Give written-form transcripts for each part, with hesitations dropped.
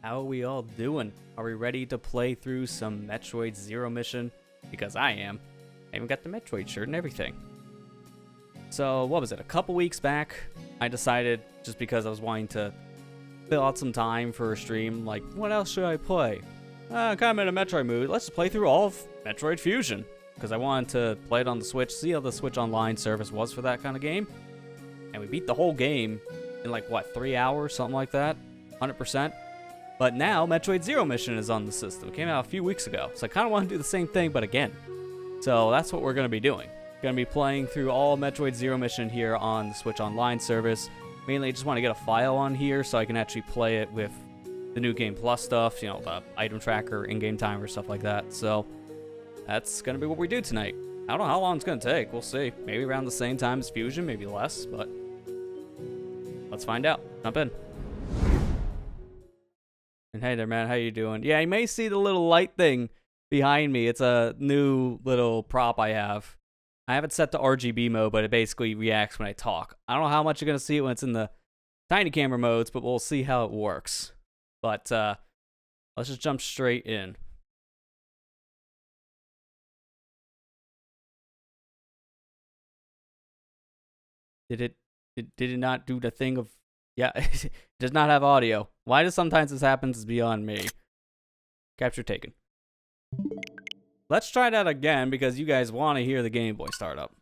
How are we all doing? Are we ready to play through some Metroid Zero Mission? Because I am. I even got the Metroid shirt and everything. So, what was it? A couple weeks back, I decided, just because I was wanting to fill out some time for a stream, like, what else should I play? I'm kind of in a Metroid mood. Let's just play through all of Metroid Fusion. Because I wanted to play it on the Switch, see how the Switch Online service was for that kind of game. And we beat the whole game in like, what, 3 hours? Something like that? 100%. But now, Metroid Zero Mission is on the system. It came out a few weeks ago. So I kind of want to do the same thing, but again. So that's what we're going to be doing. Going to be playing through all Metroid Zero Mission here on the Switch Online service. Mainly, I just want to get a file on here so I can actually play it with the New Game Plus stuff. You know, the item tracker, in-game timer, stuff like that. So that's going to be what we do tonight. I don't know how long it's going to take. We'll see. Maybe around the same time as Fusion, maybe less, but let's find out. Jump in. And hey there, man. How you doing? Yeah, you may see the little light thing behind me. It's a new little prop I have. I have it set to RGB mode, but it basically reacts when I talk. I don't know how much you're going to see it when it's in the tiny camera modes, but we'll see how it works. But let's just jump straight in. Did it not do the thing of... Yeah, it does not have audio. Why does sometimes this happens is beyond me. Capture taken. Let's try that again because you guys want to hear the Game Boy start up.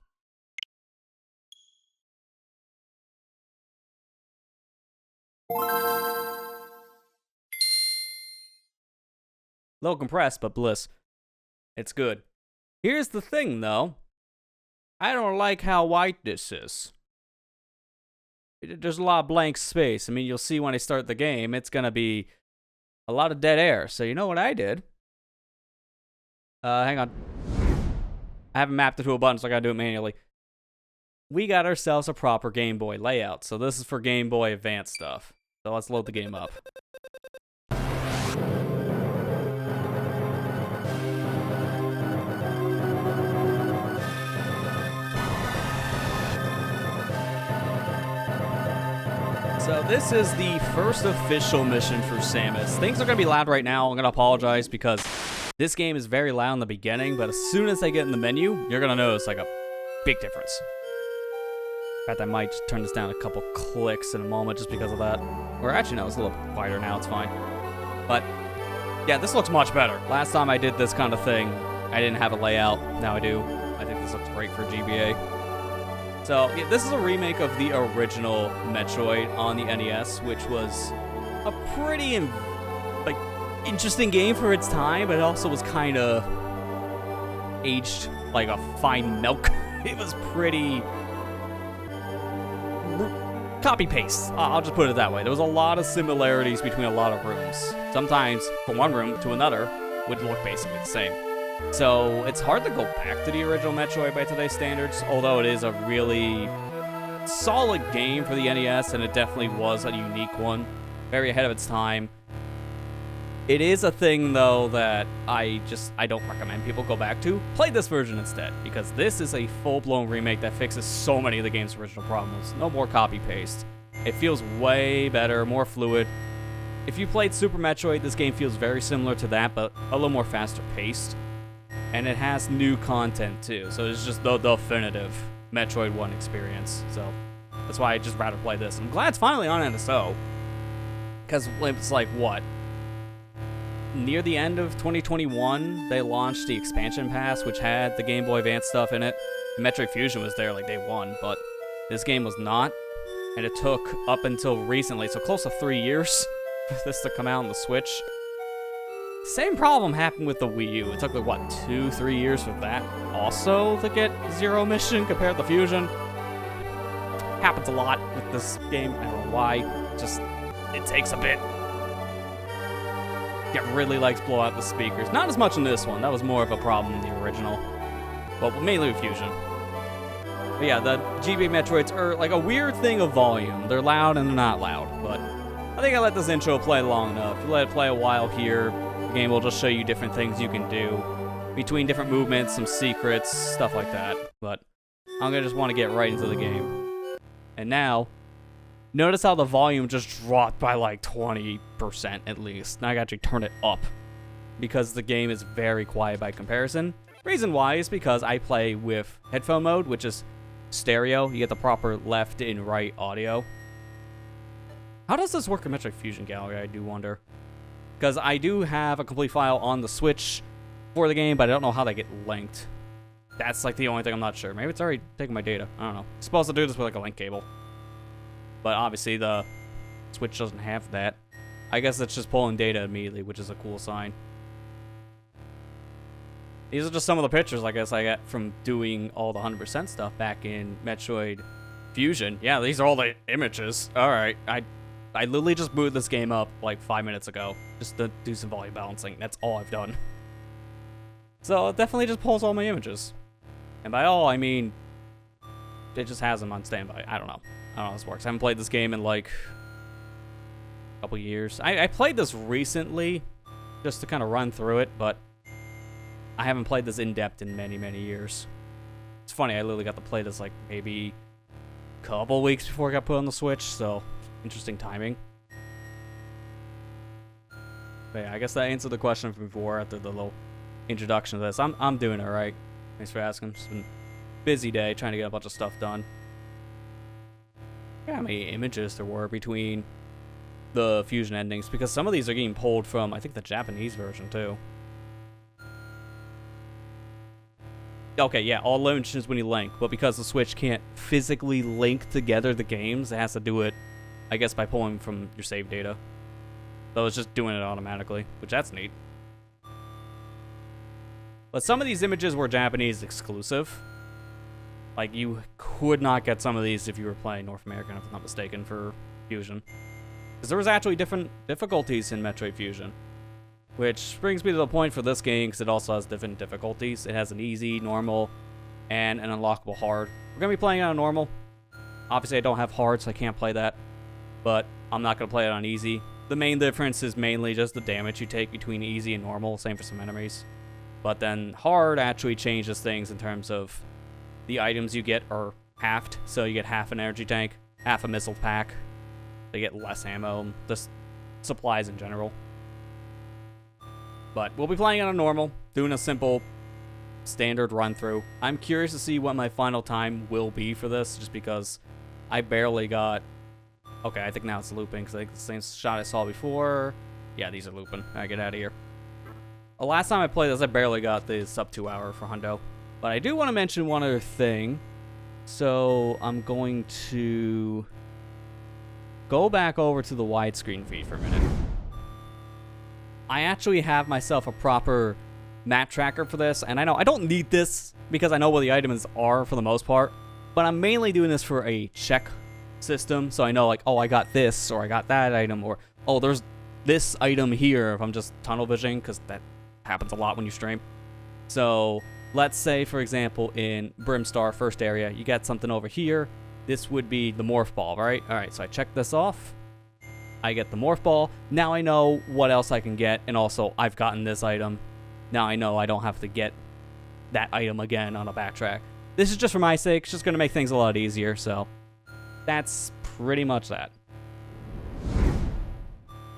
Low compressed, but bliss. It's good. Here's the thing, though. I don't like how white this is. There's a lot of blank space. I mean, you'll see when I start the game, it's going to be a lot of dead air. So you know what I did? Hang on. I haven't mapped it to a button, so I got to do it manually. We got ourselves a proper Game Boy layout. So this is for Game Boy Advance stuff. So let's load the game up. So this is the first official mission for Samus. Things are going to be loud right now. I'm going to apologize because this game is very loud in the beginning, but as soon as I get in the menu, you're going to notice like a big difference. In fact, I might just turn this down a couple clicks in a moment just because of that. Or actually, no, it's a little quieter now. It's fine. But yeah, this looks much better. Last time I did this kind of thing, I didn't have a layout. Now I do. I think this looks great for GBA. So, yeah, this is a remake of the original Metroid on the NES, which was a pretty, interesting game for its time, but it also was kind of aged like a fine milk. It was pretty copy-paste. I'll just put it that way. There was a lot of similarities between a lot of rooms. Sometimes, from one room to another, would look basically the same. So, it's hard to go back to the original Metroid by today's standards, although it is a really solid game for the NES, and it definitely was a unique one. Very ahead of its time. It is a thing, though, that I don't recommend people go back to. Play this version instead, because this is a full-blown remake that fixes so many of the game's original problems. No more copy-paste. It feels way better, more fluid. If you played Super Metroid, this game feels very similar to that, but a little more faster-paced. And it has new content, too. So it's just the definitive Metroid 1 experience. So that's why I'd just rather play this. I'm glad it's finally on NSO. Because it's like, what? Near the end of 2021, they launched the expansion pass, which had the Game Boy Advance stuff in it. And Metroid Fusion was there like day one, but this game was not. And it took up until recently, so close to 3 years, for this to come out on the Switch. Same problem happened with the Wii U. It took like, what, 2-3 years for that also to get Zero Mission compared to Fusion. Happens a lot with this game. I don't know why. Just, it takes a bit. It really likes blow out the speakers. Not as much in this one. That was more of a problem in the original. Well, mainly with Fusion. But yeah, the GB Metroids are like a weird thing of volume. They're loud and they're not loud. But I think I let this intro play long enough. If you let it play a while here, the game will just show you different things you can do between different movements, some secrets, stuff like that. But I'm going to just want to get right into the game. And now, Notice how the volume just dropped by like 20% at least. Now I gotta actually turn it up because the game is very quiet by comparison. Reason why is because I play with headphone mode, which is stereo. You get the proper left and right audio. How does this work in Metroid Fusion Gallery, I do wonder? Because I do have a complete file on the Switch for the game, but I don't know how they get linked. That's like the only thing I'm not sure. Maybe it's already taking my data. I don't know. It's supposed to do this with like a link cable. But obviously the Switch doesn't have that. I guess it's just pulling data immediately, which is a cool sign. These are just some of the pictures I guess I got from doing all the 100% stuff back in Metroid Fusion. Yeah, these are all the images. Alright, I literally just booted this game up like 5 minutes ago just to do some volume balancing. That's all I've done. So it definitely just pulls all my images. And by all, I mean, it just has them on standby. I don't know. I don't know how this works. I haven't played this game in like a couple years. I played this recently just to kind of run through it, but I haven't played this in depth in many, many years. It's funny, I literally got to play this like maybe a couple weeks before it got put on the Switch, so interesting timing. But yeah, I guess that answered the question from before after the little introduction to this. I'm doing alright. Thanks for asking. It's been a busy day trying to get a bunch of stuff done. How many images there were between the Fusion endings, because some of these are getting pulled from, I think, the Japanese version, too. Okay, yeah, all images when you link, but because the Switch can't physically link together the games, it has to do it, I guess, by pulling from your save data. So it's just doing it automatically, which that's neat. But some of these images were Japanese exclusive. Like, you could not get some of these if you were playing North American, if I'm not mistaken, for Fusion. Because there was actually different difficulties in Metroid Fusion. Which brings me to the point for this game, because it also has different difficulties. It has an easy, normal, and an unlockable hard. We're going to be playing on normal. Obviously, I don't have hard, so I can't play that. But I'm not going to play it on easy. The main difference is mainly just the damage you take between easy and normal. Same for some enemies. But then hard actually changes things in terms of the items you get are halved. So you get half an energy tank, half a missile pack. They get less ammo, just supplies in general. But we'll be playing on a normal, doing a simple standard run through. I'm curious to see what my final time will be for this, just because I barely got... Okay, I think now it's looping, because I think the same shot I saw before. Yeah, these are looping. Alright, get out of here. The last time I played this, I barely got the sub 2 hour for Hundo. But I do want to mention one other thing. So I'm going to go back over to the widescreen feed for a minute. I actually have myself a proper map tracker for this, and I know I don't need this because I know where the items are for the most part, but I'm mainly doing this for a check system, so I know like, oh, I got this, or I got that item, or oh, there's this item here if I'm just tunnel visioning, because that happens a lot when you stream. So let's say, for example, in Brimstar first area, you got something over here. This would be the morph ball, right? All right, so I check this off. I get the morph ball. Now I know what else I can get, and also I've gotten this item. Now I know I don't have to get that item again on a backtrack. This is just for my sake. It's just going to make things a lot easier, so that's pretty much that.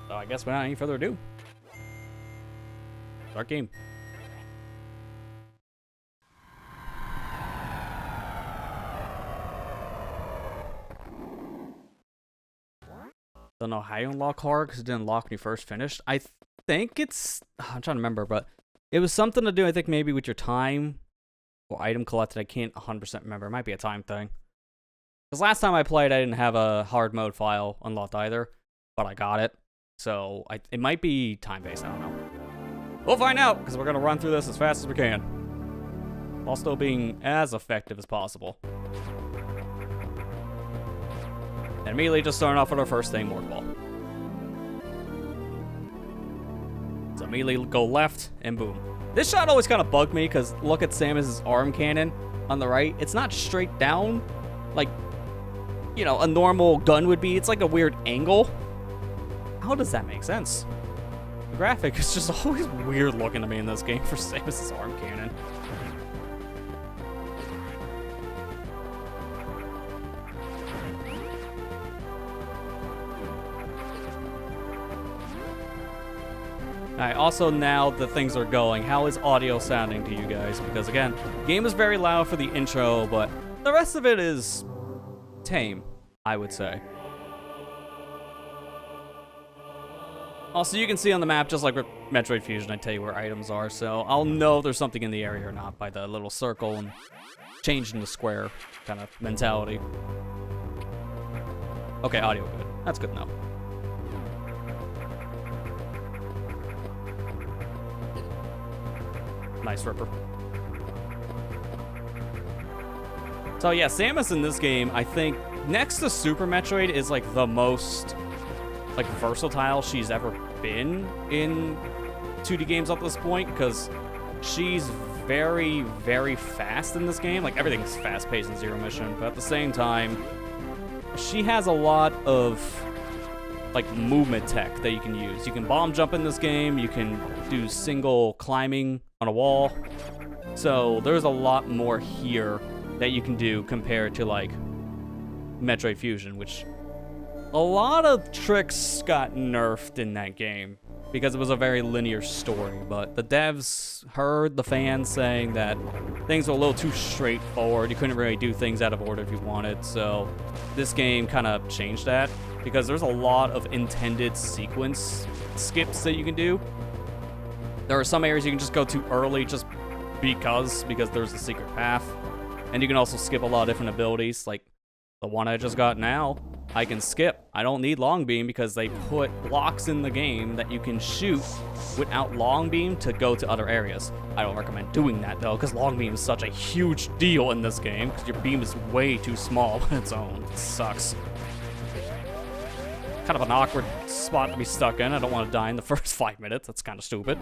So I guess without any further ado, start game. Don't know how you unlock hard because it didn't lock when you first finished. I think it's... I'm trying to remember, but it was something to do, I think, maybe with your time or item collected. I can't 100% remember. It might be a time thing. Because last time I played, I didn't have a hard mode file unlocked either, but I got it. So it might be time-based. I don't know. We'll find out, because we're going to run through this as fast as we can, while still being as effective as possible. And immediately just starting off with our first thing, morph ball. So immediately go left, and boom. This shot always kind of bugged me, because look at Samus's arm cannon on the right. It's not straight down, like, you know, a normal gun would be. It's like a weird angle. How does that make sense? The graphic is just always weird looking to me in this game for Samus's arm cannon. Alright, also now that things are going, how is audio sounding to you guys? Because again, game is very loud for the intro, but the rest of it is tame, I would say. Also, you can see on the map, just like with Metroid Fusion, I tell you where items are, so I'll know if there's something in the area or not by the little circle and change into square kind of mentality. Okay, audio good. That's good enough. Nice Ripper. So yeah, Samus in this game, I think, next to Super Metroid, is like the most like versatile she's ever been in 2D games up to this point, because she's very, very fast in this game. Like, everything's fast-paced in Zero Mission, but at the same time, she has a lot of like movement tech that you can use. You can bomb jump in this game, you can do single climbing on a wall. So there's a lot more here that you can do compared to like Metroid Fusion, which a lot of tricks got nerfed in that game because it was a very linear story, but the devs heard the fans saying that things were a little too straightforward. You couldn't really do things out of order if you wanted, so this game kind of changed that because there's a lot of intended sequence skips that you can do. There are some areas you can just go too early just because there's a secret path, and you can also skip a lot of different abilities, like the one I just got now. I can skip. I don't need long beam because they put blocks in the game that you can shoot without long beam to go to other areas. I don't recommend doing that though, because long beam is such a huge deal in this game because your beam is way too small on its own. It sucks. Kind of an awkward spot to be stuck in. I don't want to die in the first 5 minutes. That's kind of stupid.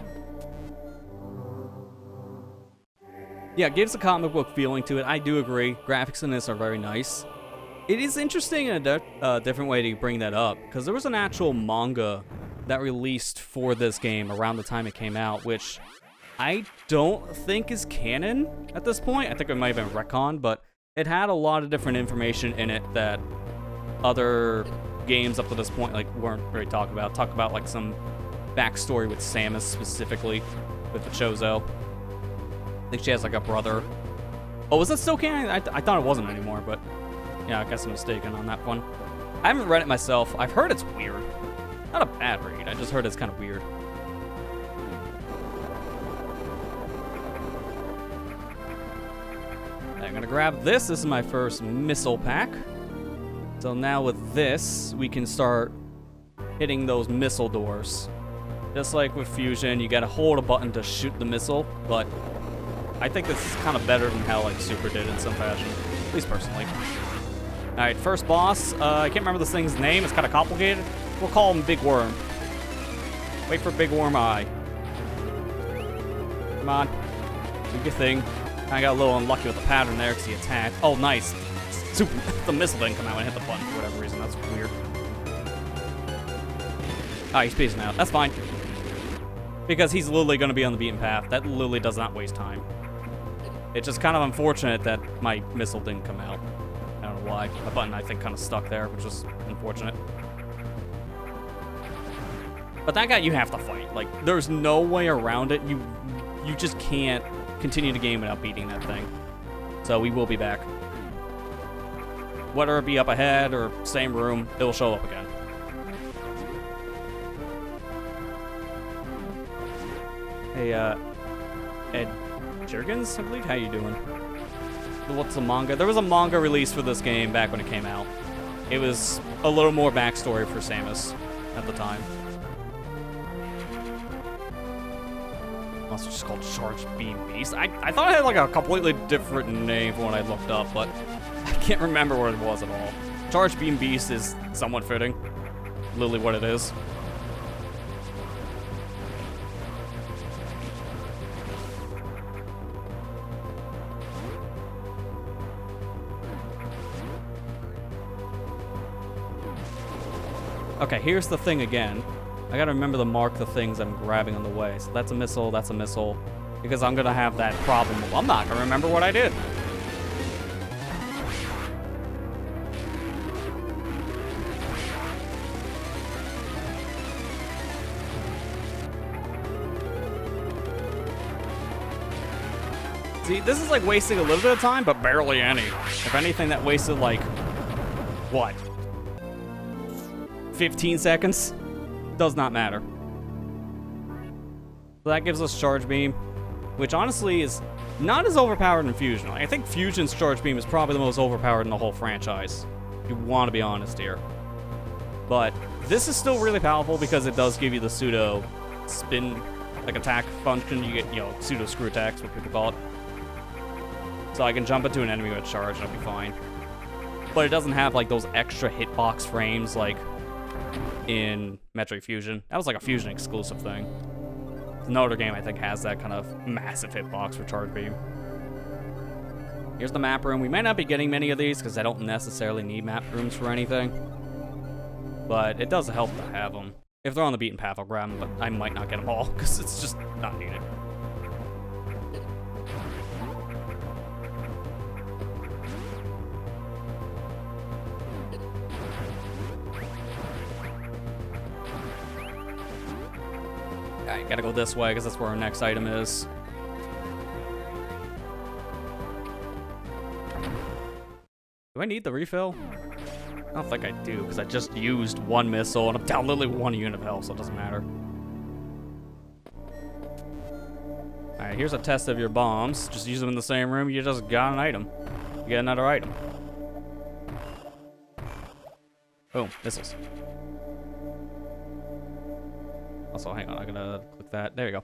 Yeah, it gives a comic book feeling to it. I do agree. Graphics in this are very nice. It is interesting in a different way to bring that up, because there was an actual manga that released for this game around the time it came out, which I don't think is canon at this point. I think it might have been retconned, but it had a lot of different information in it that other games up to this point like weren't really talking about. Talk about like some backstory with Samus specifically, with the Chozo. I think she has like a brother. Oh, was that still canon? I thought it wasn't anymore, but yeah, I guess I'm mistaken on that one. I haven't read it myself. I've heard it's weird. Not a bad read, I just heard it's kind of weird. I'm gonna grab this. This is my first missile pack. So now with this, we can start hitting those missile doors. Just like with Fusion, you gotta hold a button to shoot the missile, but I think this is kind of better than how like Super did in some fashion, at least personally. Alright, first boss. I can't remember this thing's name. It's kind of complicated. We'll call him Big Worm. Wait for Big Worm Eye. Come on. Do your thing. I got a little unlucky with the pattern there because he attacked. Oh, nice. Super. The missile didn't come out and hit the button for whatever reason. That's weird. Ah, he's peacing out. That's fine. Because he's literally going to be on the beaten path. That literally does not waste time. It's just kind of unfortunate that my missile didn't come out. I don't know why. The button, I think, kind of stuck there, which is unfortunate. But that guy you have to fight. Like, there's no way around it. You just can't continue the game without beating that thing. So we will be back. Whether it be up ahead or same room, it will show up again. Hey, Ed Jurgens, I believe? How you doing? What's the manga? There was a manga release for this game back when it came out. It was a little more backstory for Samus at the time. Also just called Charged Beam Beast. I thought it had like a completely different name from what I looked up, but I can't remember what it was at all. Charged Beam Beast is somewhat fitting. Literally what it is. Okay, here's the thing again. I gotta remember to mark the things I'm grabbing on the way. So that's a missile, because I'm gonna have that problem. I'm not gonna remember what I did. See, this is like wasting a little bit of time, but barely any. If anything, that wasted like, what? 15 seconds? Does not matter. So that gives us Charge Beam, which honestly is not as overpowered in Fusion. I think Fusion's Charge Beam is probably the most overpowered in the whole franchise. If you want to be honest here. But this is still really powerful because it does give you the pseudo spin, like attack function. You get, you know, pseudo screw attacks, what people call it. So I can jump into an enemy with charge and I'll be fine. But it doesn't have like those extra hitbox frames like in Metroid Fusion. That was like a Fusion exclusive thing. No other game I think has that kind of massive hitbox for Charge Beam. Here's the map room. We might not be getting many of these because I don't necessarily need map rooms for anything. But it does help to have them. If they're on the beaten path, I'll grab them, but I might not get them all because it's just not needed. Alright, gotta go this way because that's where our next item is. Do I need the refill? I don't think I do, because I just used one missile, and I'm down literally 1 unit of health, so it doesn't matter. Alright, here's a test of your bombs. Just use them in the same room, you just got an item. You get another item. Boom, missiles. Also, hang on, I'm gonna click that. There you go.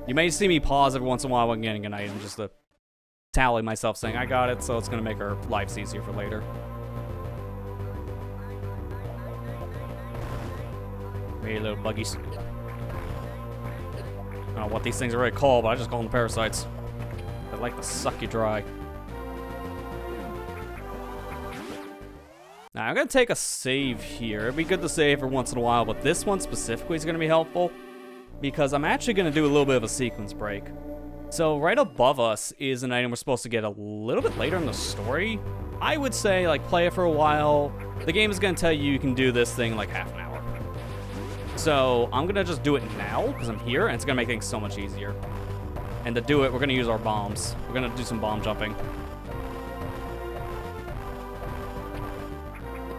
You may see me pause every once in a while when getting an item, just to tally myself saying I got it, so it's gonna make our lives easier for later. Hey, little buggies. I don't know what these things are really called, but I just call them parasites. They like to suck you dry. Now, I'm gonna take a save here. It'd be good to save every once in a while, but this one specifically is gonna be helpful because I'm actually gonna do a little bit of a sequence break. So right above us is an item we're supposed to get a little bit later in the story. I would say, like, play it for a while. The game is gonna tell you you can do this thing in like half an hour. So I'm gonna just do it now because I'm here and it's gonna make things so much easier. And to do it, we're gonna use our bombs. We're gonna do some bomb jumping.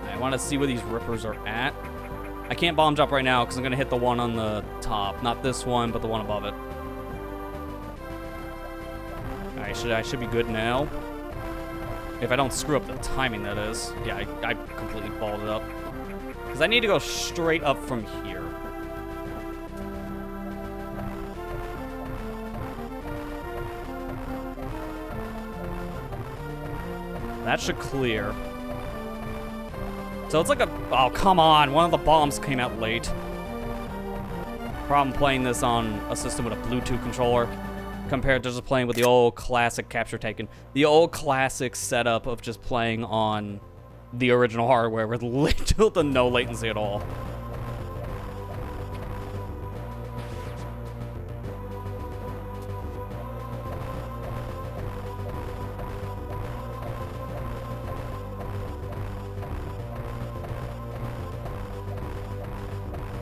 I want to see where these rippers are at. I can't bomb jump right now because I'm gonna hit the one on the top. Not this one, but the one above it. Alright, I should be good now. If I don't screw up the timing, that is. Yeah, I completely balled it up. Because I need to go straight up from here. That should clear. So it's like a... Oh, come on. One of the bombs came out late. Problem playing this on a system with a Bluetooth controller compared to just playing with the old classic capture taken. The old classic setup of just playing on the original hardware with little to no latency at all.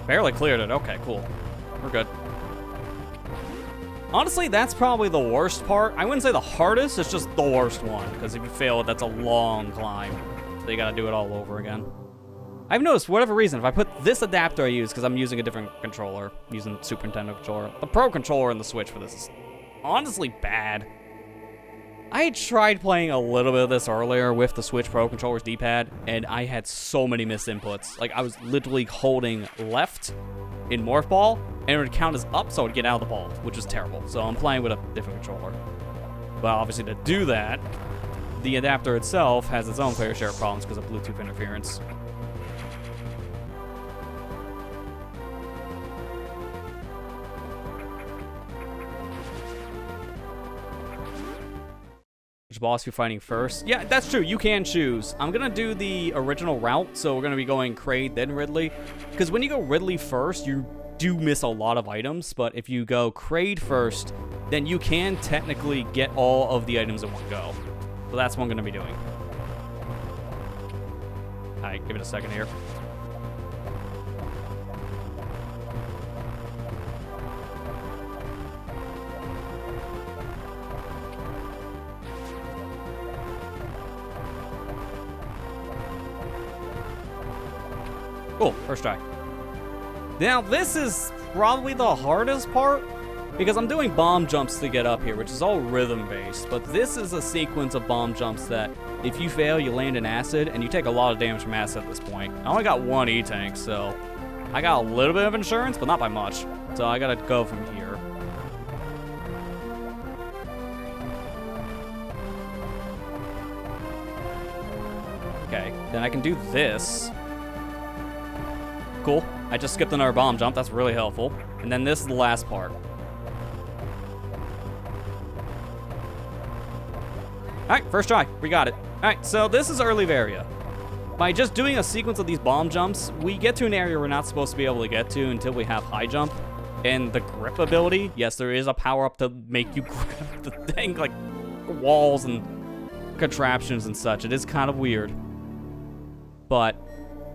Barely cleared it. Okay, cool. We're good. Honestly, that's probably the worst part. I wouldn't say the hardest, it's just the worst one. Because if you fail it, that's a long climb. So you gotta do it all over again. I've noticed, for whatever reason, if I put this adapter I use, because I'm using a different controller, using Super Nintendo controller, the Pro controller and the Switch for this is honestly bad. I tried playing a little bit of this earlier with the Switch Pro controller's D-pad, and I had so many missed inputs. Like, I was literally holding left in Morph Ball, and it would count as up, so it would get out of the ball, which was terrible. So I'm playing with a different controller. But obviously to do that, the adapter itself has its own fair share of problems because of Bluetooth interference. Which boss you're fighting first? Yeah, that's true. You can choose. I'm gonna do the original route, so we're gonna be going Kraid, then Ridley. Because when you go Ridley first, you do miss a lot of items, but if you go Kraid first, then you can technically get all of the items in one go. So that's what I'm gonna be doing. Alright, give it a second here. Cool, first try. Now, this is probably the hardest part, because I'm doing bomb jumps to get up here, which is all rhythm-based, but this is a sequence of bomb jumps that, if you fail, you land in acid, and you take a lot of damage from acid at this point. I only got one E-tank, so I got a little bit of insurance, but not by much. So I gotta go from here. Okay, then I can do this. Cool. I just skipped another bomb jump. That's really helpful. And then this is the last part. Alright, first try. We got it. Alright, so this is early area. By just doing a sequence of these bomb jumps, we get to an area we're not supposed to be able to get to until we have high jump. And the grip ability, yes, there is a power-up to make you grip the thing, like walls and contraptions and such. It is kind of weird. But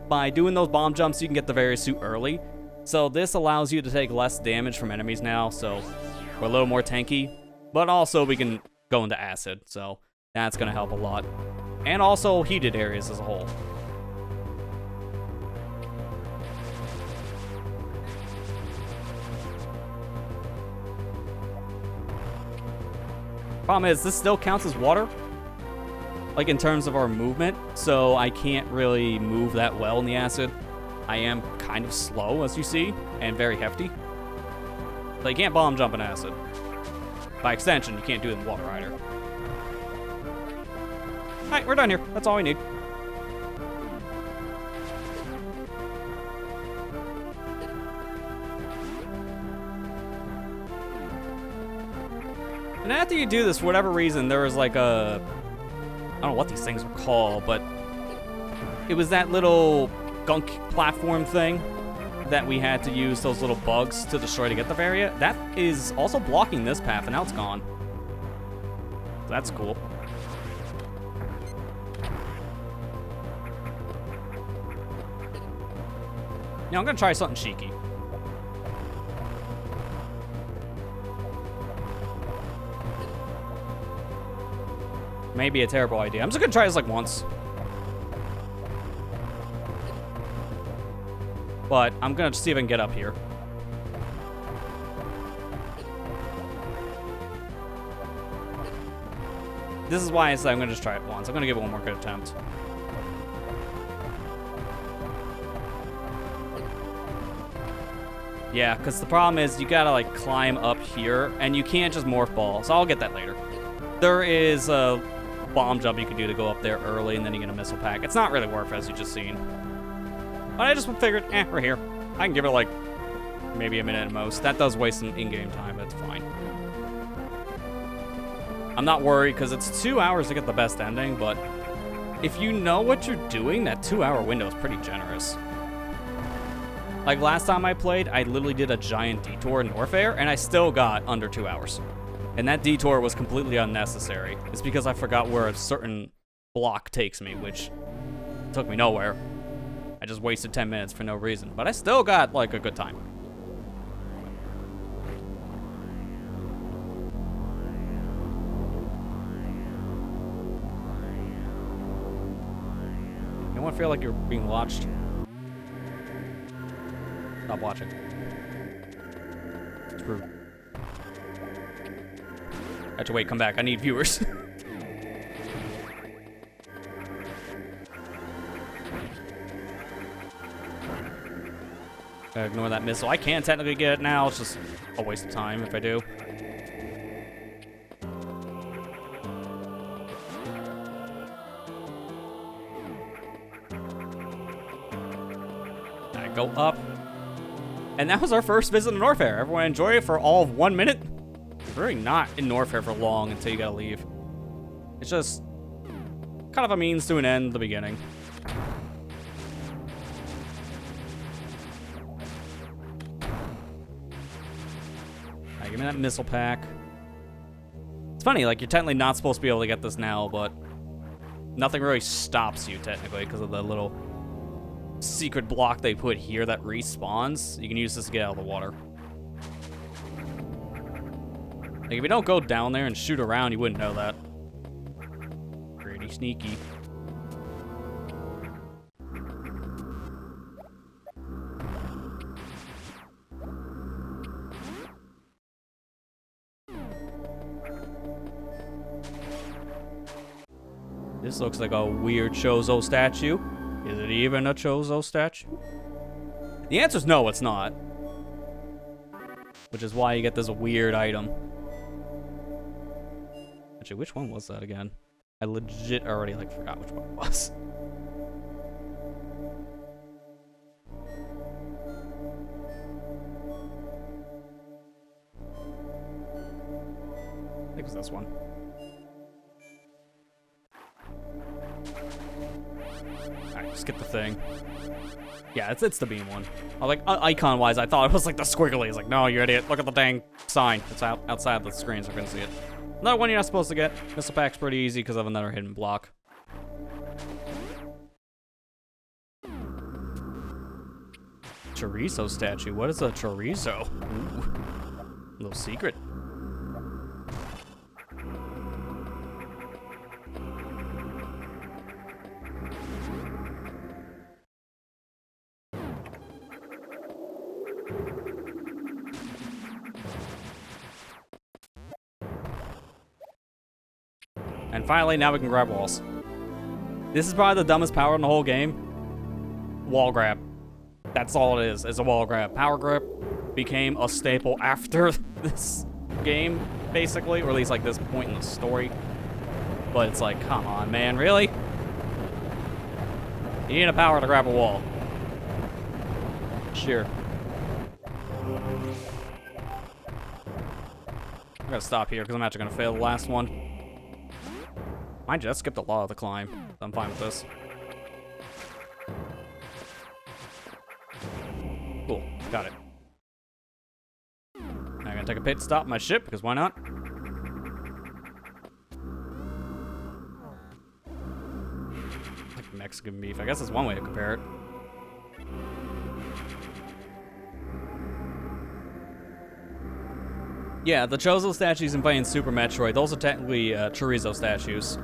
by doing those bomb jumps, you can get the various suit early. So this allows you to take less damage from enemies now, so we're a little more tanky. But also we can go into acid, so that's going to help a lot. And also heated areas as a whole. Problem is, this still counts as water, like in terms of our movement, so I can't really move that well in the acid. I am kind of slow, as you see, and very hefty. So you can't bomb jump in acid. By extension, you can't do it in water either. Alright, we're done here. That's all we need. And after you do this, for whatever reason, there was like a... I don't know what these things are called, but... it was that little gunk platform thing that we had to use those little bugs to destroy to get the area. That is also blocking this path, and now it's gone. So that's cool. Now I'm gonna try something cheeky. Maybe a terrible idea. I'm just gonna try this like once. But I'm gonna see if I can get up here. This is why I said I'm gonna just try it once. I'm gonna give it one more good attempt. Yeah, because the problem is you gotta like climb up here, and you can't just morph ball. So I'll get that later. There is a bomb jump you can do to go up there early, and then you get a missile pack. It's not really worth it, as you just seen. But I just figured, we're here. I can give it like maybe a minute at most. That does waste some in-game time, but it's fine. I'm not worried because it's 2 hours to get the best ending, but if you know what you're doing, that 2-hour window is pretty generous. Like last time I played, I literally did a giant detour in Norfair, and I still got under 2 hours. And that detour was completely unnecessary. It's because I forgot where a certain block takes me, which took me nowhere. I just wasted 10 minutes for no reason, but I still got like a good time. Anyone feel like you're being watched? Stop watching. It's rude. I have to wait, come back. I need viewers. Ignore that missile. I can technically get it now. It's just a waste of time if I do. I go up. And that was our first visit to Norfair. Everyone enjoy it for all of 1 minute? You're really not in Norfair for long until you gotta leave. It's just kind of a means to an end at the beginning. Give me that missile pack. It's funny, like, you're technically not supposed to be able to get this now, but nothing really stops you, technically, because of the little secret block they put here that respawns. You can use this to get out of the water. Like, if you don't go down there and shoot around, you wouldn't know that. Pretty sneaky. This looks like a weird Chozo statue. Is it even a Chozo statue? The answer's no, it's not. Which is why you get this weird item. Actually, which one was that again? I legit already, like, forgot which one it was. I think it was this one. Alright, just get the thing. Yeah, it's the beam one. I like icon-wise, I thought it was like the squiggly. It's like, no, you idiot. Look at the dang sign. It's outside the screen, so we're gonna see it. Another one you're not supposed to get. Missile pack's pretty easy because of another hidden block. Chorizo statue. What is a chorizo? Ooh. Little secret. And finally, now we can grab walls. This is probably the dumbest power in the whole game. Wall grab. That's all it is a wall grab. Power grip became a staple after this game, basically, or at least like this point in the story. But it's like, come on, man, really? You need a power to grab a wall. Sure. I gotta stop here because I'm actually gonna fail the last one. Mind you, that skipped a lot of the climb. I'm fine with this. Cool, got it. Now I'm gonna take a pit stop in my ship, because why not? Like Mexican beef, I guess that's one way to compare it. Yeah, the Chozo statues in playing Super Metroid, those are technically chorizo statues.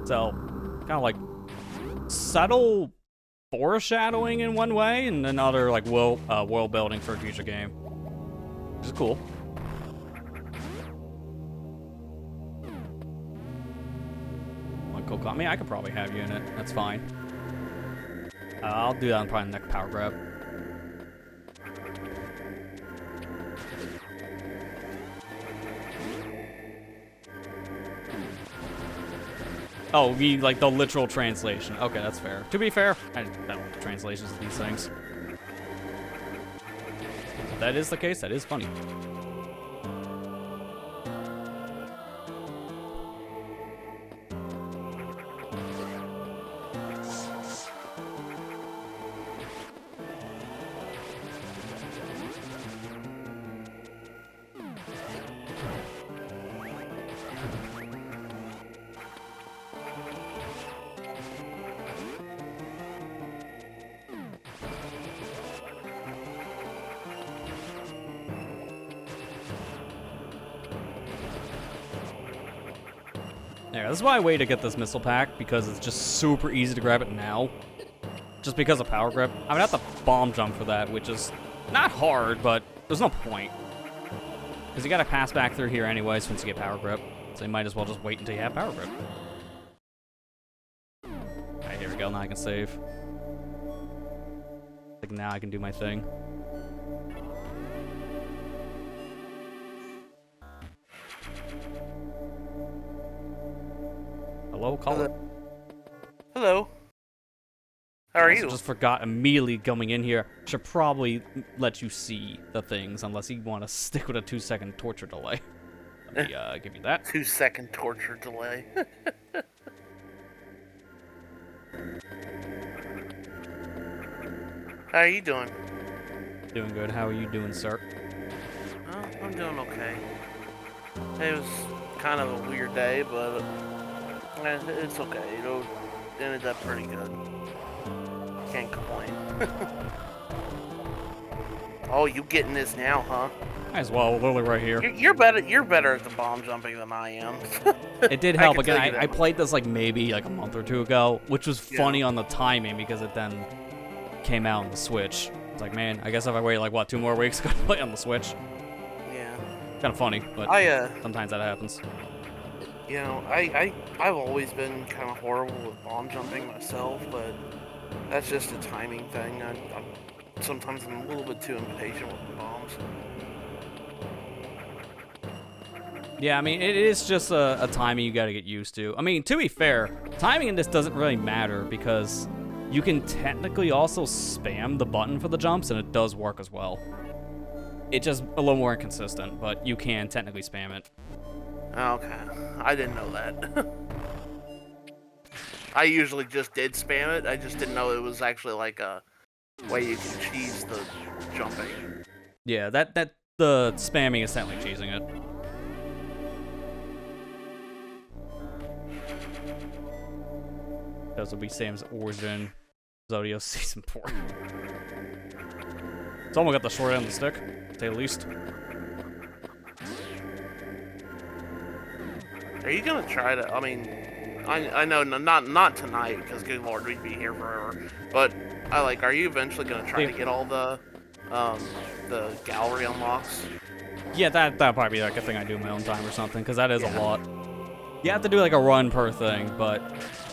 So, kind of like subtle foreshadowing in one way, and another like world building for a future game, which is cool. Want to go call me? I could probably have you in it. That's fine. I'll do that on probably the next power grab. Oh, we like the literal translation. Okay, that's fair. To be fair, I don't know the translations of these things. If that is the case, that is funny. There, this is why I waited to get this missile pack, because it's just super easy to grab it now. Just because of power grip. I would have to bomb jump for that, which is not hard, but there's no point. Because you gotta pass back through here anyways once you get power grip. So you might as well just wait until you have power grip. Alright, here we go, now I can save. I think now I can do my thing. Hello, caller. Hello. How are you? Just forgot immediately coming in here. Should probably let you see the things unless you want to stick with a 2-second torture delay. Let me give you that. 2-second torture delay. How are you doing? Doing good. How are you doing, sir? Oh, I'm doing okay. It was kind of a weird day, but it's okay. It ended up pretty good. Can't complain. Oh, you getting this now, huh? Might as well. Literally right here. You're better. You're better at the bomb jumping than I am. It did help. Again, I played this like maybe like a month or two ago, which was funny on the timing because it then came out on the Switch. It's like, man, I guess if I wait like what 2 more weeks, I could play on the Switch. Yeah. Kind of funny, but sometimes that happens. You know, I've always been kind of horrible with bomb jumping myself, but that's just a timing thing. Sometimes I'm a little bit too impatient with the bombs. Yeah, I mean, it is just a timing you gotta get used to. I mean, to be fair, timing in this doesn't really matter because you can technically also spam the button for the jumps, and it does work as well. It's just a little more inconsistent, but you can technically spam it. Okay, I didn't know that. I usually just did spam it. I just didn't know it was actually like a way you can cheese the jumping. Yeah, that the spamming is technically cheesing it. Those will be Sam's Origin Zodio Season 4. Someone got the short end of the stick, to say the least. Are you gonna try to? I mean, I know not tonight because good lord we'd be here forever. But are you eventually gonna try to get all the gallery unlocks? Yeah, that'd probably be like a thing I do in my own time or something, because that is a lot. You have to do like a run per thing, but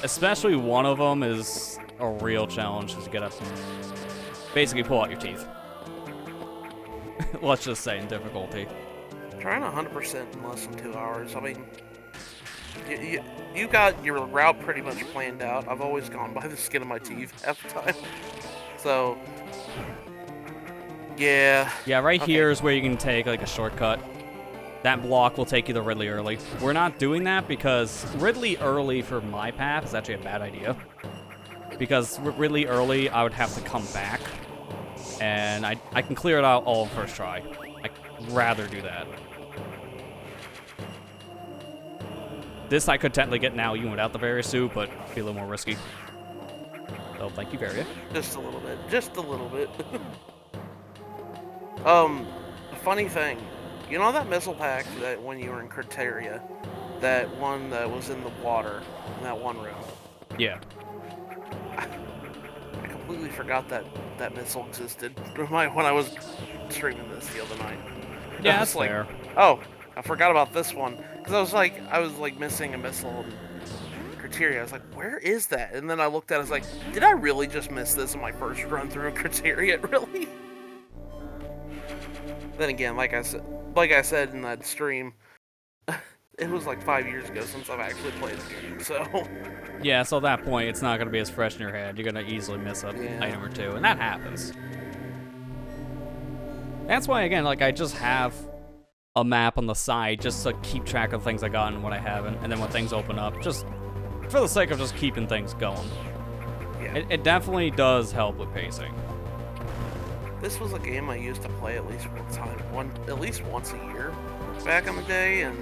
especially one of them is a real challenge because you gotta basically pull out your teeth. Let's just say in difficulty. Trying 100% in less than 2 hours. I mean, you got your route pretty much planned out. I've always gone by the skin of my teeth half the time. So, yeah. Yeah, right here is where you can take like a shortcut. That block will take you to Ridley Early. We're not doing that because Ridley Early for my path is actually a bad idea. Because Ridley Early, I would have to come back. And I can clear it out all in first try. I'd rather do that. This I could technically get now even without the Varia suit, but it'd be a little more risky. So thank you, Varia. Just a little bit. Just a little bit. Funny thing. You know that missile pack that when you were in Criteria, that one that was in the water in that one room? Yeah. I completely forgot that missile existed when I was streaming this the other night. Yeah, that's fair. Oh, I forgot about this one because I was missing a missile in Criteria. I was like, where is that? And then I looked at it, I was like, did I really just miss this in my first run through Criteria? Really? Then again, like I said in that stream, it was like 5 years ago since I've actually played the game, so... Yeah, so at that point, it's not going to be as fresh in your head. You're going to easily miss an item or two, and that happens. That's why, again, I just have a map on the side just to keep track of things I got and what I haven't, and then when things open up, just for the sake of just keeping things going. Yeah. It definitely does help with pacing. This was a game I used to play at least at least once a year back in the day, and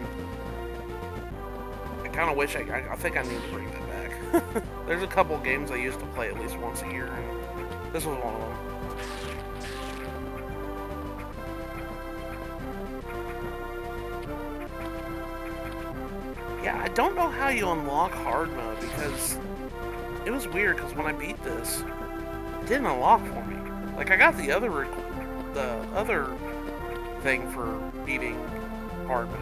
I kind of wish I think I need to bring that back. There's a couple games I used to play at least once a year, and this was one of them. Yeah, I don't know how you unlock hard mode because it was weird because when I beat this, it didn't unlock for me. I got the other thing for beating hard mode.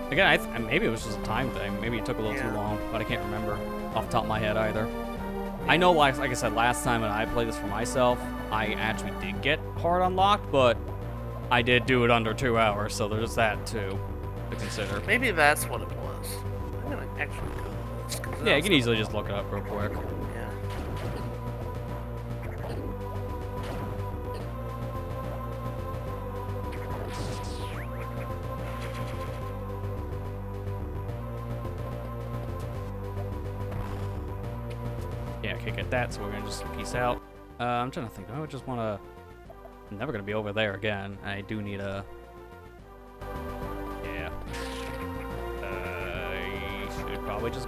Again, maybe it was just a time thing. Maybe it took a little too long, but I can't remember off the top of my head either. I know, like I said, last time when I played this for myself, I actually did get hard unlocked, but I did do it under 2 hours, so there's that too to consider. Maybe that's what it was. I'm gonna actually go this. Yeah, you can easily just look it up real quick. Yeah, can't get that, so we're gonna just peace out. I'm trying to think. I would just want to. I'm never gonna be over there again. I do need a. Yeah. I should probably just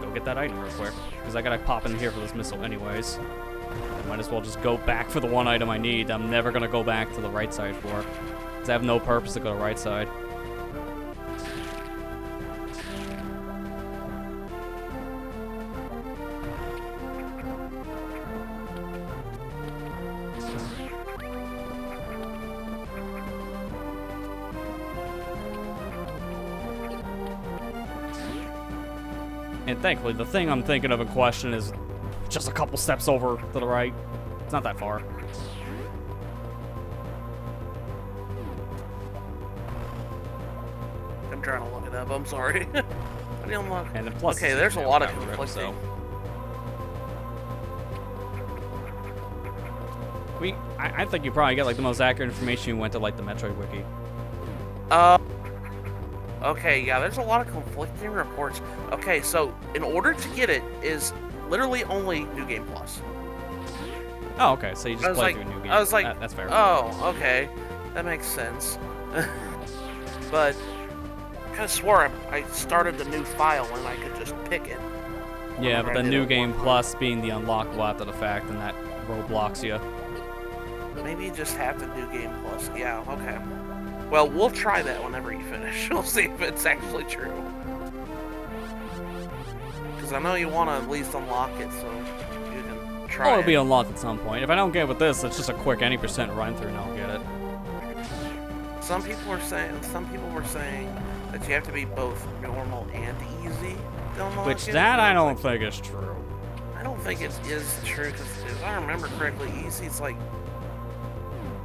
go get that item real quick because I gotta pop in here for this missile anyways. I might as well just go back for the one item I need. I'm never gonna go back to the right side for because I have no purpose to go to right side. And thankfully, the thing I'm thinking of in question is just a couple steps over to the right. It's not that far. I'm trying to look it up. I'm sorry. I didn't look. And then plus, Okay, there's a lot of conflicting. I think you probably get like the most accurate information. You went to like the Metroid wiki. Okay, yeah, there's a lot of conflicting reports. Okay, so in order to get it is literally only New Game Plus. Oh, okay. So you just play through a new game. I was like, that's fair. Oh, okay, that makes sense. But I kind of swore I started the new file and I could just pick it. Yeah, but the New Game Plus being the unlockable after the fact, and that roadblocks you. Maybe you just have the New Game Plus. Yeah, okay. Well, we'll try that whenever you finish. We'll see if it's actually true. Because I know you want to at least unlock it so you can try it'll be unlocked at some point. If I don't get it with this, it's just a quick any percent run through and I'll get it. Some people were saying that you have to be both normal and easy to unlock Which it. that I don't think is true. I don't think it is true because if I remember correctly, easy's like,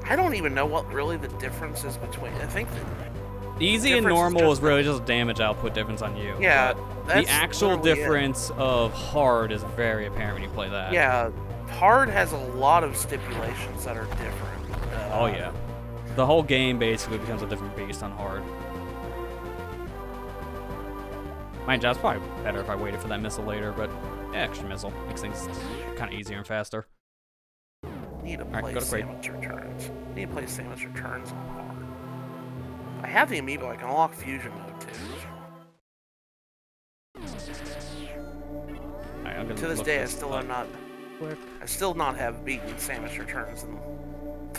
I don't even know what really the difference is between. I think that easy and normal is really just damage output difference on you. Yeah, the actual difference of hard is very apparent when you play that. Yeah, hard has a lot of stipulations that are different. Oh yeah, the whole game basically becomes a different beast on hard. Mind you, it's probably better if I waited for that missile later, but extra missile makes things kind of easier and faster. Need to play Samus Returns. Need to play Samus Returns on hard. I have the amiibo. I can unlock fusion mode too. Right, to this day, I still not have beaten Samus Returns in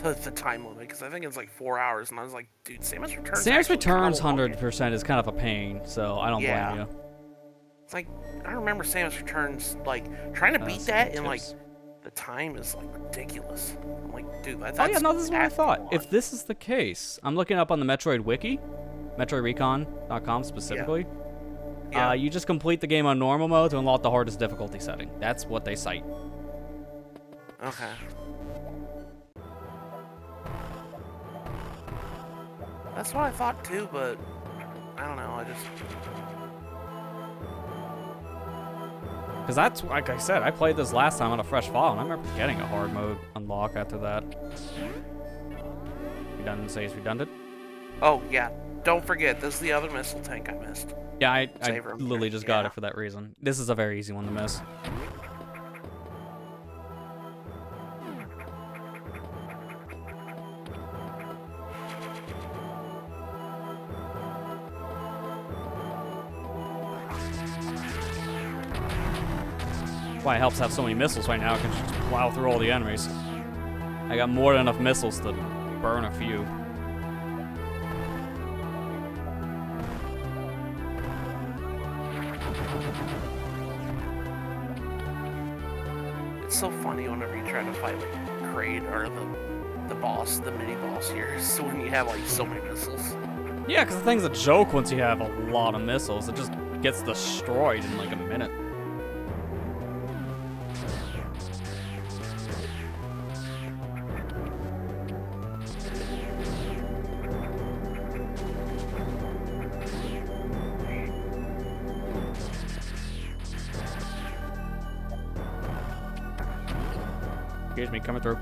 the time limit because I think it's like 4 hours, and I was like, dude, Samus Returns. Samus Returns 100% is kind of a pain, so I don't blame you. It's like I remember Samus Returns like trying to beat that and like. The time is like ridiculous. I'm like, dude, that's oh yeah, no, this is what I thought. If this is the case, I'm looking up on the Metroid wiki, MetroidRecon.com specifically. Yeah. You just complete the game on normal mode to unlock the hardest difficulty setting. That's what they cite. Okay. That's what I thought too, but I don't know. I just. Because that's, like I said, I played this last time on a fresh file, and I remember getting a hard mode unlock after that. Redundant says redundant. Oh, yeah. Don't forget, this is the other missile tank I missed. Yeah, I literally just got it for that reason. This is a very easy one to miss. Why it helps have so many missiles right now. I can just plow through all the enemies. I got more than enough missiles to burn a few. It's so funny whenever you try to fight like Kraid or the boss, the mini boss here. So when you have like so many missiles. Yeah, because the thing's a joke once you have a lot of missiles. It just gets destroyed in like a minute. Excuse me, coming through.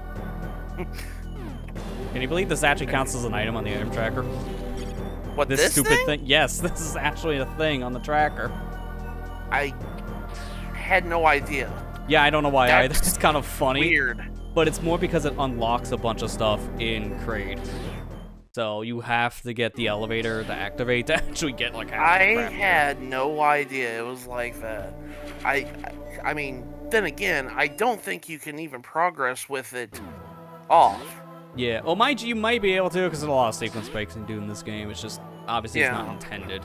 Can you believe this actually counts as an item on the item tracker? What, this stupid thing? Yes, this is actually a thing on the tracker. I had no idea. Yeah, I don't know why either. It's kind of funny. Weird. But it's more because it unlocks a bunch of stuff in Kraid. So you have to get the elevator to activate to actually get like half the crap. I had no idea it was like that. I mean, then again, I don't think you can even progress with it off. Yeah, well, mind you might be able to because there's a lot of sequence breaks in doing this game. It's just, obviously, it's not intended.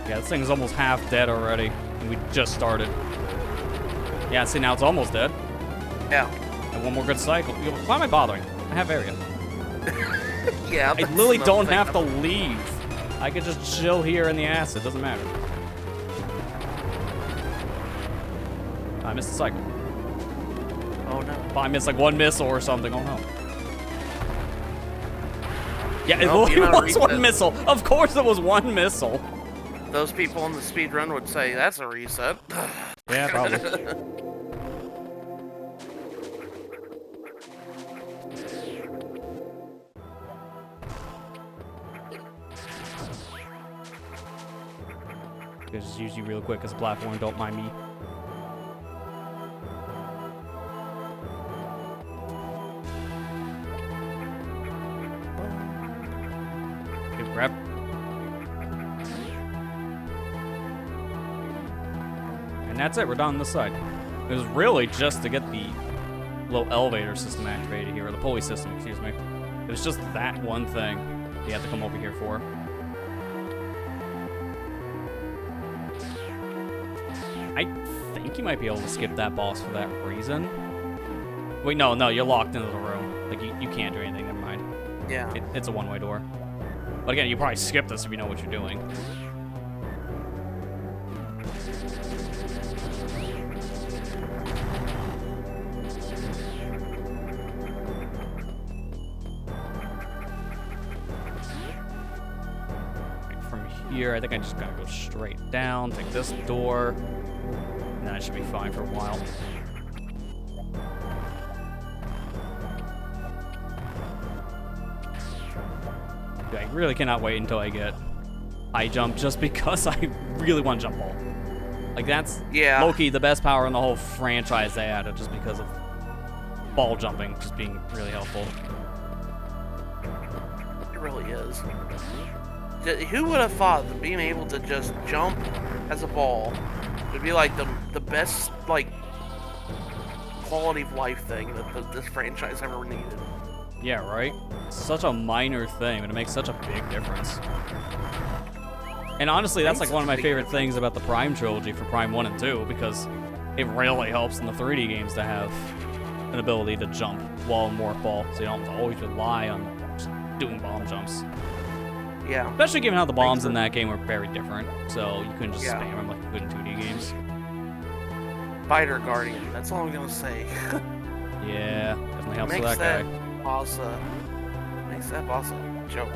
Yeah, this thing's almost half dead already, and we just started. Yeah, see, now it's almost dead. Yeah. And one more good cycle. Why am I bothering? I have area. Yeah, I literally don't have to leave. I could just chill here in the acid. Doesn't matter. I missed the cycle. Oh no. Oh, I missed like one missile or something. Oh no. Yeah, Nope, it was one missile. Of course it was one missile. Those people in the speed run would say, that's a reset. Yeah, probably. Just use you real quick as a platform, don't mind me. Good grab. And that's it, we're done on this side. It was really just to get the little elevator system activated here, or the pulley system, excuse me. It was just that one thing you have to come over here for. I think you might be able to skip that boss for that reason. Wait, no, you're locked into the room. Like, you can't do anything, never mind. Yeah. It's a one-way door. But again, you probably skip this if you know what you're doing. Right, from here, I think I just gotta go straight down, take this door. And then I should be fine for a while. I really cannot wait until I get high jump just because I really want jump ball. Like, that's low-key the best power in the whole franchise they added just because of ball jumping just being really helpful. It really is. Who would have thought that being able to just jump as a ball would be like the best like quality of life thing that this franchise ever needed? Yeah, right? Such a minor thing, but it makes such a big difference. And honestly, that's like one of my favorite things about the Prime trilogy for Prime 1 and 2, because it really helps in the 3D games to have an ability to jump while in Morph Ball, so you don't have to always rely on just doing bomb jumps. Yeah. Especially given how the bombs in that game were very different, so you couldn't just spam them like you could in 2D games. Fighter Guardian, that's all I'm gonna say. Yeah, definitely helps with that guy. Makes that boss a joke.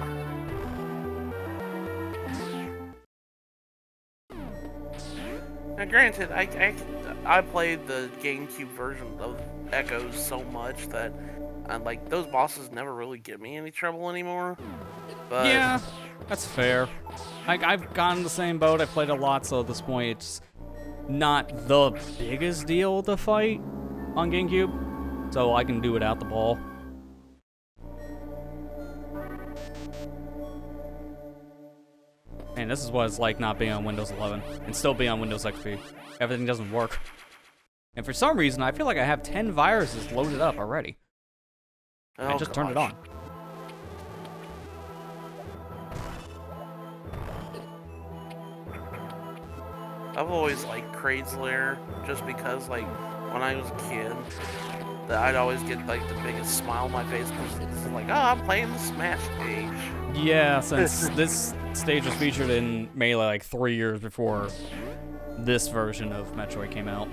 Now, granted, I played the GameCube version of Echoes so much that like those bosses never really give me any trouble anymore. But yeah, that's fair. I've gotten in the same boat. I played a lot, so at this point it's not the biggest deal to fight on GameCube, so I can do without the ball. Man, this is what it's like not being on Windows 11 and still being on Windows XP. Everything doesn't work. And for some reason, I feel like I have 10 viruses loaded up already. I just turned it on. I've always liked Kraid's Lair just because, like, when I was a kid, that I'd always get like the biggest smile on my face because it's like, oh, I'm playing the Smash stage. Yeah, since this stage was featured in Melee like 3 years before this version of Metroid came out.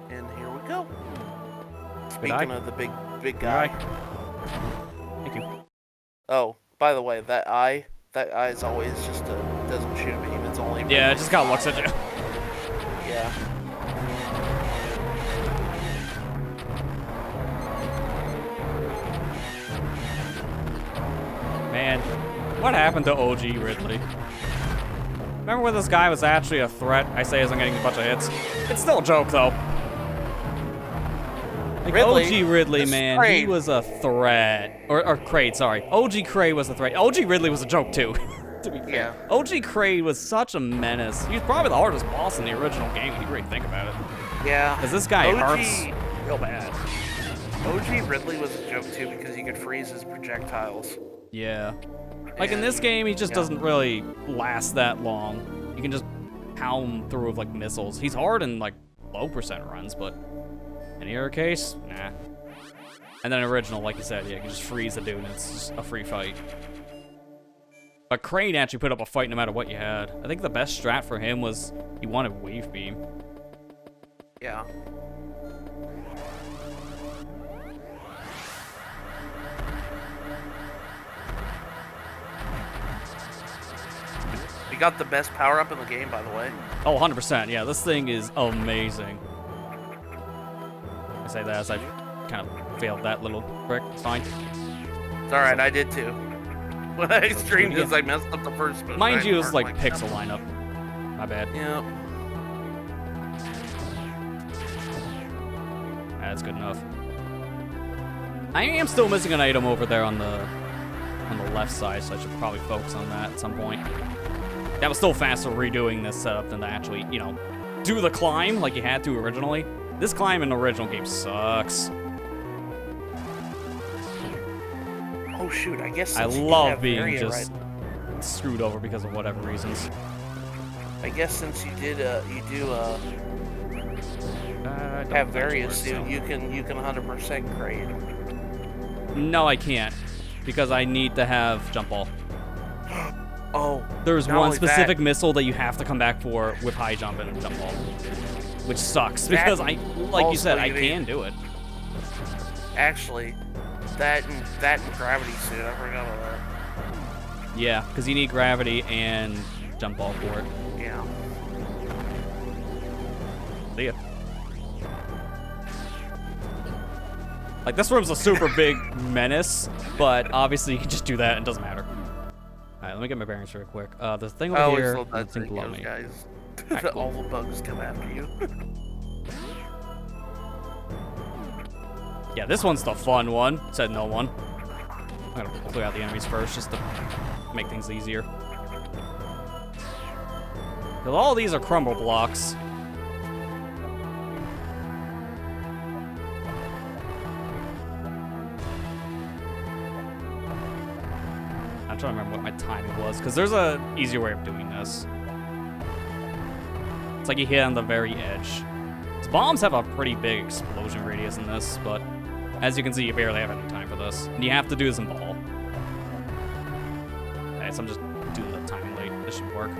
And here we go. Speaking of the big guy. Thank you. Oh, by the way, that eye is always just doesn't shoot a beam. It's only it just kind of looks at you. Yeah. Man, what happened to OG Ridley? Remember when this guy was actually a threat? I say as I'm getting a bunch of hits. It's still a joke though. Like, Ridley, OG Ridley, man, he was a threat. Or Kraid, sorry. OG Kraid was a threat. OG Ridley was a joke too. To be fair. Yeah. OG Kraid was such a menace. He was probably the hardest boss in the original game when you really think about it. Yeah. Because this guy hurts real bad. OG Ridley was a joke too because you could freeze his projectiles. Yeah. Like in this game, he just doesn't really last that long. You can just pound through with like missiles. He's hard in like low percent runs, but in your case, nah. And then original, like you said, yeah, you can just freeze the dude and it's just a free fight. But Crane actually put up a fight no matter what you had. I think the best strat for him was he wanted Wave Beam. Yeah. You got the best power up in the game, by the way. Oh, 100%. Yeah, this thing is amazing. I say that as I kind of failed that little trick. It's fine. It's alright, I did too. When I streamed this, I messed up the first one. Mind you, it's like pixel lineup. My bad. Yep. That's good enough. I am still missing an item over there on the left side, so I should probably focus on that at some point. That was still faster redoing this setup than to actually, you know, do the climb like you had to originally. This climb in the original game sucks. Oh shoot, I guess I love being just screwed over because of whatever reasons. I guess since you did have various, you can 100% grade. No, I can't, because I need to have jump ball. Oh. There's one specific missile that you have to come back for with high jump and jump ball, which sucks because like you said, I can do it. Actually, that and gravity suit, I forgot about that. Yeah, because you need gravity and jump ball for it. Yeah. See ya. Like, this room's a super big menace, but obviously you can just do that and it doesn't matter. Alright, let me get my bearings real quick. The thing over here, the thing below me. Guys. Right, cool. All the bugs come after you. Yeah, this one's the fun one, said no one. I'm gonna clear out the enemies first, just to make things easier. Because all these are crumble blocks. I'm trying to remember what my timing was, because there's a easier way of doing this. It's like you hit on the very edge. These bombs have a pretty big explosion radius in this, but as you can see, you barely have any time for this. And you have to do this in ball. Okay, so I'm just doing the timing late. This should work.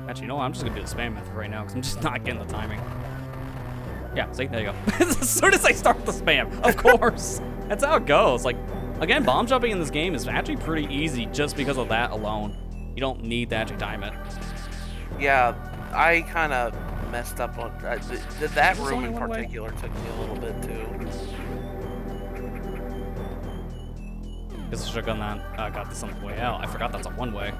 Actually, you know what? I'm just gonna do the spam method right now because I'm just not getting the timing. Yeah, see? There you go. As soon as I start the spam, of course. That's how it goes. Like, again, bomb jumping in this game is actually pretty easy just because of that alone. You don't need to actually time it. Yeah, I kind of messed up on that room in particular. Took me a little bit too. Guess I should have gone that. Got this on the way out. I forgot that's a one-way.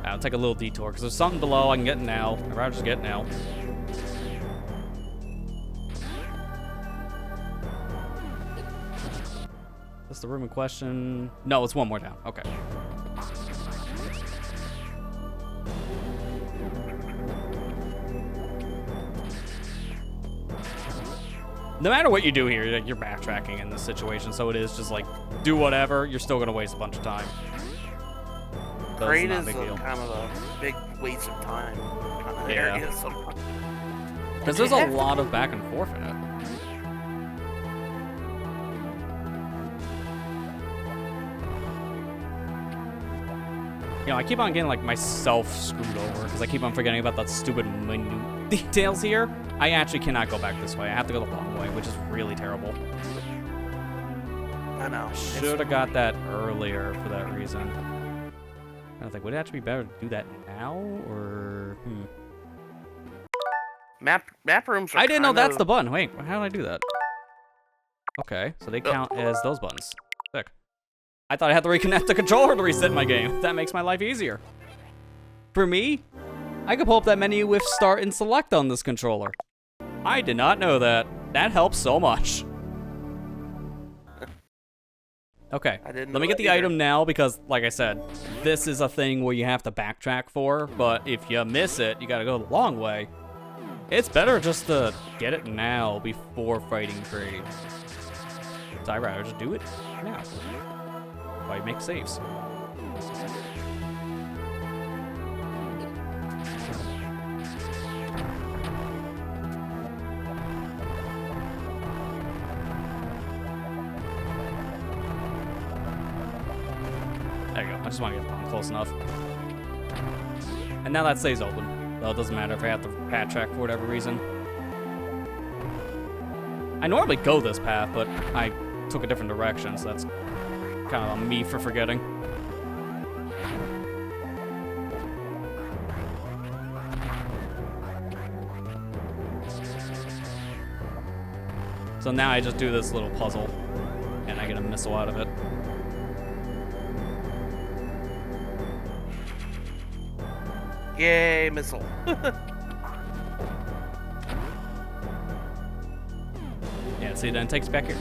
I'll take a little detour because there's something below. I can get now. I'd rather just get now. Is this the room in question? No, it's one more down. Okay. No matter what you do here, you're backtracking in this situation, so it is just like, do whatever, you're still gonna waste a bunch of time. Grade is kind of a big waste of time. Yeah. Because there's a lot of back and forth in it. You know, I keep on getting like myself screwed over because I keep on forgetting about that stupid minute details here. I actually cannot go back this way. I have to go the long way, which is really terrible. I know. Should have got that earlier for that reason. I think would it actually be better to do that now or Map rooms are I didn't know that's the button. Wait, how did I do that? Okay, so they count as those buttons. Sick. I thought I had to reconnect the controller to reset my game. That makes my life easier. For me, I could pull up that menu with start and select on this controller. I did not know that. That helps so much. Okay, I didn't let me know get that the either. item now because, like I said, this is a thing where you have to backtrack for, but if you miss it, you gotta go the long way. It's better just to get it now before fighting Kraid. So I'd rather just do it now. Why make saves? There you go. I just want to get the bomb close enough. And now that stays open. So it doesn't matter if I have to backtrack for whatever reason. I normally go this path, but I took a different direction, so that's kind of on me for forgetting. So now I just do this little puzzle, and I get a missile out of it. Yay, missile. Yeah, see, then it takes back here.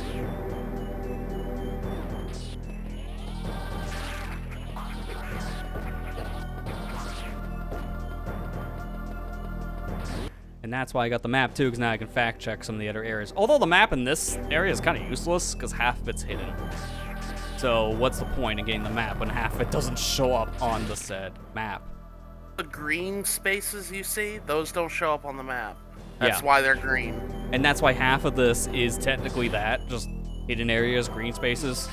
And that's why I got the map too, because now I can fact check some of the other areas. Although the map in this area is kind of useless, because half of it's hidden. So what's the point in getting the map when half of it doesn't show up on the said map? The green spaces you see, those don't show up on the map. That's Yeah. why they're green. And that's why half of this is technically that, just hidden areas, green spaces.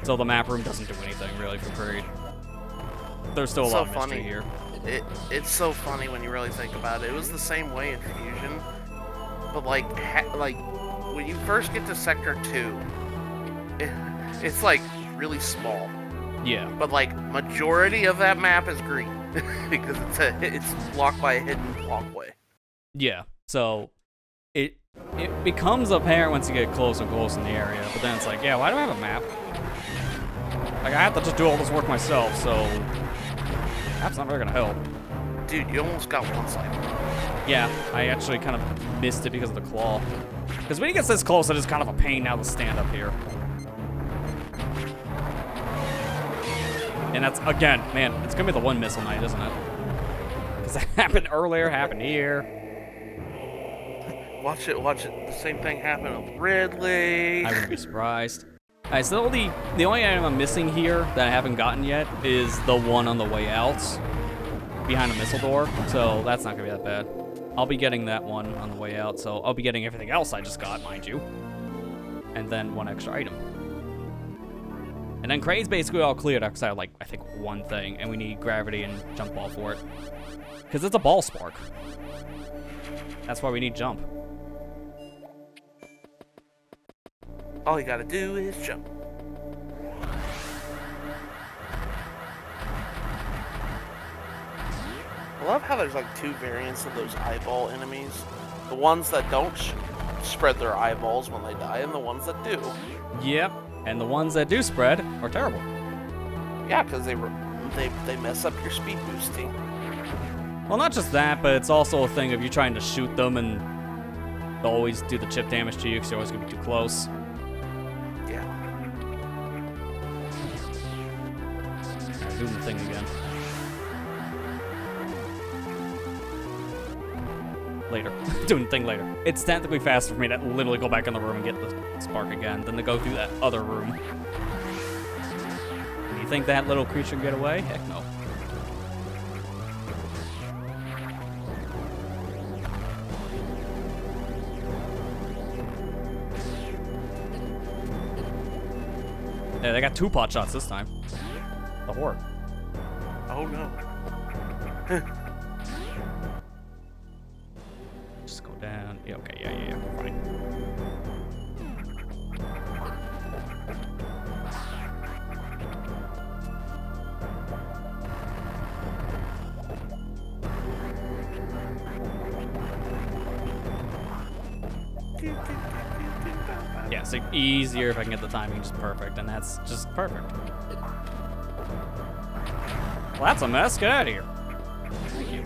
So the map room doesn't do anything really for Kraid. There's still a So lot of mystery funny. here. It's so funny when you really think about it. It was the same way in Fusion, but like when you first get to Sector 2, it's like really small. Yeah. But like majority of that map is green because it's blocked by a hidden walkway. Yeah. So it becomes apparent once you get close and close in the area, but then it's like, yeah, why do I have a map? Like I have to just do all this work myself, so that's not really gonna help. Dude, you almost got one side. Yeah, I actually kind of missed it because of the claw. Because when he gets this close, it is kind of a pain now to stand up here. And that's, again, man, it's gonna be the one missile night, isn't it? Because that happened earlier, happened here. Watch it. The same thing happened with Ridley. I wouldn't be surprised. Alright, so the only item I'm missing here that I haven't gotten yet is the one on the way out behind a missile door, so that's not gonna be that bad. I'll be getting that one on the way out, so I'll be getting everything else I just got, mind you. And then one extra item. And then Kraid's basically all cleared because I have, like, I think one thing, and we need gravity and jump ball for it. Because it's a ball spark. That's why we need jump. All you gotta do is jump. I love how there's like two variants of those eyeball enemies. The ones that don't spread their eyeballs when they die, and the ones that do. Yep, and the ones that do spread are terrible. Yeah, because they mess up your speed boosting. Well, not just that, but it's also a thing of you trying to shoot them and they'll always do the chip damage to you because you're always going to be too close. Yeah. Doing the thing again. Later. Doing the thing later. It's technically faster for me to literally go back in the room and get the spark again than to go through that other room. Do you think that little creature can get away? Heck no. Yeah, they got 2 pot shots this time. The horde. Oh no. Just go down. Yeah, okay, yeah, we're fine. Yeah, so easier if I can get the timing just perfect, and that's just perfect. Well, that's a mess. Get out of here. Thank you.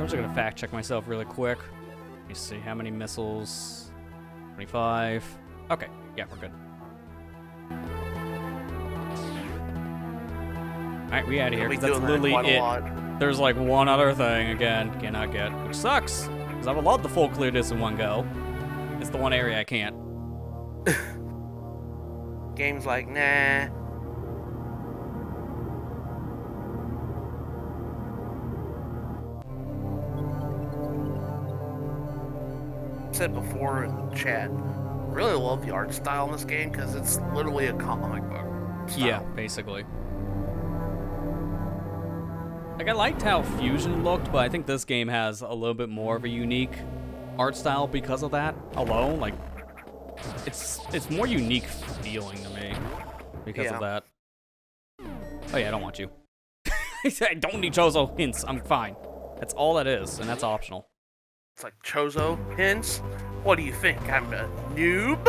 I'm just gonna fact check myself really quick. Let me see, how many missiles? 25. Okay, yeah, we're good. Alright, we out of here, because that's literally it. There's like one other thing, again, cannot get, which sucks, because I would love to full clear this in one go. It's the one area I can't. Game's like, nah. Said before in chat, really love the art style in this game because it's literally a comic book style. Yeah, basically. Like, I liked how Fusion looked, but I think this game has a little bit more of a unique art style because of that alone. Like, it's more unique feeling to me because of that. Oh yeah, I don't want you. I don't need Chozo hints. I'm fine. That's all that is, and that's optional. It's like Chozo hints. What do you think? I'm a noob?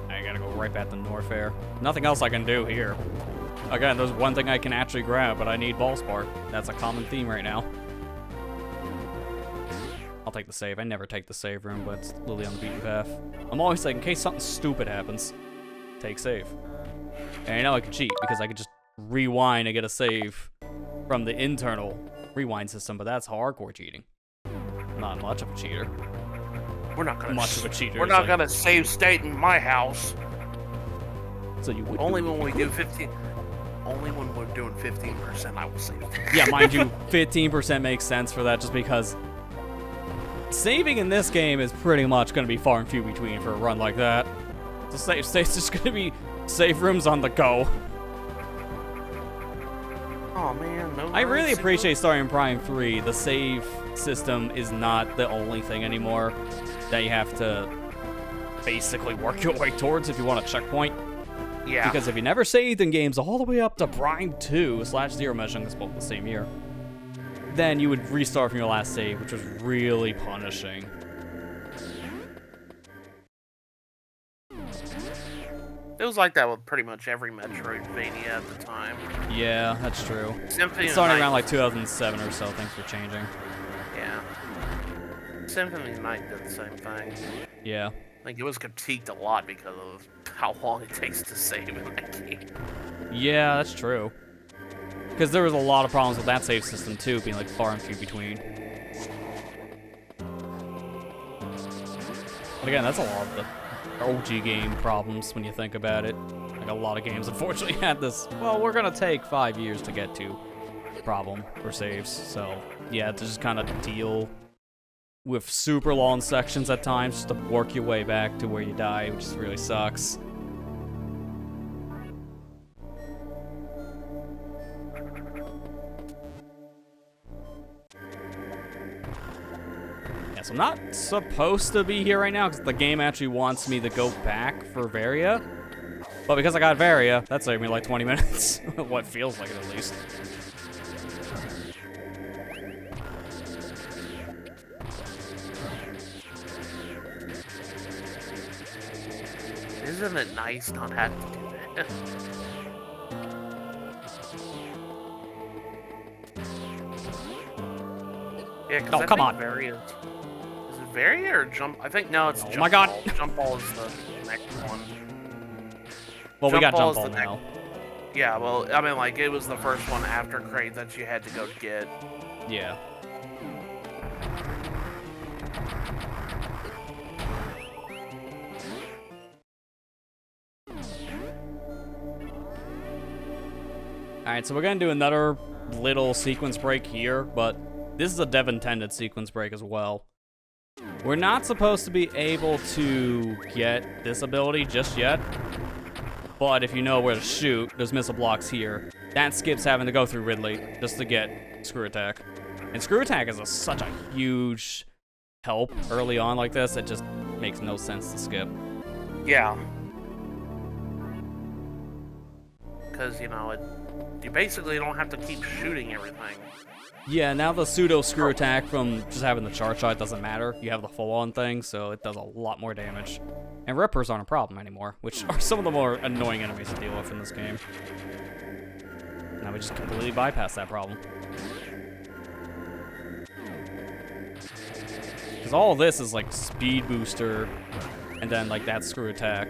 I gotta go right back to Norfair. Nothing else I can do here. Again, there's one thing I can actually grab, but I need ball spark. That's a common theme right now. I'll take the save. I never take the save room, but it's literally on the beaten path. I'm always like, in case something stupid happens, take save. And I know I can cheat because I could just rewind and get a save from the internal rewind system, but that's hardcore cheating. Not much of a cheater. We're not gonna much of a cheater. We're not gonna save state in my house. So you would only when we do 15. Only when we're doing 15%, I will save. Yeah, mind you, 15% makes sense for that just because saving in this game is pretty much going to be far and few between for a run like that. The save state's just going to be save rooms on the go. Oh man, no. I really appreciate starting Prime 3. The save system is not the only thing anymore that you have to basically work your way towards if you want a checkpoint. Yeah. Because if you never saved in games all the way up to Prime 2/Zero Mission, it's both the same year, then you would restart from your last save, which was really punishing. It was like that with pretty much every Metroidvania at the time. Yeah, that's true. Symphony starting around like 2007 or so, things were changing. Yeah. Symphony of Night did the same thing. Yeah. Like, it was critiqued a lot because of how long it takes to save in that game. Yeah, that's true. Because there was a lot of problems with that save system too, being like far and few between. But again, that's a lot of the OG game problems when you think about it. Like, a lot of games unfortunately had this, well, we're gonna take 5 years to get to problem for saves. So yeah, to just kind of deal with super long sections at times just to work your way back to where you die, which really sucks. Yeah, so I'm not supposed to be here right now because the game actually wants me to go back for Varia. But because I got Varia, that saved me like 20 minutes. What feels like it at least. Isn't it nice not having to do that? Yeah, because come on. Varia, is it Varia or Jump? I think, no, it's Jump my God. Ball. Jump Ball is the next one. Well, we got Ball Jump is Ball the now. Yeah, well, I mean, like, it was the first one after Crate that you had to go get. Yeah. Alright, so we're gonna do another little sequence break here, but this is a dev-intended sequence break as well. We're not supposed to be able to get this ability just yet, but if you know where to shoot, there's missile blocks here. That skips having to go through Ridley just to get Screw Attack. And Screw Attack is such a huge help early on like this, it just makes no sense to skip. Yeah. Because, you know, you basically don't have to keep shooting everything. Yeah, now the pseudo Screw Attack from just having the charge shot doesn't matter. You have the full-on thing, so it does a lot more damage. And rippers aren't a problem anymore, which are some of the more annoying enemies to deal with in this game. Now we just completely bypass that problem. Because all of this is like speed booster, and then like that screw attack.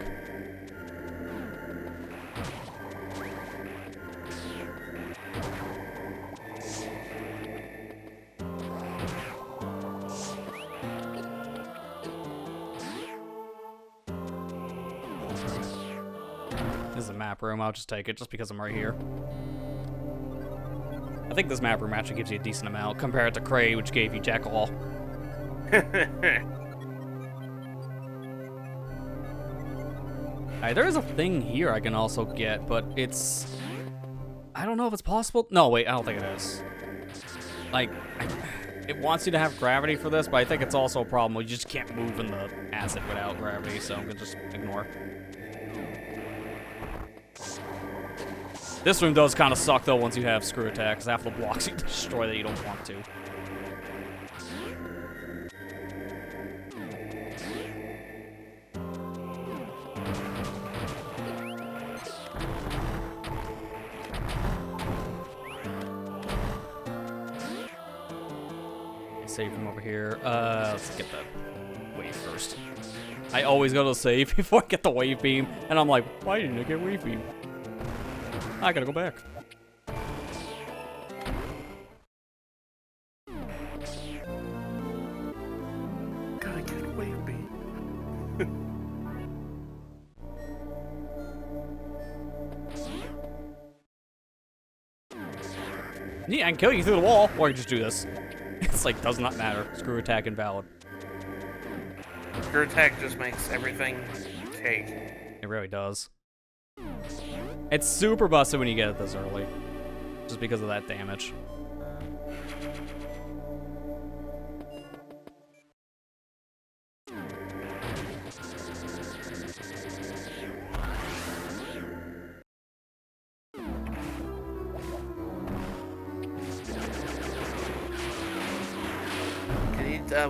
This is a map room, I'll just take it just because I'm right here. I think this map room actually gives you a decent amount compared to Cray, which gave you Jack of all. Alright, there is a thing here I can also get, but it's... I don't know if it's possible. No, wait, I don't think it is. Like, it wants you to have gravity for this, but I think it's also a problem where you just can't move in the acid without gravity, so I'm gonna just ignore. This room does kind of suck, though, once you have screw attack, because half the blocks you destroy that you don't want to. Save from over here. Let's get the wave first. I always go to save before I get the wave beam, and I'm like, why didn't I get wave beam? I gotta go back. Gotta get wave beam. Yeah, I can kill you through the wall, or I can just do this. It's like, does not matter. Screw attack invalid. Your attack just makes everything cake. It really does. It's super busted when you get it this early. Just because of that damage.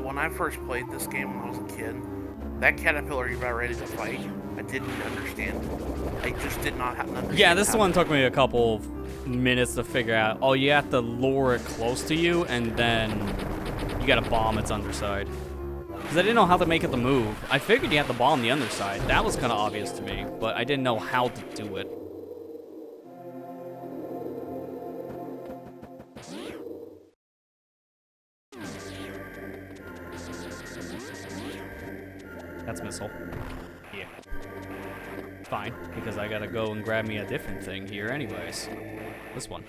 When I first played this game when I was a kid, that caterpillar you're about ready to fight, I didn't understand. I just did not have understand. Yeah, this one took me a couple minutes to figure out. Oh, you have to lure it close to you, and then you gotta bomb its underside. Because I didn't know how to make it the move. I figured you had to bomb the underside. That was kind of obvious to me, but I didn't know how to do it. That's missile. Yeah. Fine, because I gotta go and grab me a different thing here anyways. This one.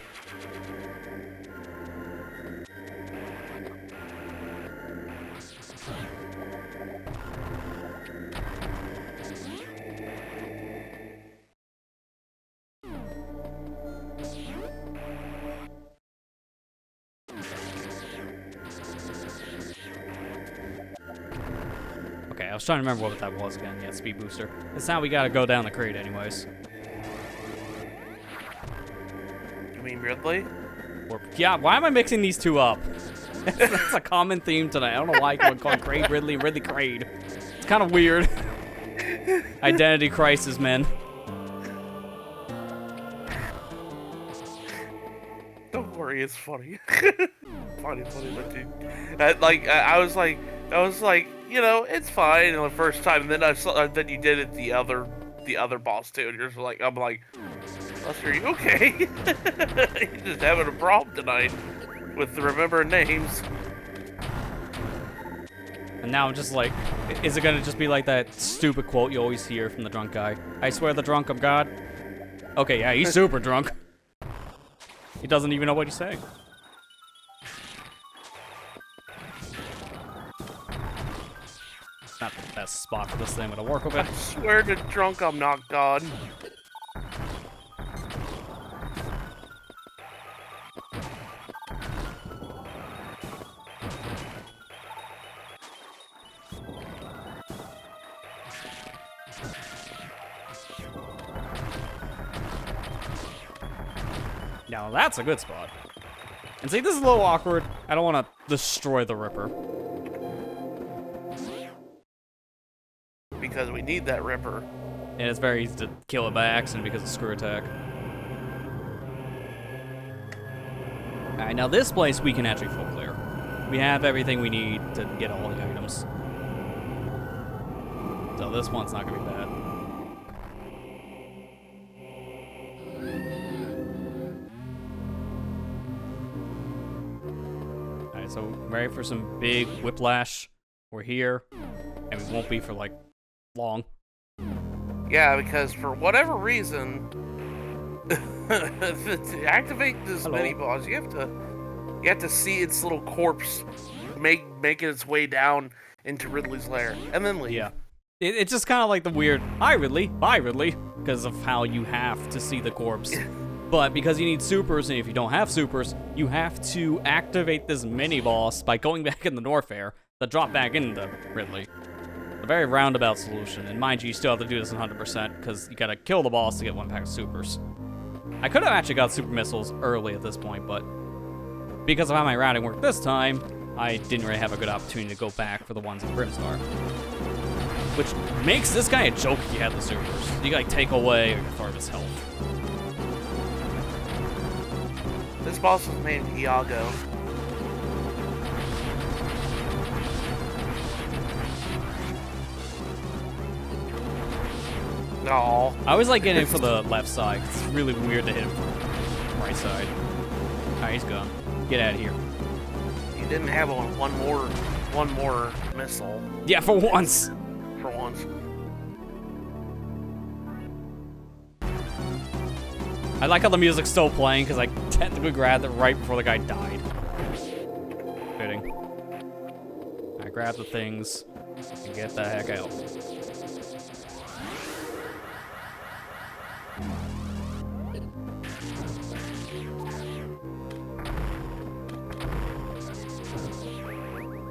Okay, I was trying to remember what that was again. Yeah, speed booster. It's now we gotta go down the crate anyways. You mean Ridley? Yeah, why am I mixing these two up? That's a common theme tonight. I don't know why I call Crade Ridley, Ridley Crade. It's kind of weird. Identity crisis, man. Don't worry, it's funny. funny, but dude, I was like, you know, it's fine the first time, and then I saw then you did it the other boss too, and you're just like, I'm like, Lester, are you okay? You're just having a problem tonight with the remembering names. And now I'm just like, is it gonna just be like that stupid quote you always hear from the drunk guy? I swear the drunk of God. Okay, yeah, he's super drunk. He doesn't even know what he's saying. Not the best spot for this thing, but I'll work with it. I swear to drunk I'm not God. Now that's a good spot. And see, this is a little awkward. I don't want to destroy the Ripper. because we need that Ripper. And it's very easy to kill it by accident because of screw attack. Alright, now this place we can actually full clear. We have everything we need to get all the items. So this one's not gonna be bad. Alright, so ready for some big whiplash. We're here, and we won't be for like long. Yeah, because for whatever reason, to activate this mini boss, you have to see its little corpse making its way down into Ridley's lair, and then leave. Yeah, it's just kind of like the weird "Hi Ridley, bye Ridley," because of how you have to see the corpse. But because you need supers, and if you don't have supers, you have to activate this mini boss by going back in the Norfair to drop back into Ridley. A very roundabout solution, and mind you still have to do this 100% because you gotta kill the boss to get one pack of supers. I could have actually got super missiles early at this point, but because of how my routing worked this time, I didn't really have a good opportunity to go back for the ones in Brimstar. Which makes this guy a joke if you have the supers. You like take away a part of his health. This boss is named Iago. No. I always like getting it for the left side. It's really weird to hit him from the right side. Alright, he's gone. Get out of here. You didn't have one more missile. Yeah, for once. For once. I like how the music's still playing because I technically grabbed it right before the guy died. Fitting. I grab the things and get the heck out.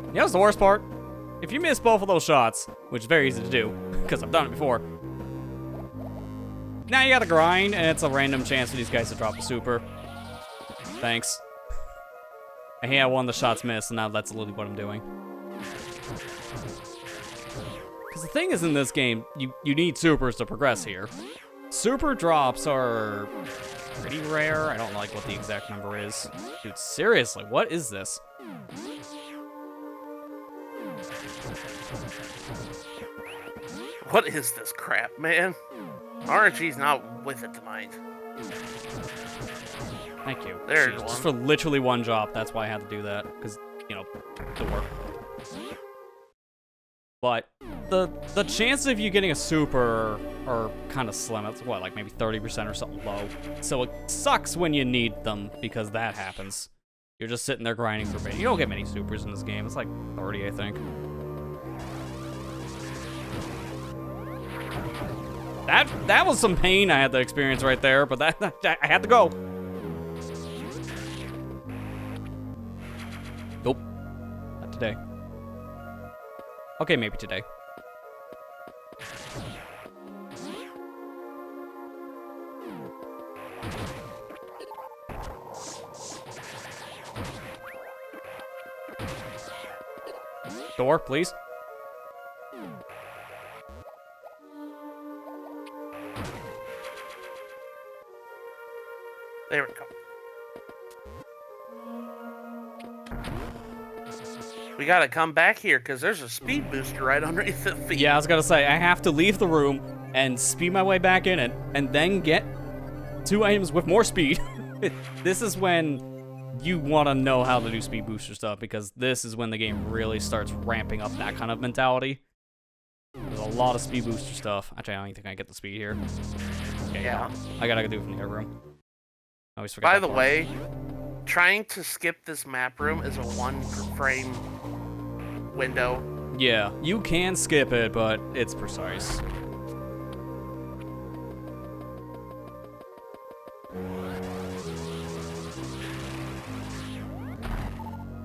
You know what's the worst part? If you miss both of those shots, which is very easy to do, because I've done it before, now you gotta grind, and it's a random chance for these guys to drop a super. Thanks. I hate how one of the shots missed, and now that's literally what I'm doing. Because the thing is, in this game, you need supers to progress here. Super drops are pretty rare. I don't like what the exact number is. Dude, seriously, what is this? What is this crap, man? RNG's not with it tonight. Thank you. There's Jeez, one. just for literally one drop, that's why I had to do that. Because, you know, door. But the chances of you getting a super are kind of slim. It's what, like maybe 30% or something low. So it sucks when you need them because that happens. You're just sitting there grinding for bait. You don't get many supers in this game. It's like 30, I think. That was some pain I had to experience right there, but I had to go. Nope. Not today. Okay, maybe today. Door, please. There we go. We gotta come back here because there's a speed booster right underneath the feet. Yeah, I was gonna say, I have to leave the room and speed my way back in it, and then get 2 items with more speed. This is when you want to know how to do speed booster stuff, because this is when the game really starts ramping up that kind of mentality. There's a lot of speed booster stuff. Actually, I don't even think I get the speed here. Okay, Yeah. I gotta do it from the other room. I always forget. By the way, trying to skip this map room is a 1 frame window. Yeah, you can skip it, but it's precise.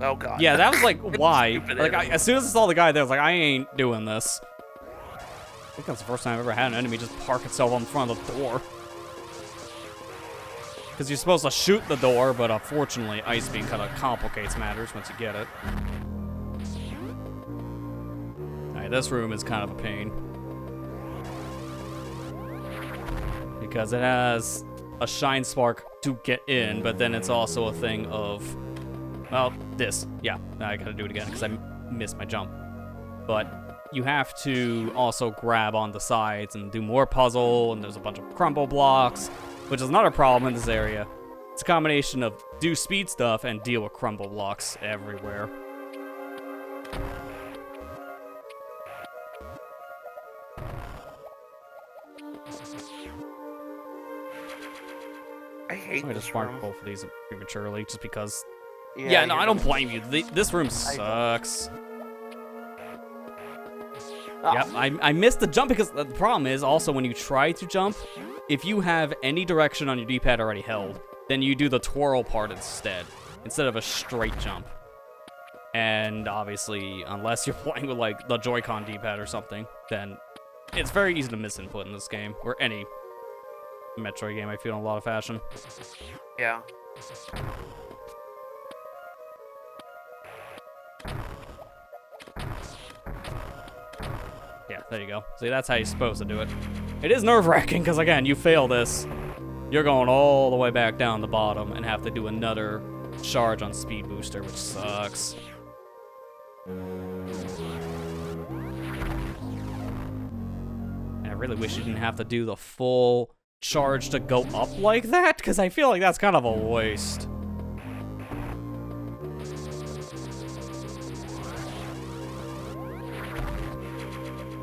Oh god. Yeah, that was like, why? Stupid Like, enemy. as soon as I saw the guy there, I was like, I ain't doing this. I think that's the first time I've ever had an enemy just park itself on front of the door. Because you're supposed to shoot the door, but unfortunately, ice beam kind of complicates matters once you get it. Alright, this room is kind of a pain. because it has a shine spark to get in, but then it's also a thing of, well, this. Yeah, I gotta do it again because I missed my jump. But you have to also grab on the sides and do more puzzle, and there's a bunch of crumble blocks, which is not a problem in this area. It's a combination of do speed stuff and deal with crumble blocks everywhere. I hate I this just room. marked both of these prematurely just because. Yeah, Yeah, no, you're I don't gonna- blame you. This room sucks. Oh, Yep, I missed the jump because the problem is also when you try to jump, if you have any direction on your D-pad already held, then you do the twirl part instead of a straight jump. And obviously, unless you're playing with like the Joy-Con D-pad or something, then it's very easy to miss input in this game, or any Metroid game, I feel, in a lot of fashion. Yeah. Yeah, there you go. See, that's how you're supposed to do it. It is nerve-wracking, because again, you fail this, you're going all the way back down the bottom and have to do another charge on Speed Booster, which sucks. And I really wish you didn't have to do the full charge to go up like that, because I feel like that's kind of a waste.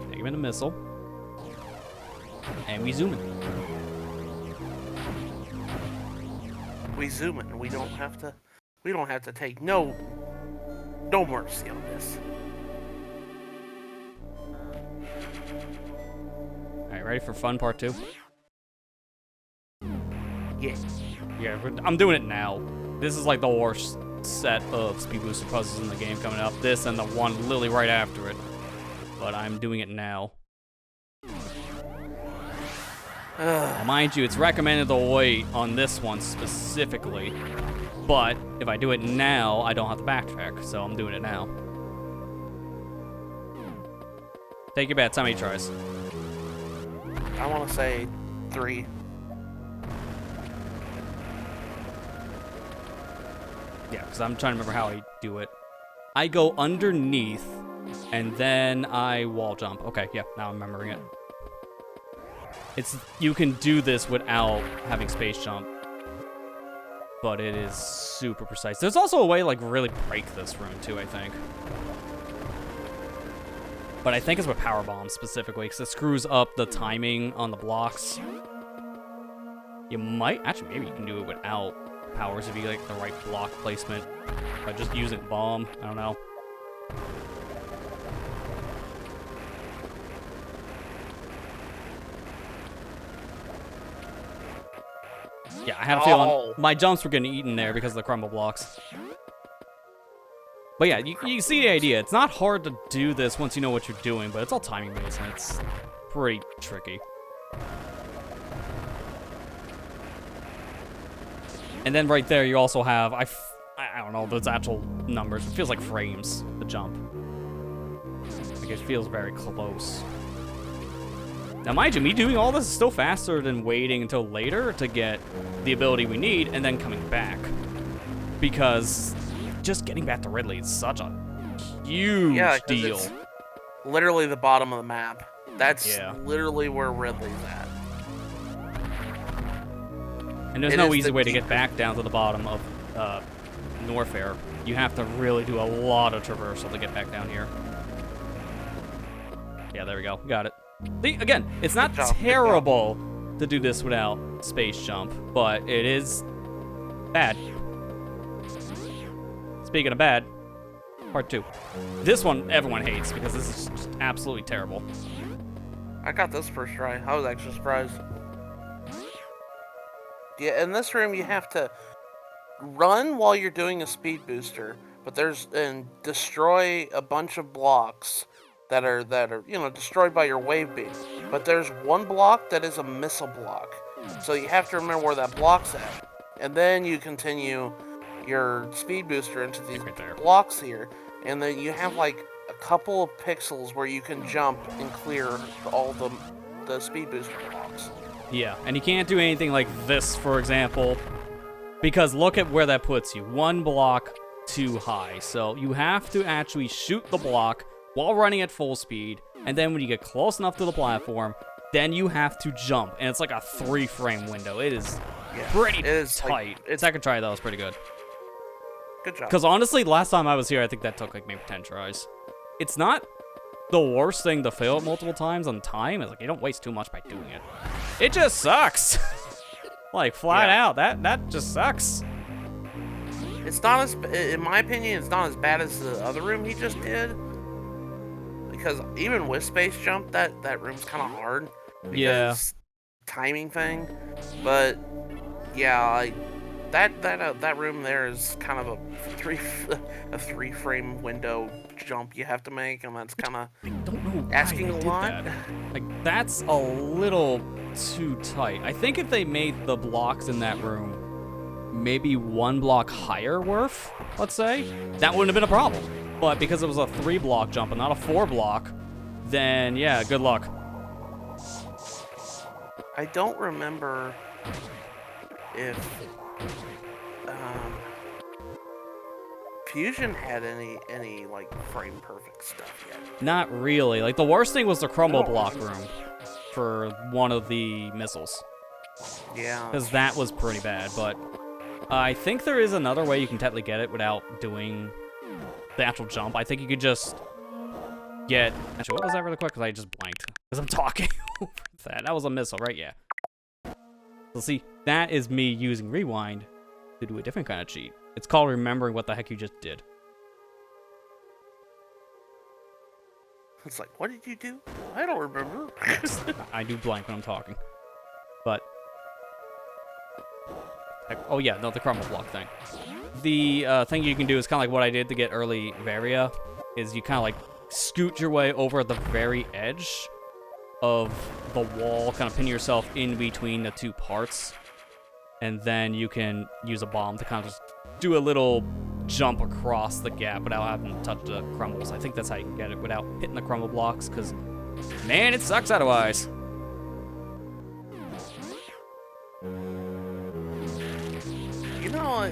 Take him in a missile. And we zoom in. We zoom in. We don't have to take no mercy on this. Alright, ready for fun part 2? Yeah. Yeah, I'm doing it now. This is like the worst set of Speed Booster puzzles in the game coming up. This and the one literally right after it. But I'm doing it now. Now, mind you, it's recommended to wait on this one specifically. But if I do it now, I don't have to backtrack, so I'm doing it now. Take your bets. How many tries? I want to say 3. Yeah, because I'm trying to remember how I do it. I go underneath, and then I wall jump. Okay, yeah, now I'm remembering it. You can do this without having space jump, but it is super precise. There's also a way to like really break this room too, I think. But I think it's with power bombs specifically, because it screws up the timing on the blocks. You might actually, maybe you can do it without powers if you like the right block placement by just using bomb. I don't know. Yeah, I had a feeling my jumps were getting eaten there because of the crumble blocks. But yeah, you see the idea. It's not hard to do this once you know what you're doing, but it's all timing based and it's pretty tricky. And then right there, you also have, I don't know, those actual numbers. It feels like frames, the jump. Like it feels very close. Now, mind you, me doing all this is still faster than waiting until later to get the ability we need and then coming back. Because just getting back to Ridley is such a huge deal. It's literally the bottom of the map. That's Yeah. literally where Ridley's at. And there's It no is easy the way to deep- get back down to the bottom of Norfair. You have to really do a lot of traversal to get back down here. Yeah, there we go. Got it. See, again, it's not Good job, good job. terrible to do this without space jump, but it is bad. Speaking of bad, part 2. This one everyone hates because this is just absolutely terrible. I got this first try. I was actually surprised. Yeah, in this room you have to run while you're doing a speed booster, but and destroy a bunch of blocks that are destroyed by your wave beam. But there's one block that is a missile block, so you have to remember where that block's at, and then you continue your speed booster into these Right there. blocks here, and then you have like a couple of pixels where you can jump and clear all the speed booster blocks. Yeah, and you can't do anything like this, for example, because look at where that puts you. 1 block too high. So you have to actually shoot the block while running at full speed, and then when you get close enough to the platform, then you have to jump, and it's like a 3-frame window. It is pretty tight. Second try, that was pretty good. Good job. Because honestly, last time I was here, I think that took like maybe 10 tries. It's not the worst thing to fail it multiple times on time. It's like you don't waste too much by doing it. It just sucks. Like flat out, that just sucks. It's not as, in my opinion, it's not as bad as the other room he just did. Because even with space jump, that room's kind of hard. Because timing thing. But yeah, like that room there is kind of a 3-frame window jump you have to make, and that's kind of asking a lot. Like that's a little too tight. I think if they made the blocks in that room maybe 1 block higher worth, let's say, that wouldn't have been a problem. But because it was a 3-block jump and not a 4-block, then yeah, good luck. I don't remember if Fusion had any like frame perfect stuff yet. Not really. Like the worst thing was the crumble block room for one of the missiles. Yeah. Because that was pretty bad, but I think there is another way you can technically get it without doing the actual jump. I think you could just get... Actually, what was that really quick? Because I just blanked. Because I'm talking over that. That was a missile, right? Yeah. So see, that is me using rewind to do a different kind of cheat. It's called remembering what the heck you just did. It's like, what did you do? I don't remember. I do blank when I'm talking. But... Oh yeah, no, the crumble block thing. The thing you can do is kind of like what I did to get early Varia, is you kind of like scoot your way over at the very edge of the wall, kind of pin yourself in between the 2 parts, and then you can use a bomb to kind of just do a little jump across the gap without having to touch the crumbles. I think that's how you can get it without hitting the crumble blocks, because, man, it sucks otherwise. You know,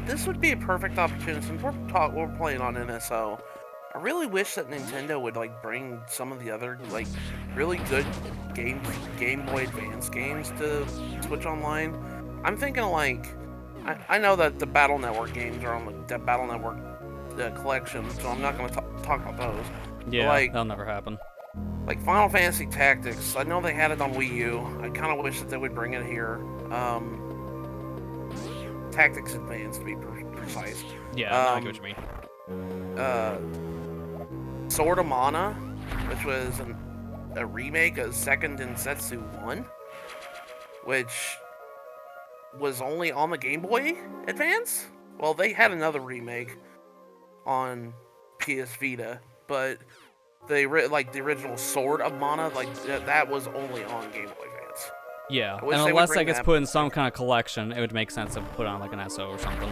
this would be a perfect opportunity. Since we're playing on NSO, I really wish that Nintendo would like bring some of the other like really good Game Boy Advance games to Switch Online. I'm thinking like, I know that the Battle Network games are on the Battle Network collection, so I'm not going to talk about those. Yeah, but, like, that'll never happen. Like Final Fantasy Tactics, I know they had it on Wii U. I kind of wish that they would bring it here. Tactics Advance, to be precise. Yeah, I get what you mean. Sword of Mana, which was a remake of Second Densetsu 1, which was only on the Game Boy Advance. Well, they had another remake on PS Vita, but the original Sword of Mana, like that was only on Game Boy Advance. Yeah, and unless that gets put in some kind of collection, it would make sense to put on like an SO or something.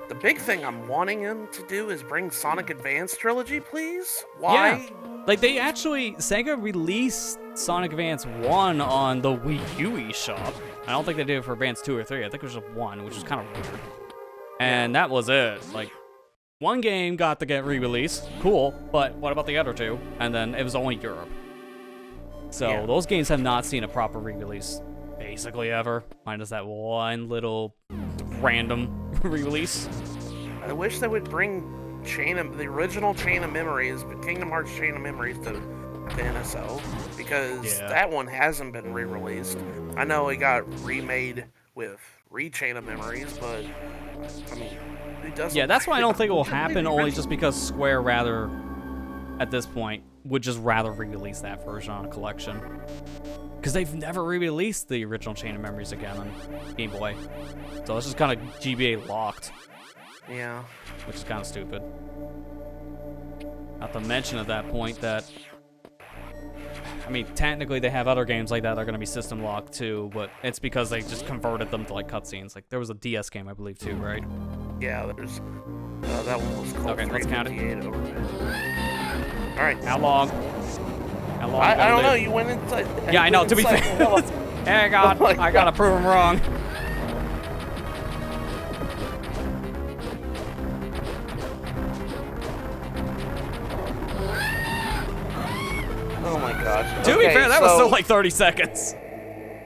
The big thing I'm wanting him to do is bring Sonic Advance Trilogy, please. Why? Yeah. Like they actually, Sega released Sonic Advance 1 on the Wii U eShop. I don't think they did it for Advance 2 or 3. I think it was just 1, which is kind of weird. And that was it. Like, one game got to get re-released, cool, but what about the other 2? And then it was only Europe. So those games have not seen a proper re-release basically ever, minus that one little random re-release. I wish they would bring the original Chain of Memories, Kingdom Hearts Chain of Memories to NSO, because that one hasn't been re-released. I know it got remade with Chain of Memories, but I mean, it doesn't. Yeah, that's why I don't think it will happen, only just because Square at this point, would just rather re-release that version on a collection. Because they've never re-released the original Chain of Memories again on Game Boy. So it's just kind of GBA locked. Yeah. Which is kind of stupid. Not to mention at that point that... I mean, technically they have other games like that are going to be system locked too, but it's because they just converted them to like cutscenes. Like there was a DS game, I believe, too, right? Yeah, there's... that one was called Okay, let's count it. Alright. How long? How long? I don't know, you went inside... Yeah, I know, to be fair. Hey, God, Oh my I gotta prove him wrong. Oh my gosh. To be Okay, fair, that was so still like 30 seconds.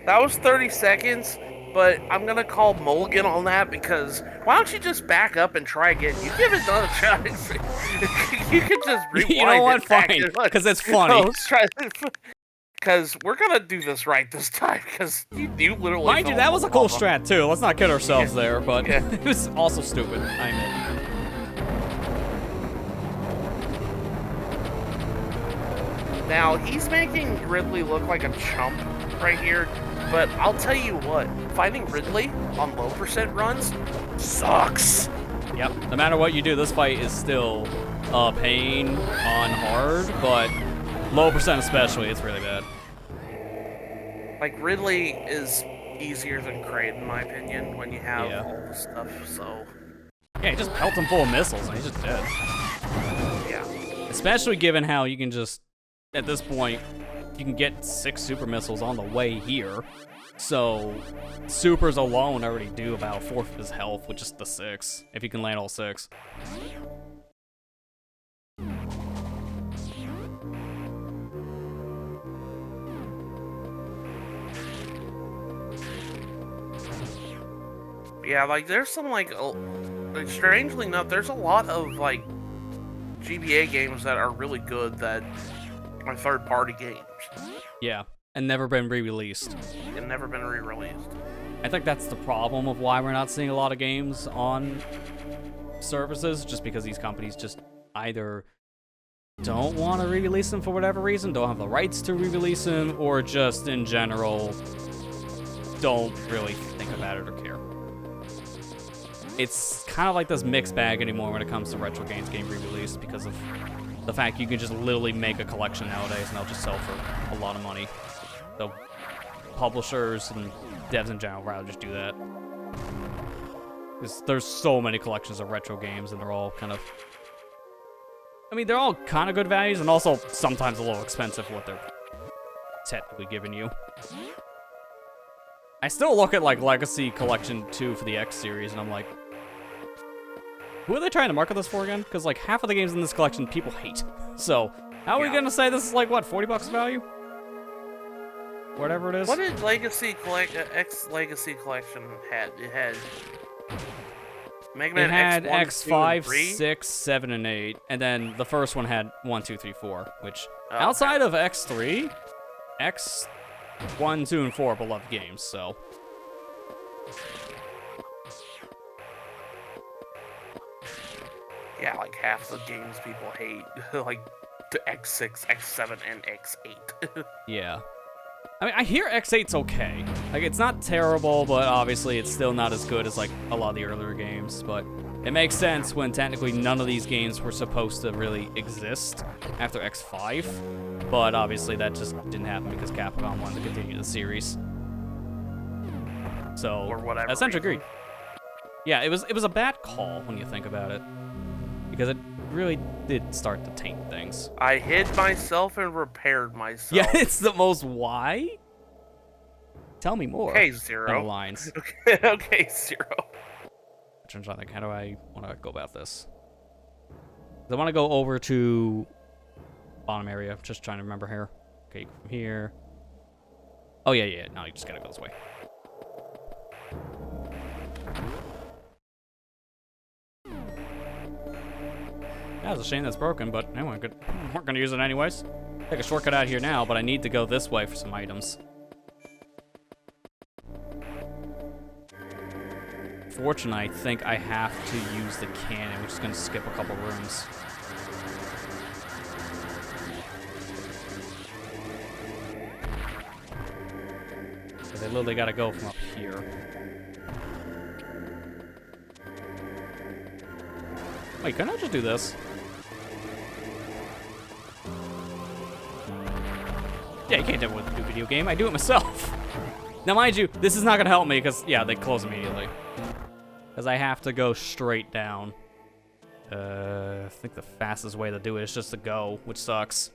that was 30 seconds, but I'm gonna call Mulligan on that because why don't you just back up and try again? You give it another try. You could just rewind You know what? it back Fine, and- because it's funny. let's try. Because we're gonna do this right this time. Because you literally. Mind you, fell that in was the a cool lava. strat too. Let's not kid ourselves there, but Yeah. it was also stupid. I admit. Now he's making Ridley look like a chump right here, but I'll tell you what, fighting Ridley on low percent runs sucks. Yep. No matter what you do, this fight is still a pain on hard, but low percent especially, it's really bad. Like Ridley is easier than Kraid in my opinion when you have Yeah. all the stuff. So Yeah, you just pelt him full of missiles and he's just dead. yeah, Especially given how you can just, at this point, you can get 6 super missiles on the way here. So, supers alone already do about 1/4 of his health with just the 6, if you can land all 6. yeah. Like there's some like strangely enough, there's a lot of like GBA games that are really good that are third-party games Yeah, and never been re-released. and never been re-released. I think that's the problem of why we're not seeing a lot of games on services, just because these companies just either don't want to re-release them for whatever reason, don't have the rights to re-release them, or just in general don't really think about it or care. It's kind of like this mixed bag anymore when it comes to retro games getting re-released because of the fact you can just literally make a collection nowadays and they'll just sell for a lot of money. So publishers and devs in general rather just do that. Because there's so many collections of retro games and they're all kind of... I mean, they're all kind of good values and also sometimes a little expensive for what they're technically giving you. I still look at like Legacy Collection 2 for the X series and I'm like, who are they trying to market this for again? Because like half of the games in this collection people hate. So how are we gonna say this is like what, $40 value? Whatever it is. What did X Legacy Collection had? It had Mega Man It had X1, X5, 2, and 3? 6, 7, and 8, and then the first one had 1, 2, 3, 4, which Oh, outside of X3, X1, 2, and 4 are beloved games, so. Yeah, like half the games people hate, like the X6, X7, and X8. Yeah. I mean, I hear X8's okay. Like, it's not terrible, but obviously it's still not as good as, like, a lot of the earlier games. But it makes sense when technically none of these games were supposed to really exist after X5. But obviously that just didn't happen because Capcom wanted to continue the series. So, Or whatever I essentially agree. reason. Yeah, it was a bad call when you think about it. Because it really did start to taint things. I hid myself and repaired myself. Yeah, it's the most why? Tell me more. Okay, On the Zero. lines. Okay, Zero. I'm trying to think, how do I want to go about this? I want to go over to bottom area. Just trying to remember here. Okay, from here. Oh, yeah. No, you just gotta go this way. Yeah, it's a shame that's broken, but anyway, we're gonna use it anyways. Take a shortcut out here now, but I need to go this way for some items. Fortunately, I think I have to use the cannon, which is gonna skip a couple rooms. Because I literally gotta go from up here. Wait, couldn't I just do this? Yeah, you can't do it with a new video game. I do it myself. Now, mind you, this is not gonna help me because, yeah, they close immediately. Because I have to go straight down. I think the fastest way to do it is just to go, which sucks.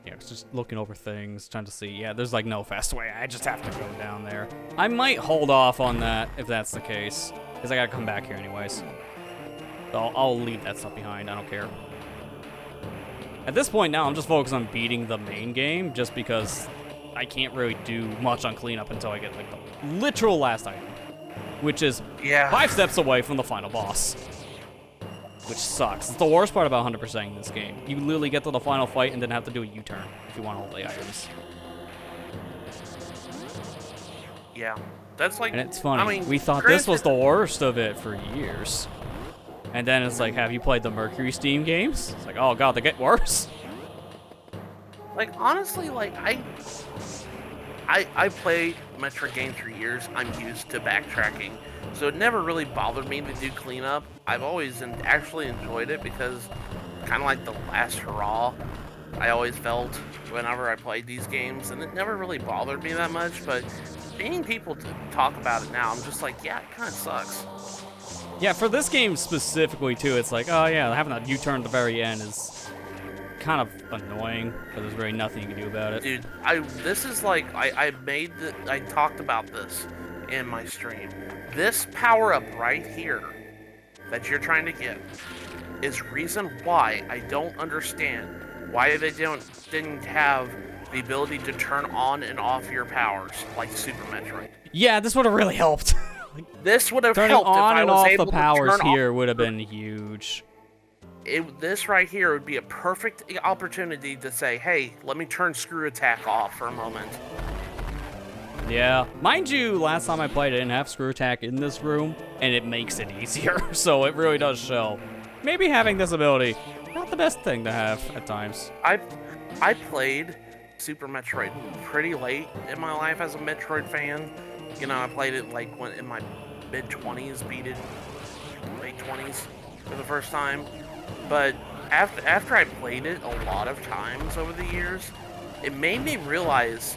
Yeah, it's just looking over things, trying to see. Yeah, there's like no fast way. I just have to go down there. I might hold off on that if that's the case, because I gotta come back here anyways. So I'll leave that stuff behind. I don't care. At this point now, I'm just focused on beating the main game, just because I can't really do much on cleanup until I get like the literal last item, which is 5 steps away from the final boss. Which sucks. It's the worst part about 100%ing this game. You literally get to the final fight and then have to do a U-turn if you want all the items. Yeah, that's like... And it's funny. I mean, we thought this was the worst of it for years. And then it's like, have you played the Mercury Steam games? It's like, oh god, they get worse. Like, honestly, like, I played Metroid games for years. I'm used to backtracking. So it never really bothered me to do cleanup. I've always actually enjoyed it because, kind of like the last hurrah, I always felt whenever I played these games, and it never really bothered me that much, but seeing people talk about it now, I'm just like, yeah, it kind of sucks. Yeah, for this game specifically, too, it's like, oh yeah, having that U-turn at the very end is kind of annoying, but there's really nothing you can do about it. Dude, this is like, I talked about this in my stream. This power-up right here that you're trying to get is reason why I don't understand why they didn't have the ability to turn on and off your powers like Super Metroid. Yeah, this would have really helped. This would have Turning helped if on I and was off able the to powers turn here off. would have been huge. This right here would be a perfect opportunity to say, hey, let me turn screw attack off for a moment. Yeah. Mind you, last time I played, I didn't have screw attack in this room, and it makes it easier, so it really does show. Maybe having this ability, not the best thing to have at times. I played Super Metroid pretty late in my life as a Metroid fan. You know, I played it like when in my mid-20s, beat it late 20s for the first time. But after I played it a lot of times over the years, it made me realize,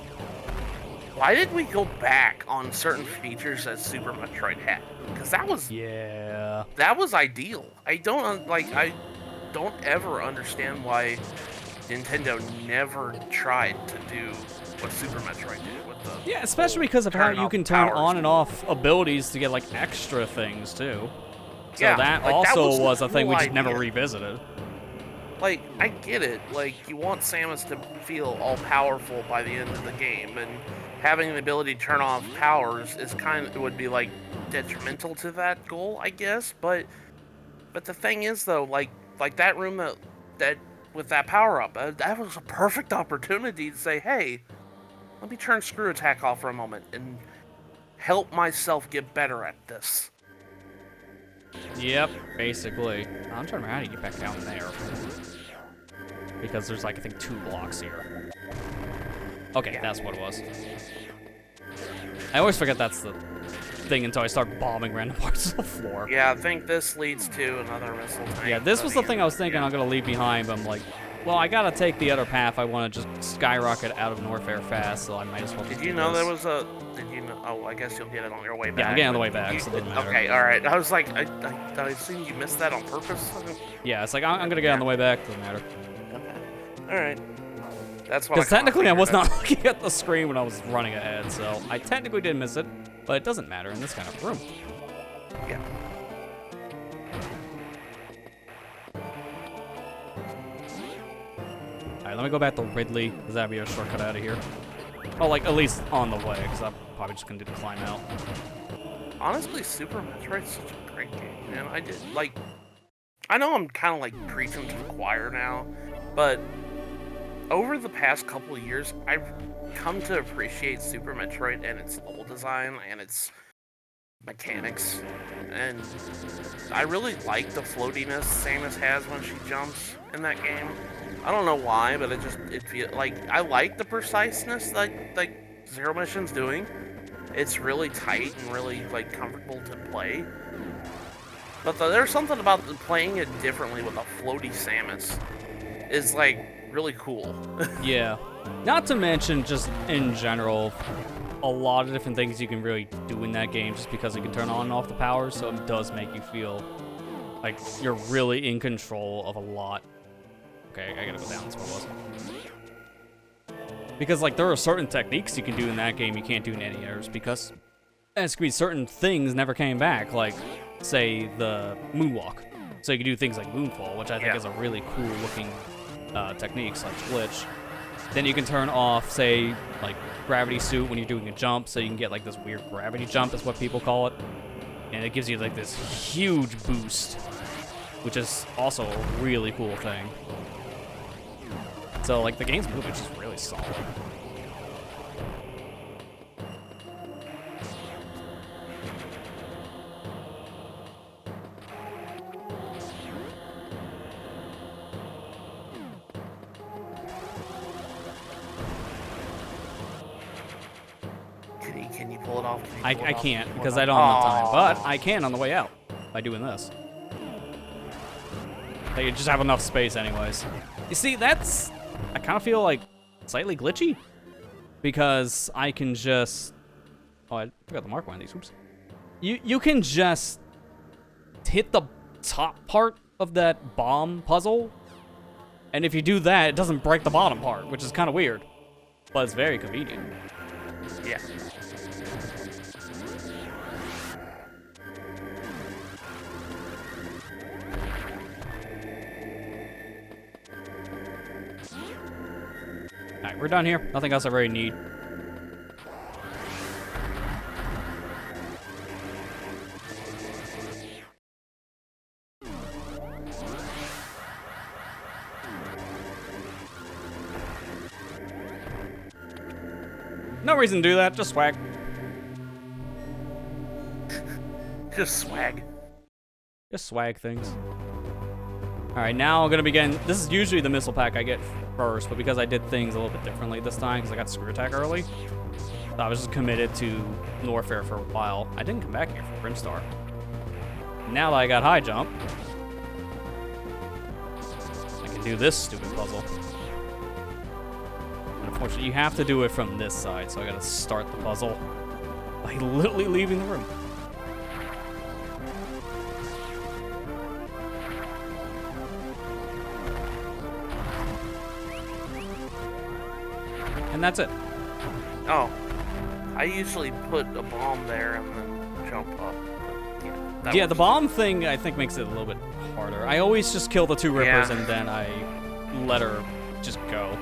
why did we go back on certain features that Super Metroid had? Because that was ideal. I don't ever understand why Nintendo never tried to do what Super Metroid did with the especially because of how you can turn on and off abilities to get like extra things too. So that like, also was a the thing we whole just never idea. revisited. Like, I get it. Like, you want Samus to feel all powerful by the end of the game, and having the ability to turn off powers is would be like detrimental to that goal, I guess. But the thing is, though, like that room that with that power up, that was a perfect opportunity to say, hey, let me turn screw attack off for a moment and help myself get better at this. Yep, basically. I'm trying to remember how to get back down there. Because there's like, I think 2 blocks here. Okay, that's what it was. I always forget that's the thing until I start bombing random parts of the floor. Yeah, I think this leads to another missile tank. Yeah, this was the thing I was thinking I'm going to leave behind, but I'm like, well, I got to take the other path. I want to just skyrocket out of Norfair fast, so I might as well just Did you know there was a... Did you know... Oh, I guess you'll get it on your way back. Yeah, I'm getting on the way back, so it doesn't matter. Okay, alright. I was like, I assume you missed that on purpose? Yeah, it's like, I'm going to get on the way back. Doesn't matter. Okay. Alright. That's what Because technically I was not looking at the screen when I was running ahead, so I technically did miss it, but it doesn't matter in this kind of room. Yeah. Alright, let me go back to Ridley, because that'd be a shortcut out of here. Oh, like, at least on the way, because I'm probably just going to do the climb out. Honestly, Super Metroid's such a great game, man. I know I'm kind of like preaching to the choir now, but over the past couple of years, I've come to appreciate Super Metroid and its level design and its mechanics. And I really like the floatiness Samus has when she jumps in that game. I don't know why, but it feels like I like the preciseness like Zero Mission's doing. It's really tight and really like comfortable to play. But there's something about playing it differently with a floaty Samus is like really cool. Yeah. Not to mention, just in general, a lot of different things you can really do in that game just because you can turn on and off the powers, so it does make you feel like you're really in control of a lot. Okay, I gotta go down, that's what it was. Because, like, there are certain techniques you can do in that game you can't do in any others, because there's going to be certain things never came back, like, say, the moonwalk. So you can do things like moonfall, which I think is a really cool-looking technique slash glitch. Then you can turn off, say, like, gravity suit when you're doing a jump, so you can get, like, this weird gravity jump is what people call it. And it gives you, like, this huge boost, which is also a really cool thing. So, like, the game's movement is just really solid. Can you pull it off? I can't, because I don't have enough time. But I can on the way out by doing this. They just have enough space anyways. You see, that's... I kind of feel like slightly glitchy. Because I can just... Oh, I forgot to mark one of these. Oops. You can just hit the top part of that bomb puzzle. And if you do that, it doesn't break the bottom part, which is kind of weird. But it's very convenient. Yeah. Alright, we're done here. Nothing else I really need. No reason to do that, just swag. Just swag. Just swag things. Alright, now I'm gonna begin. This is usually the missile pack I get first, but because I did things a little bit differently this time, because I got screw attack early, so I was just committed to Norfair for a while. I didn't come back here for Brimstar. Now that I got high jump, I can do this stupid puzzle. Unfortunately, you have to do it from this side, so I gotta start the puzzle by literally leaving the room. And that's it. Oh. I usually put a bomb there and then jump up. Yeah, the bomb thing, I think, makes it a little bit harder. I always just kill the two rippers and then I let her just go.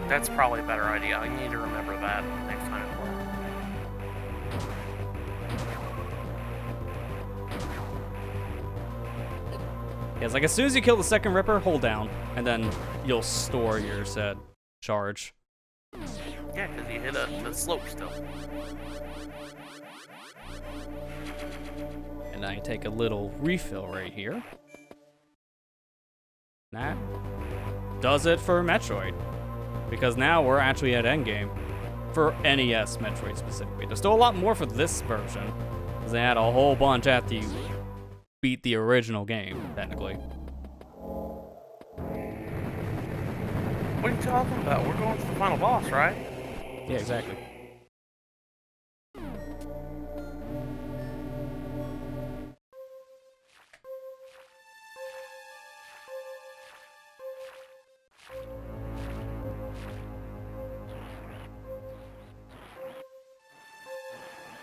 That's probably a better idea. I need to remember that next time I play. Yeah, it's like as soon as you kill the second ripper, hold down, and then you'll store your said charge. Yeah, because you hit the slope still. And I take a little refill right here. That does it for Metroid. Because now we're actually at endgame for NES Metroid specifically. There's still a lot more for this version, because they had a whole bunch after you beat the original game, technically. What are you talking about? We're going to the final boss, right? Yeah, exactly.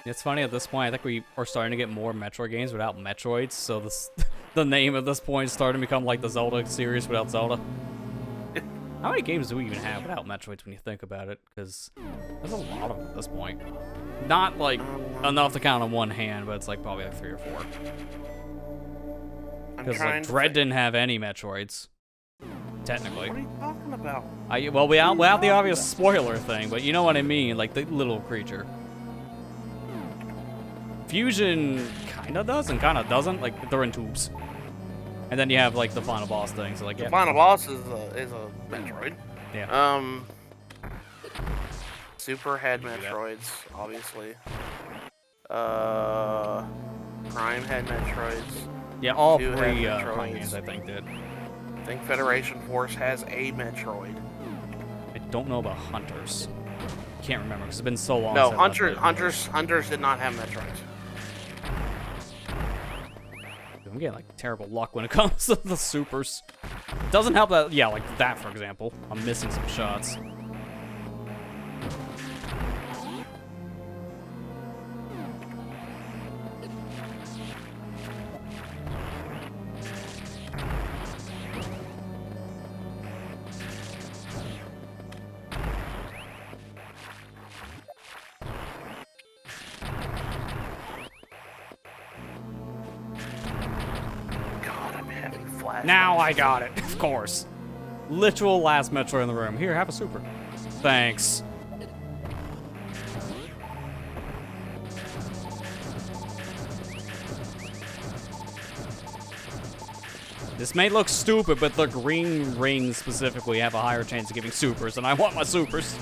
It's funny at this point, I think we are starting to get more Metroid games without Metroids, so this, the name at this point is starting to become like the Zelda series without Zelda. How many games do we even have without Metroids when you think about it? Because there's a lot of them at this point. Not like enough to count on one hand, but it's like probably like 3 or 4. Because like Dread didn't have any Metroids, technically. What are you talking about? Well, without the obvious spoiler thing, but you know what I mean, like the little creature. Fusion kinda does and kinda doesn't, like they're in tubes. And then you have like the final boss thing, so like the final boss is a Metroid. Yeah. Super head Metroids, obviously. Prime head Metroids. Yeah, all 3 Prime games I think did. I think Federation Force has a Metroid. I don't know about Hunters. Can't remember because it's been so long. No, Hunters did not have Metroids. I'm getting, like, terrible luck when it comes to the supers. It doesn't help that, yeah, like that, for example. I'm missing some shots. Now I got it, of course. Literal last Metroid in the room. Here, have a super. Thanks. This may look stupid, but the green rings specifically have a higher chance of giving supers, and I want my supers.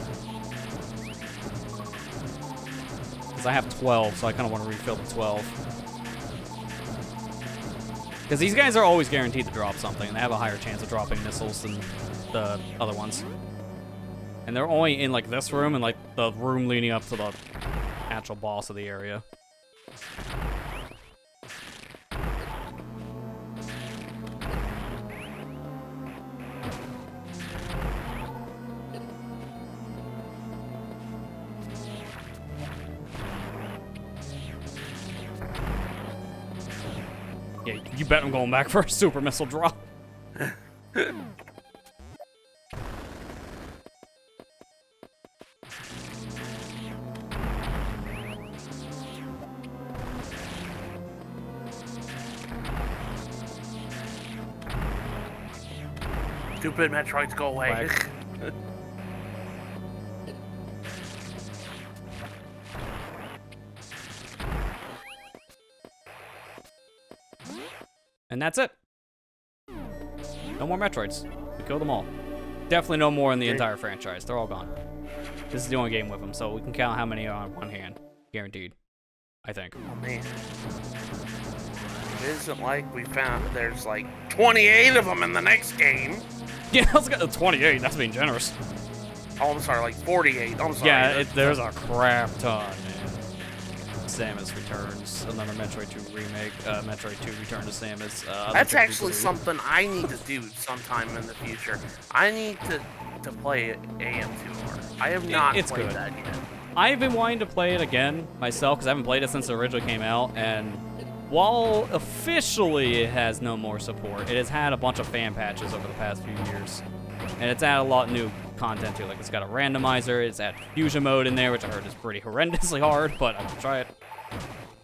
Because I have 12, so I kind of want to refill the 12. Because these guys are always guaranteed to drop something, and they have a higher chance of dropping missiles than the other ones. And they're only in, like, this room and, like, the room leading up to the actual boss of the area. Yeah, you bet I'm going back for a super missile drop. Stupid Metroids, go away. And that's it. No more Metroids. We killed them all. Definitely no more in the entire franchise. They're all gone. This is the only game with them, so we can count how many are on one hand. Guaranteed. I think. Oh, man. It isn't like we found there's like 28 of them in the next game. Yeah, let's get to 28. That's being generous. Oh, I'm sorry, like 48. I'm sorry. Yeah, there's a crap ton, man. Samus Returns, another Metroid 2 remake, Metroid 2 Return to Samus. That's actually something I need to do sometime in the future. I need to play AM2R. I have not played that yet. I've been wanting to play it again myself because I haven't played it since it originally came out, and while officially it has no more support, it has had a bunch of fan patches over the past few years, and it's added a lot of new content to it. Like, it's got a randomizer, it's had fusion mode in there, which I heard is pretty horrendously hard, but I can try it.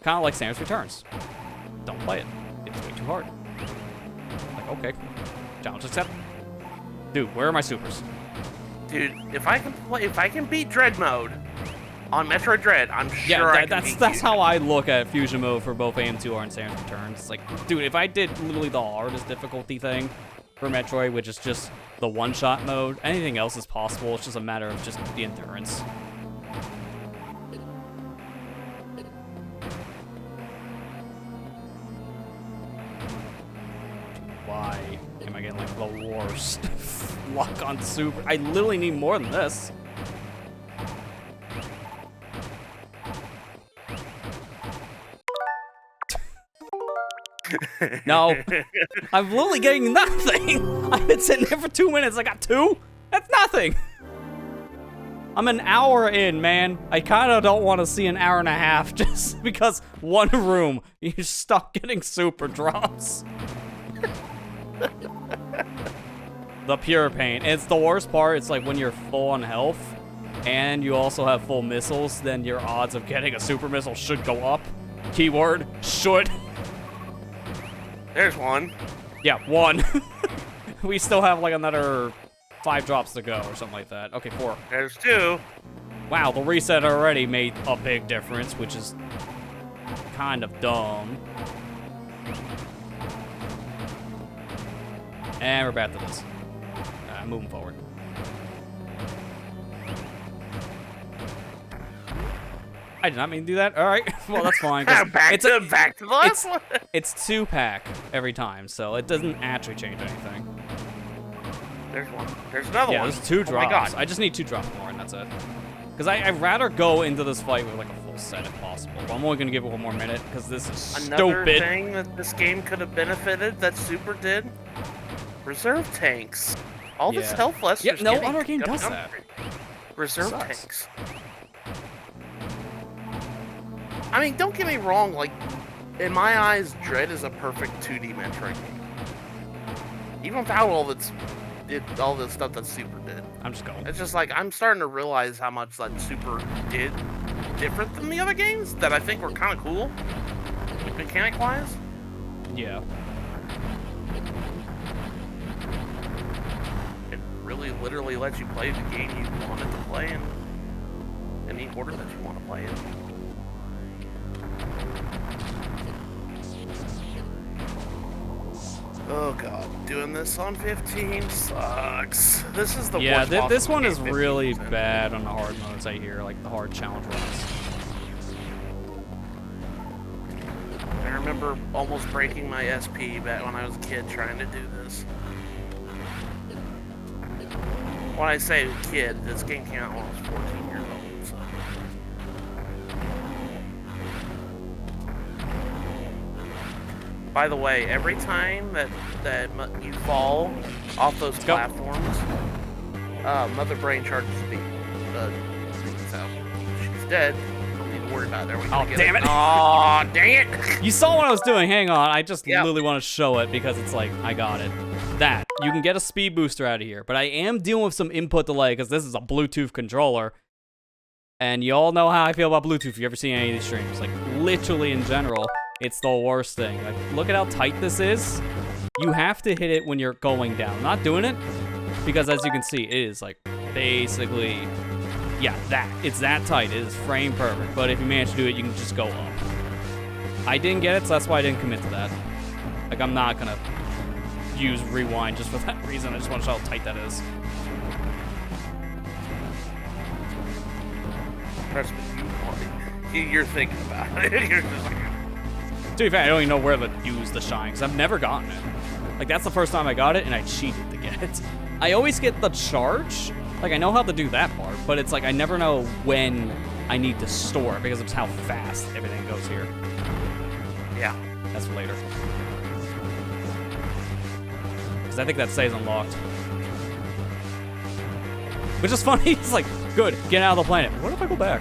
Kind of like Samus Returns. Don't play it. It's way too hard. Like, okay. Challenge accepted. Dude, where are my supers? Dude, if I can beat Dread mode on Metroid Dread, I'm sure I can beat that's how I look at fusion mode for both AM2R and Samus Returns. It's like, dude, if I did literally the hardest difficulty thing for Metroid, which is just the one-shot mode, anything else is possible. It's just a matter of just the endurance. Why am I getting, like, the worst luck on super? I literally need more than this. No, I'm literally getting nothing. I've been sitting here for 2 minutes. I got 2? That's nothing. I'm an hour in, man. I kind of don't want to see an hour and a half just because one room, you stop getting super drops. The pure pain. It's the worst part. It's like when you're full on health and you also have full missiles, then your odds of getting a super missile should go up. Keyword, should. There's one. Yeah, 1. We still have like another 5 drops to go or something like that. Okay, 4. There's 2. Wow, the reset already made a big difference, which is kind of dumb. And we're back to this. Moving forward. I did not mean to do that. All right, well that's fine. back to the last one. It's 2-pack every time, so it doesn't actually change anything. There's one. There's another one. Yeah, there's 2 drops. Oh my God. I just need 2 drops more, and that's it. Because I'd rather go into this fight with like a level set if possible. But I'm only gonna give it 1 more minute because this is Another stupid. thing that this game could have benefited that Super did, reserve tanks. All this health Lester's Yep, no getting other game does up- that. Reserve Sucks. tanks. I mean, don't get me wrong, like, in my eyes, Dread is a perfect 2D Metroid game. Even without all this stuff that Super did. I'm just going. It's just like, I'm starting to realize how much that Super did different than the other games that I think were kind of cool, mechanic-wise. Yeah. It really literally lets you play the game you wanted to play in the order that you want to play it. Oh god, doing this on 15 sucks. This is the worst. Yeah, this possible one game is 15 really is in. bad on the hard modes, I hear, like the hard challenge runs. I remember almost breaking my SP back when I was a kid trying to do this. When I say kid, this game came out when I was 14 years old, so. By the way, every time that you fall off those platforms, Mother Brain charges the beats out. She's dead. Don't need to worry about it. Oh, damn it! Aw, dang it! You saw what I was doing. Hang on. I just literally want to show it because it's like, I got it. That. You can get a speed booster out of here, but I am dealing with some input delay because this is a Bluetooth controller. And you all know how I feel about Bluetooth if you ever seen any of these streams. Like, literally in general, it's the worst thing. Like, look at how tight this is. You have to hit it when you're going down. I'm not doing it because, as you can see, it is like basically, yeah, it's that tight. It is frame perfect. But if you manage to do it, you can just go up. I didn't get it, so that's why I didn't commit to that. Like, I'm not gonna use rewind just for that reason. I just want to show how tight that is. Trust me, you're thinking about it. You're just like, to be fair, I don't even know where to use the shine, because I've never gotten it. Like, that's the first time I got it, and I cheated to get it. I always get the charge. Like, I know how to do that part, but it's like I never know when I need to store it, because of how fast everything goes here. yeah. That's for later. Because I think that stays unlocked. Which is funny. It's like, good, get out of the planet. What if I go back?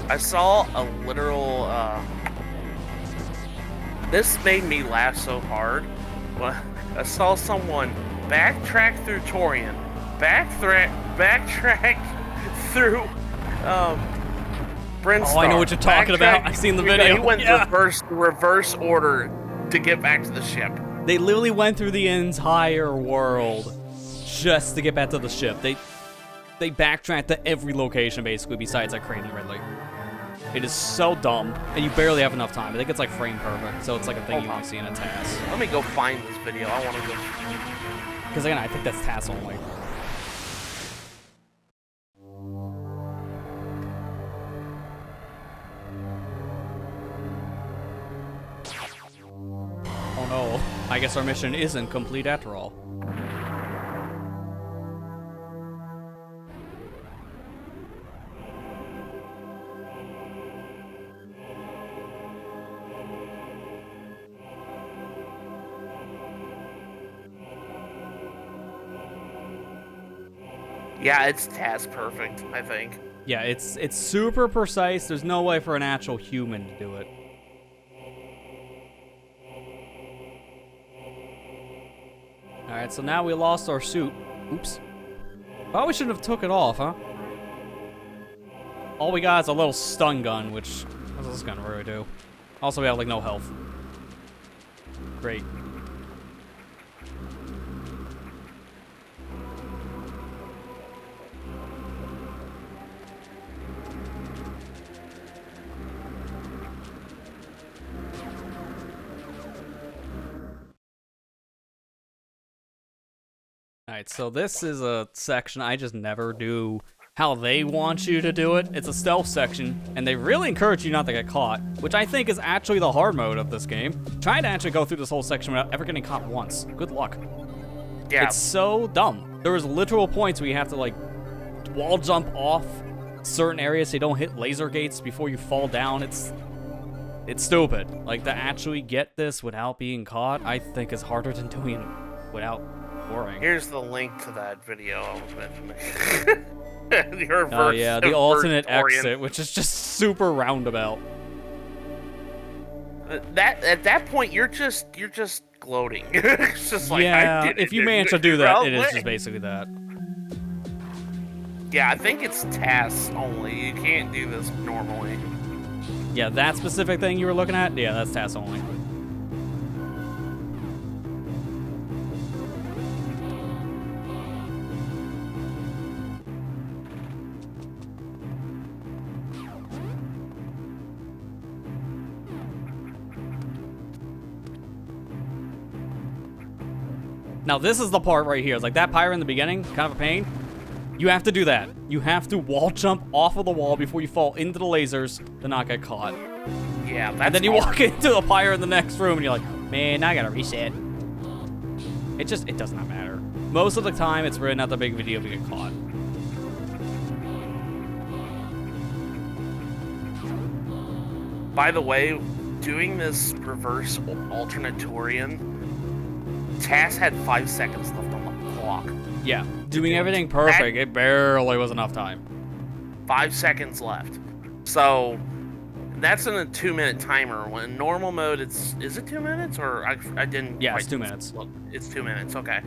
I saw a literal, this made me laugh so hard. When I saw someone backtrack through Torian, backtrack through, Brinstar. Oh, I know what you're talking about. I've seen the video. He went reverse order to get back to the ship. They literally went through the entire world just to get back to the ship. They backtracked to every location, basically, besides that Crane and Ridley. It is so dumb, and you barely have enough time. I think it's like frame perfect, so it's like a thing you only see in a task. Let me go find this video. I want to go. Because again, I think that's task only. Oh no, I guess our mission isn't complete after all. Yeah, it's task perfect, I think. Yeah, it's super precise. There's no way for an actual human to do it. Alright, so now we lost our suit. Oops. Probably shouldn't have took it off, huh? All we got is a little stun gun, which... What's this gun really do? Also, we have, like, no health. Great. Alright, so this is a section I just never do how they want you to do it. It's a stealth section, and they really encourage you not to get caught, which I think is actually the hard mode of this game. Try to actually go through this whole section without ever getting caught once. Good luck. Yeah. It's so dumb. There was literal points where you have to, like, wall jump off certain areas so you don't hit laser gates before you fall down. It's stupid. Like, to actually get this without being caught, I think is harder than doing it without boring. Here's the link to that video I was mentioning. Oh yeah, the alternate exit, which is just super roundabout. At that point, you're just gloating. It's just like, yeah, I did if you manage to do that, it is just basically that. Yeah, I think it's tasks only. You can't do this normally. Yeah, that specific thing you were looking at? Yeah, that's tasks only. Now, this is the part right here. It's like that pyre in the beginning, kind of a pain. You have to do that. You have to wall jump off of the wall before you fall into the lasers to not get caught. Yeah, that's And then you hard. walk into the pyre in the next room, and you're like, man, I gotta reset. It does not matter. Most of the time, it's really not that big of a deal if you get caught. By the way, doing this reverse alternatorian, Tass had 5 seconds left on the clock. Yeah, doing everything perfect, it barely was enough time. 5 seconds left. So that's in a 2-minute timer. When in normal mode, is it 2 minutes or I didn't? Yeah, quite it's 2 minutes. Look, it's 2 minutes. Okay.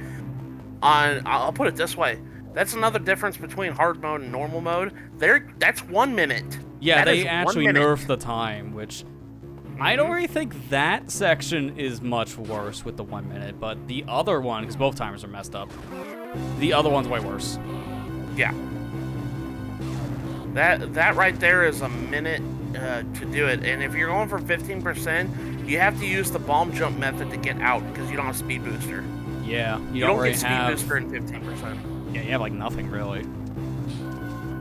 I'll put it this way. That's another difference between hard mode and normal mode. That's 1 minute. Yeah, That they is 1 actually minute. nerfed the time, which I don't really think that section is much worse with the 1 minute, but the other one, because both timers are messed up, the other one's way worse. Yeah. That right there is a minute to do it, and if you're going for 15%, you have to use the bomb jump method to get out because you don't have speed booster. Yeah, You don't don't really get speed have. booster in 15%. Yeah, you have like nothing really.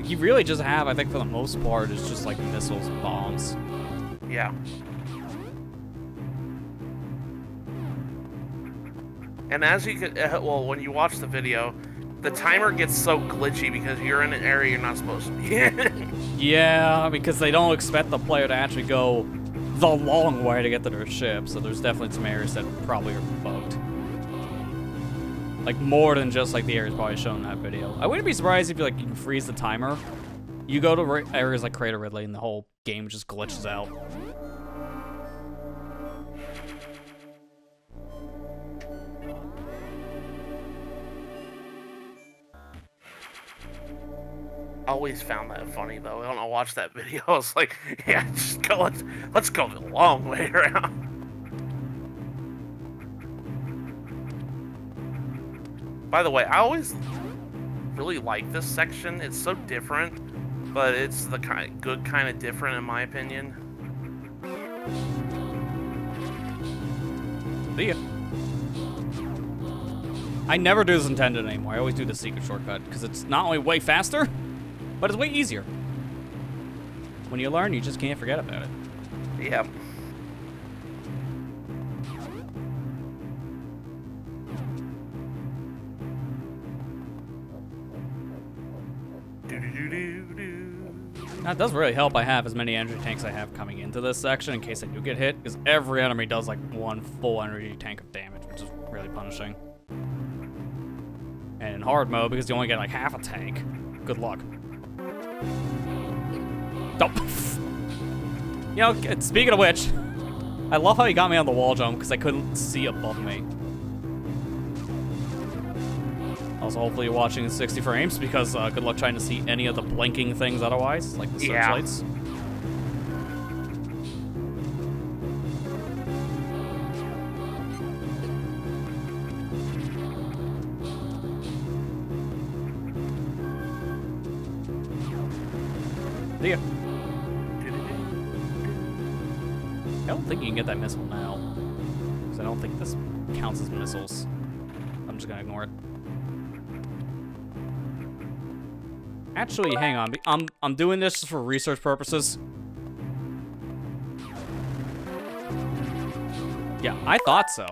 You really just have, I think, for the most part, is just like missiles, bombs. Yeah. And as you could, well, when you watch the video, the timer gets so glitchy because you're in an area you're not supposed to be in. Yeah, because they don't expect the player to actually go the long way to get to their ship, so there's definitely some areas that probably are bugged. Like, more than just, like, the areas probably shown in that video. I wouldn't be surprised if, like, you can freeze the timer. You go to areas like Crater Ridley and the whole game just glitches out. I always found that funny though. When I watched that video, I was like, yeah, just go. Let's go the long way around. By the way, I always really like this section. It's so different, but it's the good kind of different in my opinion. See ya. I never do this intended anymore. I always do the secret shortcut because it's not only way faster, but it's way easier. When you learn, you just can't forget about it. Yeah. Now, it does really help I have as many energy tanks I have coming into this section in case I do get hit, because every enemy does like one full energy tank of damage, which is really punishing. And in hard mode, because you only get like half a tank, good luck. Oh. You know, speaking of which, I love how he got me on the wall jump because I couldn't see above me. Also, hopefully you're watching in 60 frames because good luck trying to see any of the blinking things otherwise, like the searchlights. See ya. I don't think you can get that missile now, because I don't think this counts as missiles. I'm just gonna ignore it. Actually, hang on. I'm doing this just for research purposes. Yeah, I thought so.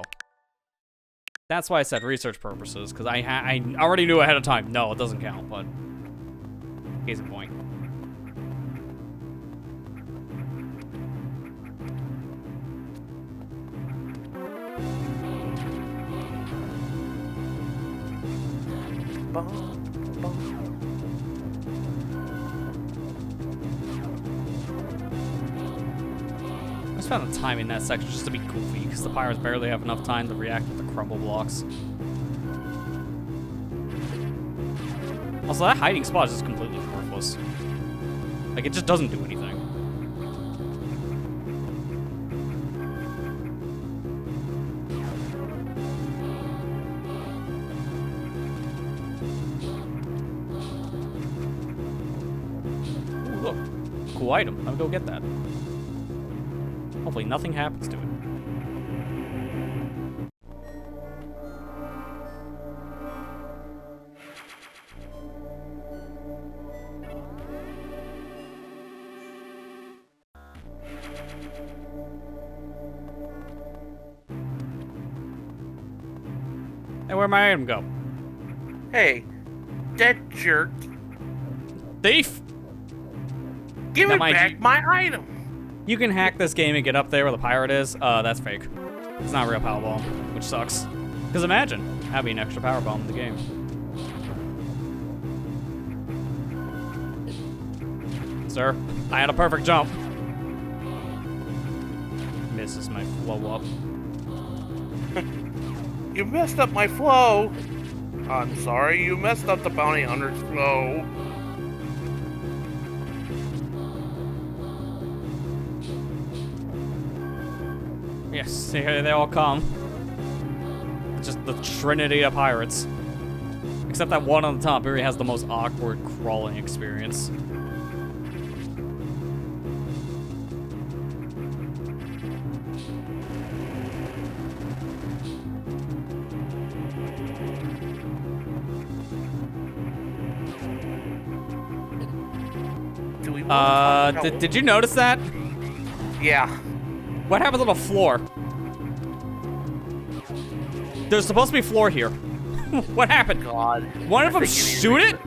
That's why I said research purposes, because I already knew ahead of time. No, it doesn't count, but case in point. bum, bum. I just found the timing in that section just to be goofy, because the pirates barely have enough time to react with the crumble blocks. Also, that hiding spot is just completely worthless. Like, it just doesn't do anything. Ooh, look. Cool item. I'll go get that. Hopefully nothing happens to it. Hey, where'd my item go? Hey, that jerk. Thief! Give Now, me mind back you- my item. You can hack this game and get up there where the pirate is. That's fake. It's not a real power bomb, which sucks. Because imagine having an extra power bomb in the game. Sir, I had a perfect jump. Misses my flow up. You messed up my flow. I'm sorry, you messed up the bounty hunter's flow. Yes, here they all come. Just the trinity of pirates. Except that one on the top here has the most awkward crawling experience. Do we wanna talk about- Did you notice that? Yeah. What happened to the floor? There's supposed to be floor here. What happened? God. One of I them think you need to shoot it?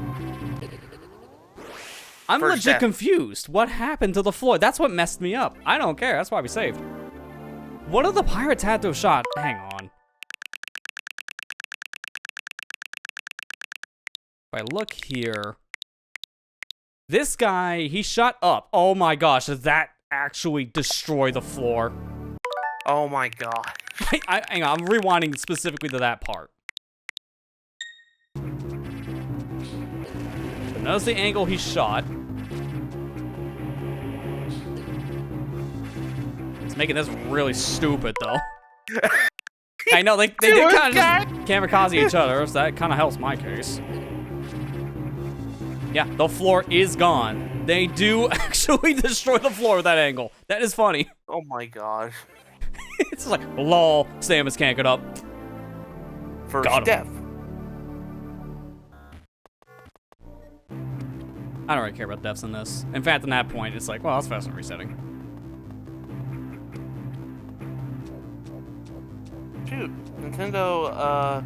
I'm First legit step. confused. What happened to the floor? That's what messed me up. I don't care. That's why we saved. One of the pirates had to have shot. Hang on. If I look here. This guy, he shot up. Oh my gosh, does that actually destroy the floor? Oh my god. Hang on, I'm rewinding specifically to that part. But notice the angle he shot. It's making this really stupid, though. I know, they did Dude, kind of guy. just kamikaze each other, so that kind of helps my case. Yeah, the floor is gone. They do actually destroy the floor with that angle. That is funny. Oh my gosh. It's like, lol, Samus can't get up. First Got him. step. I don't really care about deaths in this. In fact, in that point, it's like, well, that's faster resetting. Shoot, Nintendo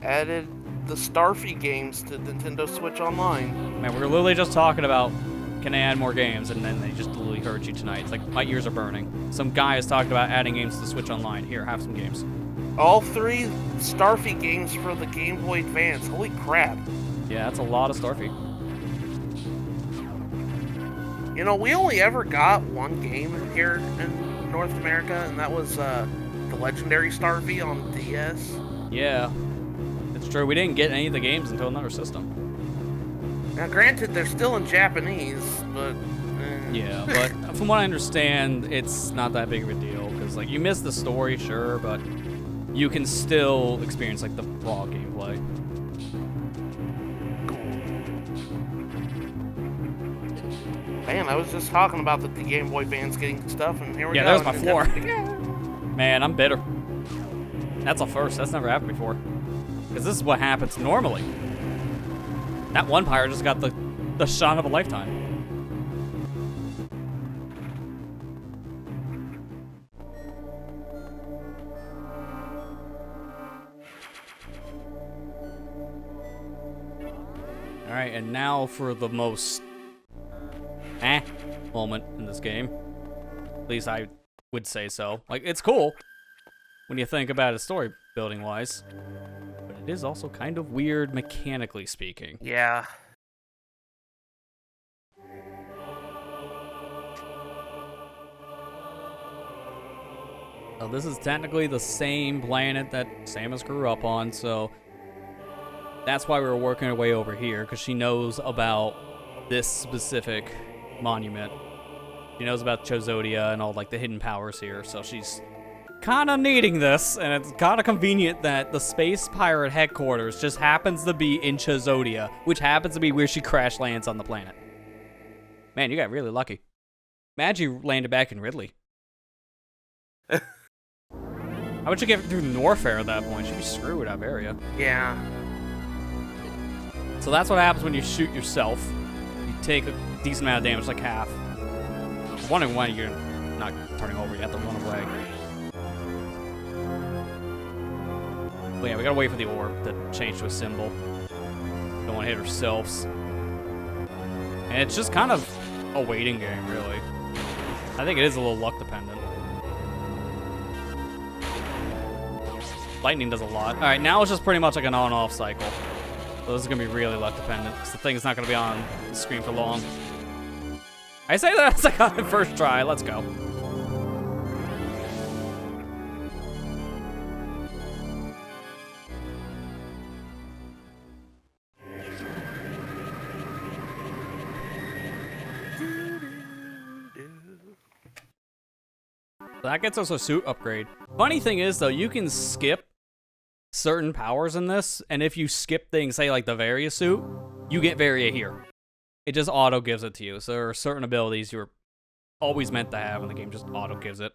added the Starfy games to Nintendo Switch Online. Man, we were literally just talking about, can they add more games? And then they just literally heard you tonight. It's like, my ears are burning. Some guy is talking about adding games to Switch Online. Here, have some games. All 3 Starfy games for the Game Boy Advance. Holy crap. Yeah, that's a lot of Starfy. You know, we only ever got one game here in North America, and that was the Legendary Starfy on DS. Yeah, it's true. We didn't get any of the games until another system. Now, granted, they're still in Japanese, but... Yeah, but from what I understand, it's not that big of a deal. Because, like, you miss the story, sure, but you can still experience, like, the raw gameplay. Man, I was just talking about the Game Boy fans getting stuff, and here we Yeah, go. there's my Nintendo- floor. Yeah. Man, I'm bitter. That's a first. That's never happened before. Because this is what happens normally. That one pirate just got the shot of a lifetime. Alright, and now for the most moment in this game. At least I would say so. Like, it's cool when you think about it story building wise, but It is also kind of weird mechanically speaking. Yeah. So this is technically the same planet that Samus grew up on, so that's why we were working our way over here, because she knows about this specific monument. She knows about Chozodia and all like the hidden powers here, so she's kind of needing this, and it's kind of convenient that the Space Pirate headquarters just happens to be in Chozodia, which happens to be where she crash lands on the planet. Man, you got really lucky. Imagine you landed back in Ridley. How would you get through Norfair at that point? She'd be screwed out of area. Yeah. So that's what happens when you shoot yourself. You take a decent amount of damage, like half. I'm wondering why you're not turning over. You have to run away. But yeah, we gotta wait for the orb to change to a symbol. Don't want to hit ourselves. And it's just kind of a waiting game, really. I think it is a little luck dependent. Lightning does a lot. All right, now it's just pretty much like an on-off cycle. So this is gonna be really luck dependent, because the thing's not gonna be on the screen for long. I say that as I got it first try. Let's go. That gets us a suit upgrade. Funny thing is, though, you can skip certain powers in this, and if you skip things, say like the Varia suit, you get Varia here. It just auto gives it to you. So there are certain abilities you were always meant to have, and the game just auto gives it.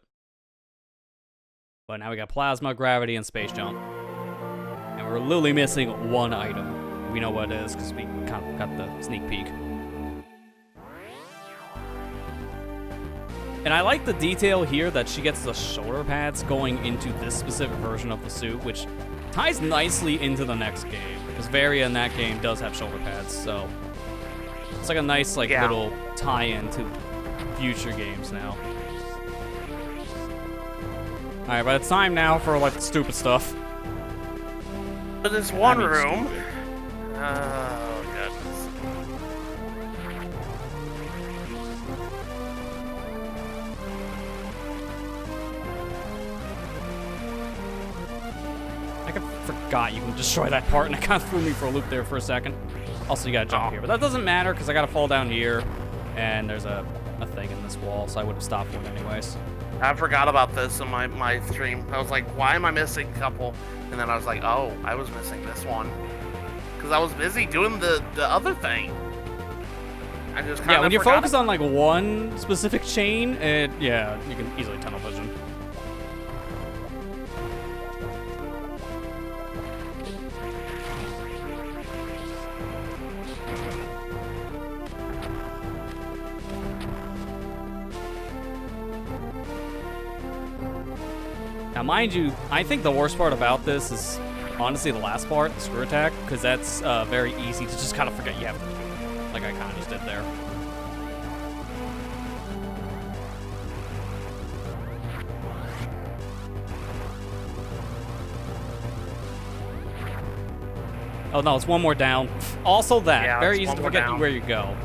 But now we got Plasma, Gravity, and Space Jump. And we're literally missing one item. We know what it is, because we kind of got the sneak peek. And I like the detail here that she gets the shoulder pads going into this specific version of the suit, which ties nicely into the next game, because Varia in that game does have shoulder pads, so it's like a nice little tie-in to future games now. Alright, but it's time now for like the stupid stuff. But this one room. Oh goodness. I forgot you can destroy that part, and it kind of threw me for a loop there for a second. Also, you gotta jump here, but that doesn't matter because I gotta fall down here, and there's a thing in this wall, so I would have stopped it anyways. I forgot about this in my stream. I was like, why am I missing a couple? And then I was like, oh, I was missing this one. Because I was busy doing the other thing. I just kind of when you focus on like one specific chain, you can easily tunnel vision. Now, mind you, I think the worst part about this is honestly the last part, the screw attack, because that's very easy to just kind of forget you have to do it, like I kind of just did there. Oh no, it's one more down. Also that, very easy to forget where you go.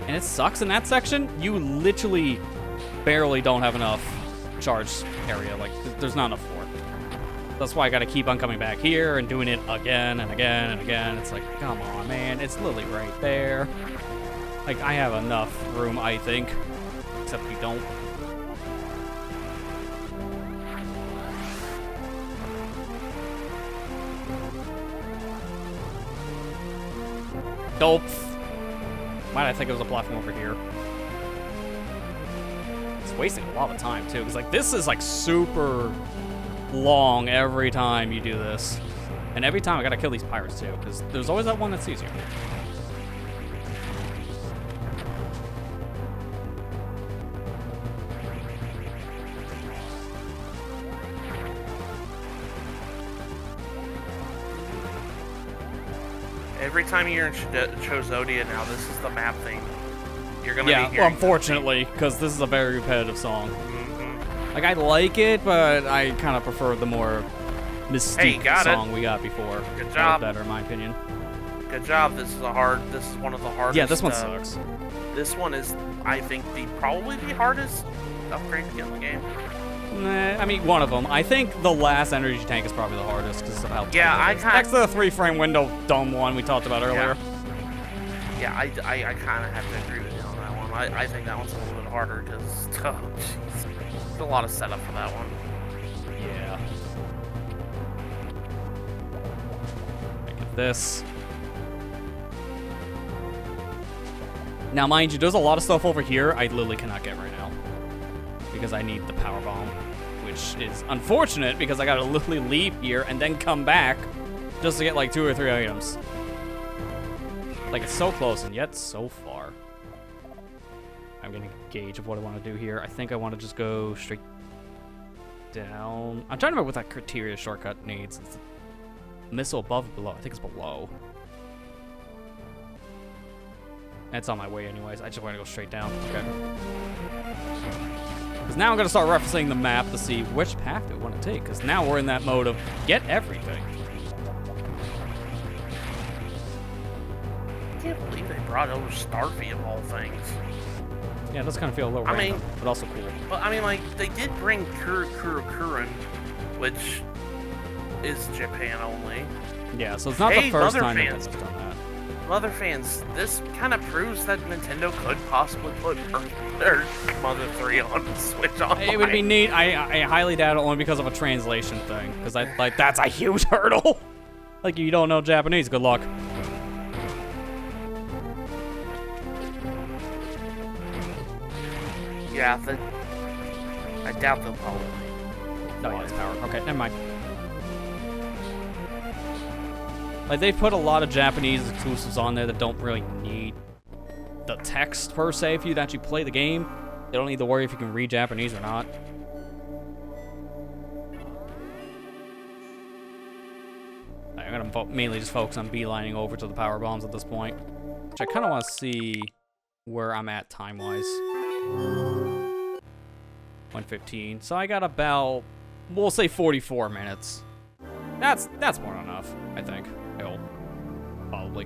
And it sucks in that section, you literally barely don't have enough charge area. Like, there's not enough for it. That's why I gotta keep on coming back here and doing it again and again and again. It's like, come on, man. It's literally right there. Like, I have enough room, I think. Except we don't. Dope. Why did I think it was a platform over here? Wasting a lot of time too, because like this is like super long every time you do this, and every time I gotta kill these pirates too, because there's always that one that sees you. Every time you're in Chozodia now, this is the map thing. You're gonna be well, unfortunately, because this is a very repetitive song. Mm-hmm. Like, I like it, but I kind of prefer the more mystique song we got before. Good job. Better, in my opinion. Good job. This is one of the hardest. Yeah, this one sucks. This one is, I think, probably the hardest upgrade to get in the game. Nah, I mean, one of them. I think the last energy tank is probably the hardest because of how tight it is. Next to the 3-frame window dumb one we talked about earlier. Yeah, I kind of have to agree with you on that one. I think that one's a little bit harder because, oh, jeez. There's a lot of setup for that one. Yeah. Look at this. Now, mind you, there's a lot of stuff over here I literally cannot get right now. Because I need the power bomb. Which is unfortunate because I gotta literally leave here and then come back just to get like 2 or 3 items. Like, it's so close and yet so far. I'm getting a gauge of what I want to do here. I think I want to just go straight down. I'm trying to remember what that criteria shortcut needs. It's missile above or below? I think it's below. It's on my way anyways. I just want to go straight down. Okay. Because now I'm going to start referencing the map to see which path we want to take. Because now we're in that mode of get everything. I can't believe they brought over Starfy of all things. Yeah, it does kind of feel a little random, but also cool. Well, I mean, like, they did bring Kurukurukurun, which is Japan only. Yeah, so it's not the first time Nintendo's done that. Mother fans, this kind of proves that Nintendo could possibly put their Mother 3 on the Switch Online. It would be neat. I highly doubt it only because of a translation thing. Because that's a huge hurdle. Like, you don't know Japanese. Good luck. Yeah, I doubt they'll probably. No, yeah, it's power. Okay, never mind. Like, they've put a lot of Japanese exclusives on there that don't really need the text, per se, if you'd actually play the game. You don't need to worry if you can read Japanese or not. I'm going to mainly just focus on beelining over to the power bombs at this point. Which I kind of want to see where I'm at time-wise. 1:15. So I got about, we'll say 44 minutes. That's more than enough, I think. I hope. Probably.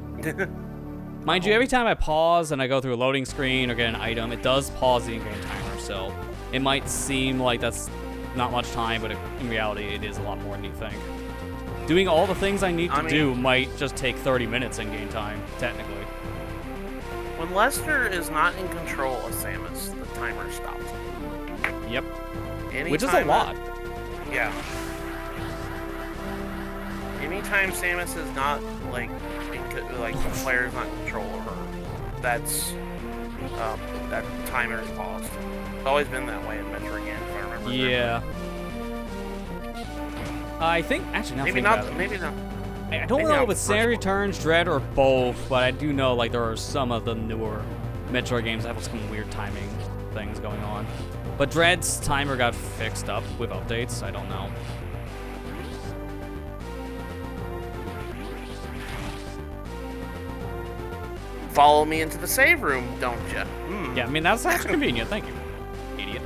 Mind you, every time I pause and I go through a loading screen or get an item, it does pause the in-game timer, so it might seem like that's not much time, but in reality, it is a lot more than you think. Doing all the things I need to do might just take 30 minutes in-game time, technically. When Lester is not in control of Samus, the timer stops. Yep. Which is a lot. Yeah. Anytime Samus is not, like the player is not in control of her, that's, that timer is paused. It's always been that way in Metroid games, if I remember correctly. Yeah. I think, actually, maybe not. I don't know if it's Samus Returns, Dread, or both, but I do know, like, there are some of the newer Metroid games that have some weird timing things going on. But Dread's timer got fixed up with updates, I don't know. Follow me into the save room, don't you? Yeah, I mean, that's actually convenient, thank you, idiot.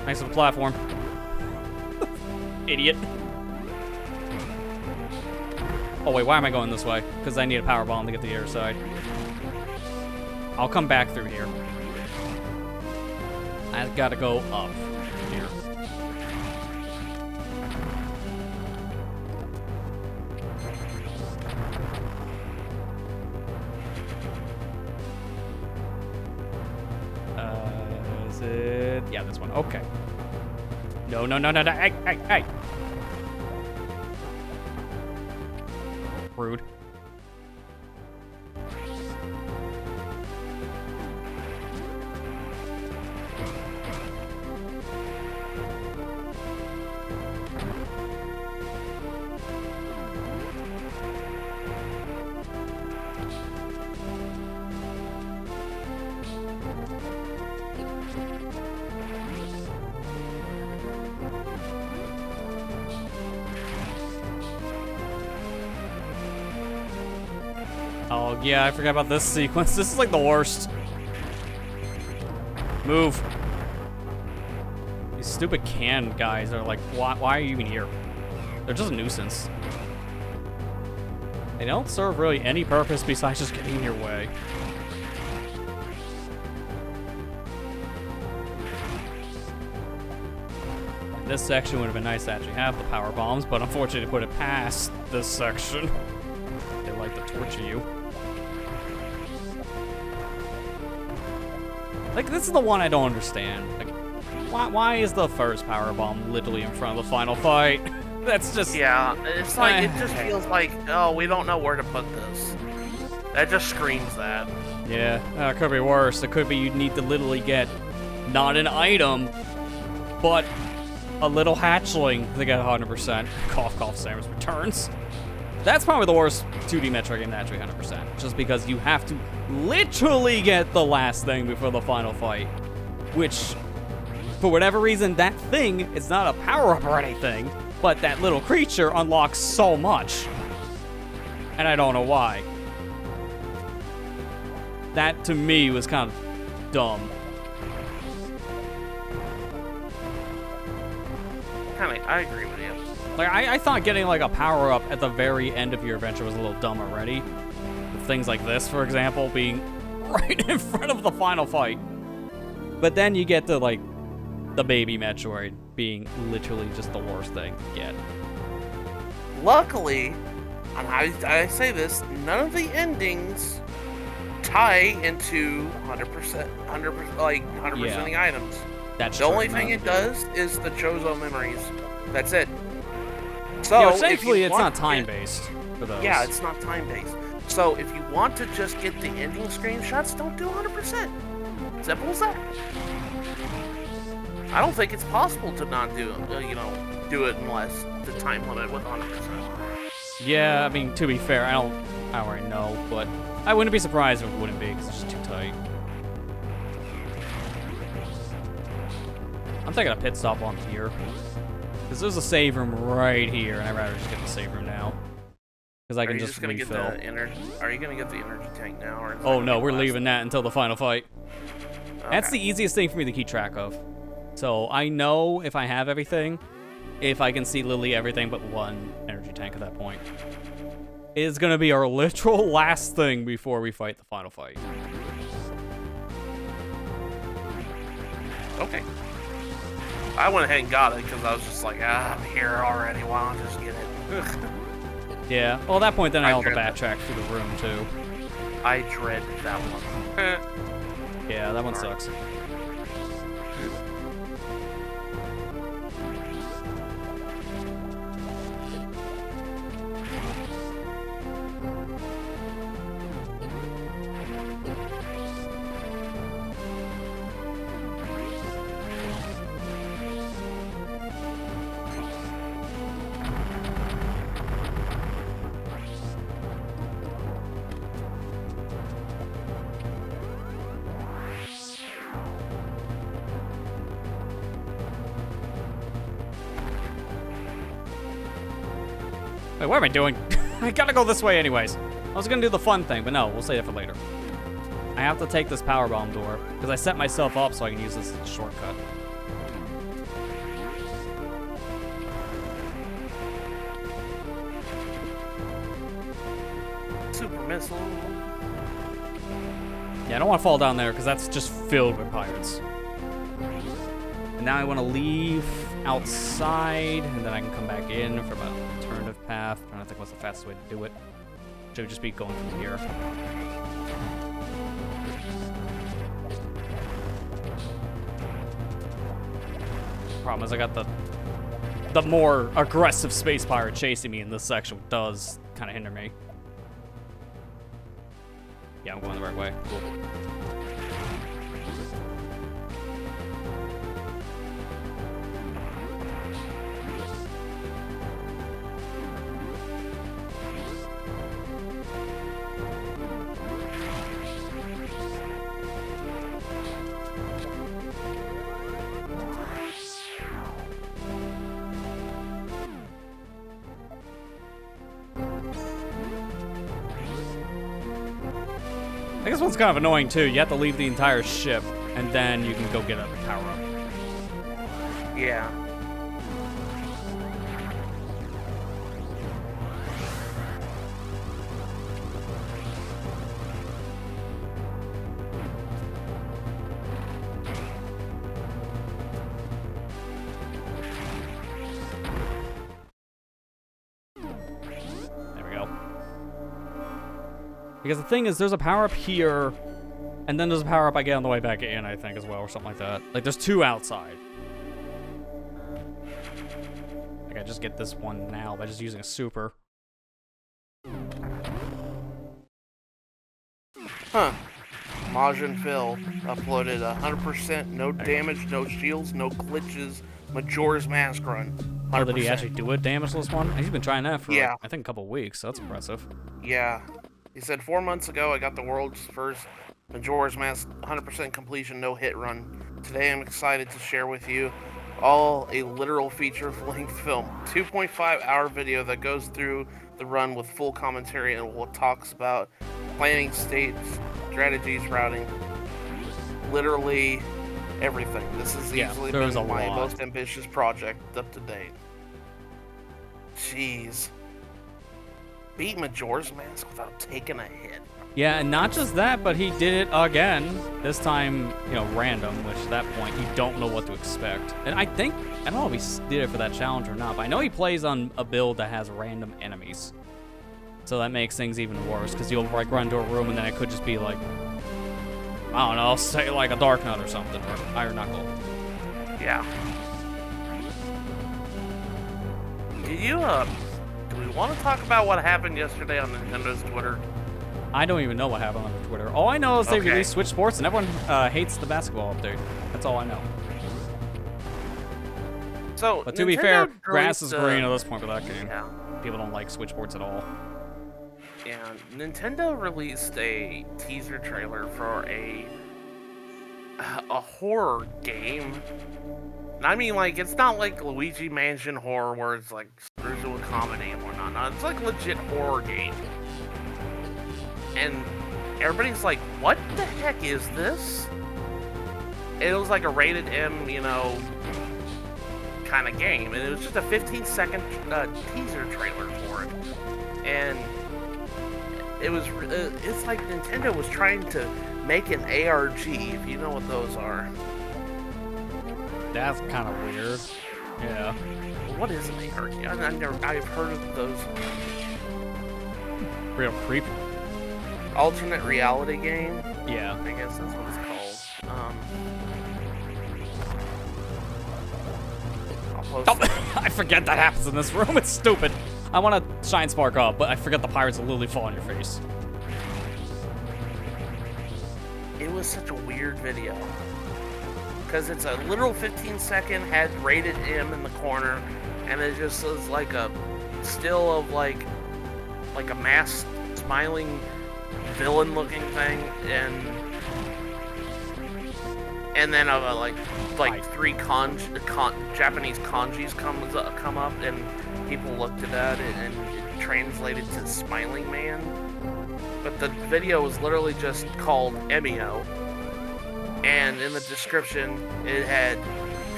Nice little platform. Idiot. Oh wait, why am I going this way? Because I need a power bomb to get to the other side. I'll come back through here. I've got to go up here. Is it? Yeah, this one. Okay. No. Hey. Rude. Oh, yeah, I forgot about this sequence. This is like the worst. Move. These stupid can guys are like, why are you even here? They're just a nuisance. They don't serve really any purpose besides just getting in your way. This section would have been nice to actually have the power bombs, but unfortunately to put it past this section. They like to torture you. Like, this is the one I don't understand. Like, why is the first power bomb literally in front of the final fight? That's just... Yeah, it's like, it just feels like, oh, we don't know where to put this. That just screams that. Yeah, it could be worse. It could be you'd need to literally get not an item, but a little hatchling to get 100%. Cough, cough, Samus Returns. That's probably the worst 2D Metroid game to actually 100%. Just because you have to literally get the last thing before the final fight. Which, for whatever reason, that thing is not a power-up or anything, but that little creature unlocks so much. And I don't know why. That, to me, was kind of dumb. I agree with you. Like, I thought getting, like, a power-up at the very end of your adventure was a little dumb already. With things like this, for example, being right in front of the final fight. But then you get to, like, the baby Metroid being literally just the worst thing to get. Luckily, and I say this, none of the endings tie into 100%, like, 100%ing items. That's the true, only thing it does is the Chozo memories. That's it. So, yeah, thankfully, it's not time-based for those. Yeah, it's not time-based. So, if you want to just get the ending screenshots, don't do 100%. Simple as that. I don't think it's possible to not do, do it unless the time limit with 100%. Yeah, I mean, to be fair, I don't already know, but I wouldn't be surprised if it wouldn't be, because it's just too tight. I'm taking a pit stop on here. Because there's a save room right here, and I'd rather just get the save room now. Because I can just refill. Are you going to get the energy tank now? Or oh no, we're leaving that until the final fight. Okay. That's the easiest thing for me to keep track of. So I know if I have everything, if I can see literally everything but one energy tank at that point. It is going to be our literal last thing before we fight the final fight. Okay. I went ahead and got it because I was just like, I'm here already. Why don't I just get it? Yeah. Well, at that point, then I had to backtrack through the room too. I dread that one. Yeah, that one sucks. Wait, what am I doing? I gotta go this way anyways. I was gonna do the fun thing, but no, we'll save it for later. I have to take this power bomb door, because I set myself up so I can use this as a shortcut. Super missile. Yeah, I don't want to fall down there, because that's just filled with pirates. And now I want to leave outside, and then I can come back in from an alternative path. I don't think what's the fastest way to do it. Should just be going from here. Problem is I got the more aggressive space pirate chasing me in this section does kind of hinder me. Yeah, I'm going the right way. Cool. I guess one's kind of annoying too. You have to leave the entire ship, and then you can go get a power-up. Yeah. Because the thing is, there's a power-up here, and then there's a power-up I get on the way back in, I think, as well, or something like that. Like, there's two outside. Like, I just get this one now by just using a super. Huh. Majin Phil uploaded 100%, no damage, no shields, no glitches, Majora's Mask run. 100%. Oh, did he actually do a damageless one? He's been trying that for, yeah. like, I think, a couple weeks, so that's impressive. Yeah. He said 4 months ago, I got the world's first Majora's Mask 100% completion no-hit run. Today, I'm excited to share with you all a literal feature-length film. 2.5-hour video that goes through the run with full commentary and what talks about planning states, strategies, routing, literally everything. This has easily been my most ambitious project up to date. Jeez. Beat Majora's Mask without taking a hit. Yeah, and not just that, but he did it again. This time, you know, random, which at that point, you don't know what to expect. And I don't know if he did it for that challenge or not, but I know he plays on a build that has random enemies. So that makes things even worse, because you'll, like, run into a room and then it could just be, like, I don't know, say, like, a Dark Nut or something, or Iron Knuckle. Yeah. Do we want to talk about what happened yesterday on Nintendo's Twitter? I don't even know what happened on their Twitter. All I know is they released Switch Sports and everyone hates the basketball update. That's all I know. So, but to be fair, grass is green at this point with that game. Yeah. People don't like Switch Sports at all. Yeah, Nintendo released a teaser trailer for a horror game. And I mean, like, it's not like Luigi Mansion horror where it's like screws it with comedy and whatnot. No, it's like legit horror game. And everybody's like, what the heck is this? It was like a rated M, you know, kind of game. And it was just a 15-second teaser trailer for it. And it was, it's like Nintendo was trying to make an ARG, if you know what those are. That's kind of weird. Yeah. What is an ARG? I've heard of those. Real creep. Alternate reality game? Yeah. I guess that's what it's called. I forget that happens in this room. It's stupid. I want to shine spark up, but I forget the pirates will literally fall on your face. It was such a weird video. Because it's a literal 15-second, had rated M in the corner, and it just was like a still of like a masked, smiling villain-looking thing, and then like three Japanese kanjis come up, and people looked at that and it translated to Smiling Man. But the video was literally just called Emio. And in the description, it had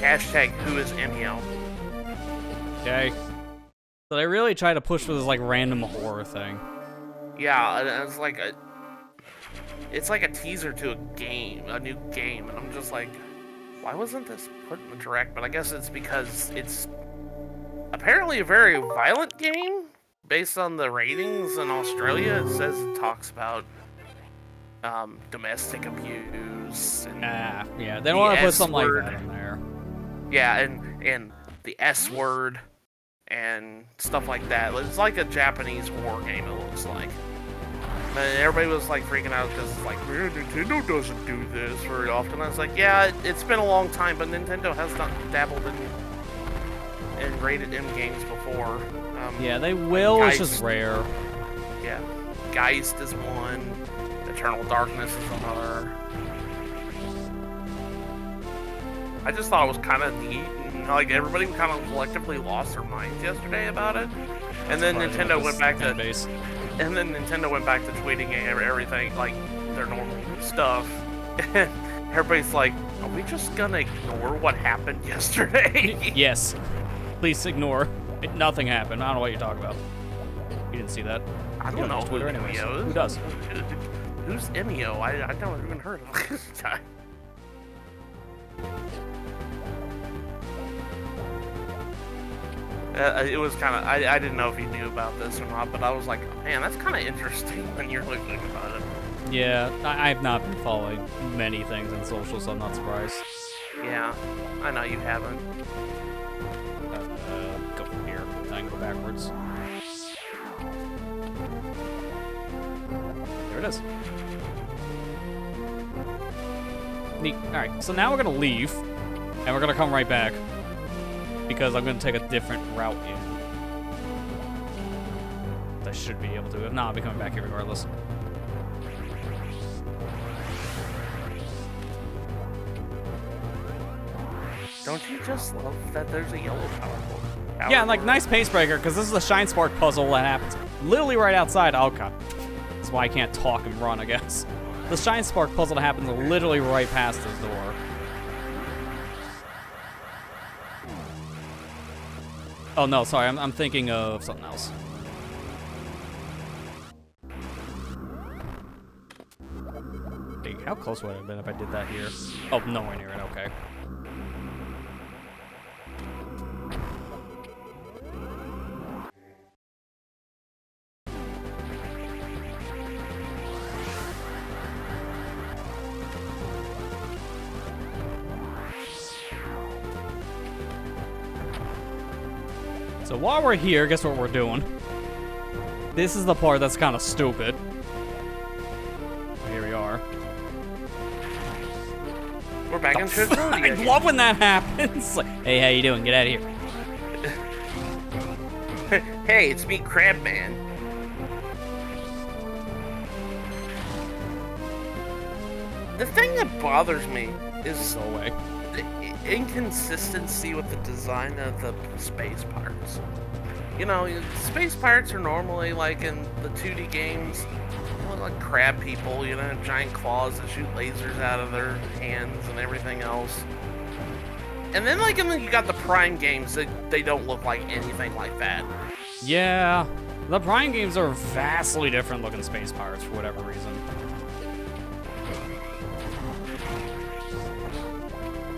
hashtag who is Emio. Okay. So they really try to push for this like random horror thing. Yeah, and it's like a teaser to a new game, and I'm just like, why wasn't this put in the direct? But I guess it's because it's apparently a very violent game based on the ratings in Australia. It says it talks about domestic abuse and yeah, they don't want to put something like that in there. Yeah, and the S word and stuff like that. It's like a Japanese horror game, it looks like. And everybody was like freaking out because it's like, Nintendo doesn't do this very often. I was like, yeah, it's been a long time, but Nintendo has dabbled in rated M games before. Yeah, they will. Geist, it's just rare. Yeah, Geist is one. Eternal Darkness is another. I just thought it was kind of neat. And, like, everybody kind of collectively lost their minds yesterday about it. And then Nintendo went back to tweeting everything. Like, their normal stuff. And everybody's like, are we just gonna ignore what happened yesterday? Yes. Please ignore. Nothing happened. I don't know what you're talking about. You didn't see that. I don't know Twitter who anyways. Emio is. Who does? Who's Emio? I never even heard of this guy. It was kind of, I didn't know if he knew about this or not, but I was like, man, that's kind of interesting when you're looking about it. Yeah, I've not been following many things in social, so I'm not surprised. Yeah, I know you haven't. Go from here. I can go backwards. There it is. Neat. Alright, so now we're gonna leave, and we're gonna come right back, because I'm gonna take a different route in. I should be able to. If not, I'll be coming back here regardless. Don't you just love that there's a yellow power board? Yeah, and like, nice pace breaker, because this is a Shine Spark puzzle that happens literally right outside. Okay. That's why I can't talk and run, I guess. The Shine Spark puzzle that happens literally right past this door. Oh, no, sorry. I'm thinking of something else. Hey, how close would I have been if I did that here? Oh, nowhere near it. Okay. So while we're here, guess what we're doing? This is the part that's kind of stupid. Here we are. We're back in Metroid Zero I again. love when that happens. Like, hey, how you doing? Get out of here. Hey, it's me, Crabman. The thing that bothers me is Go away. the inconsistency with the design of the space pirates. You know, space pirates are normally like in the 2D games, you know, like crab people, you know, giant claws that shoot lasers out of their hands and everything else. And then like you got the Prime games, they don't look like anything like that. Yeah, the Prime games are vastly different looking space pirates for whatever reason.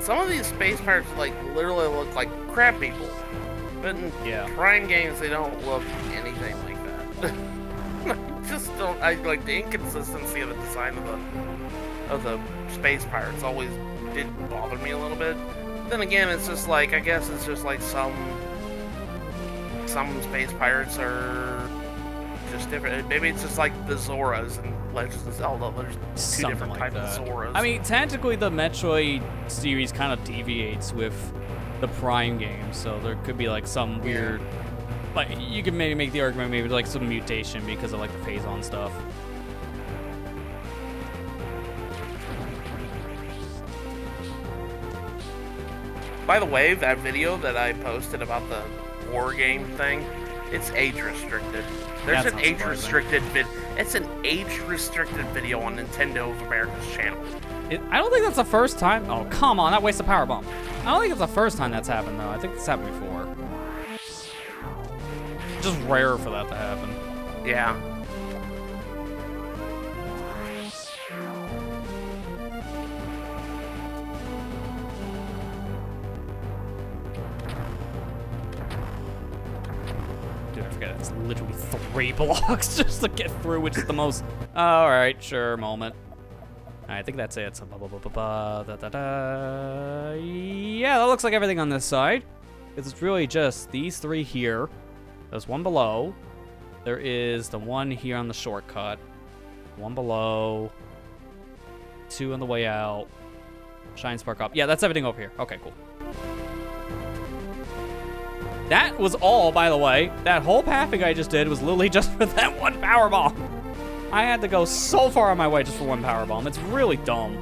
Some of these space pirates like literally look like crab people. But in Prime games, they don't look anything like that. I just don't. I like the inconsistency of the design of the space pirates. Always did bother me a little bit. Then again, it's just like I guess it's just like some space pirates are just different. Maybe it's just like the Zoras and Legends of Zelda. There's two Something different like types that. of Zoras. I mean, technically the Metroid series kind of deviates with the Prime games, so there could be like some weird, like you could maybe make the argument maybe like some mutation because of like the phase-on stuff. By the way, that video that I posted about the war game thing, it's age restricted. There's That's an not age surprising. restricted It's an age restricted video on Nintendo of America's channel. I don't think that's the first time. Oh, come on, that wastes a power bomb. I don't think it's the first time that's happened though. I think it's happened before. Just rare for that to happen. Yeah. Dude, I forget it's literally 3 blocks just to get through, which is the most. All right, sure, moment. I think that's it. So, yeah, that looks like everything on this side. It's really just these 3 here. There's one below. There is the one here on the shortcut. One below. 2 on the way out. Shine Spark up. Yeah, that's everything over here. Okay, cool. That was all, by the way. That whole pathing I just did was literally just for that one power bomb. I had to go so far on my way just for one power bomb. It's really dumb.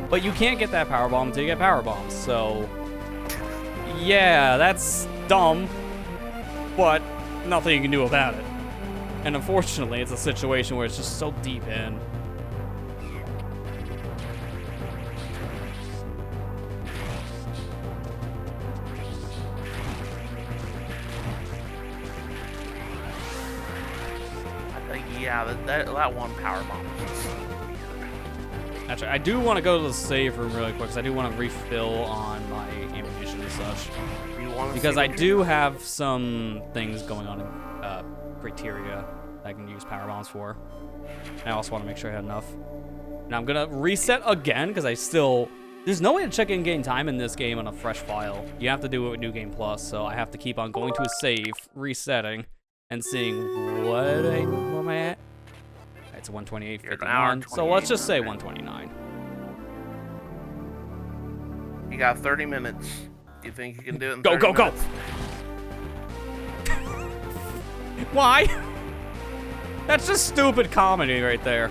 But you can't get that power bomb until you get power bombs. So, yeah, that's dumb. But nothing you can do about it. And unfortunately, it's a situation where it's just so deep in. Yeah, that one power bomb was just weird. Actually, I do want to go to the save room really quick because I do want to refill on my ammunition and such. Because I do have some things going on in criteria that I can use power bombs for. And I also want to make sure I have enough. Now I'm gonna reset again because there's no way to check in-game time in this game on a fresh file. You have to do it with New Game Plus, so I have to keep on going to a save, resetting, and seeing where am I at? It's 128.51, so let's just say 129. You got 30 minutes. You think you can do it in Go, 30 go, minutes? go! Why? That's just stupid comedy right there.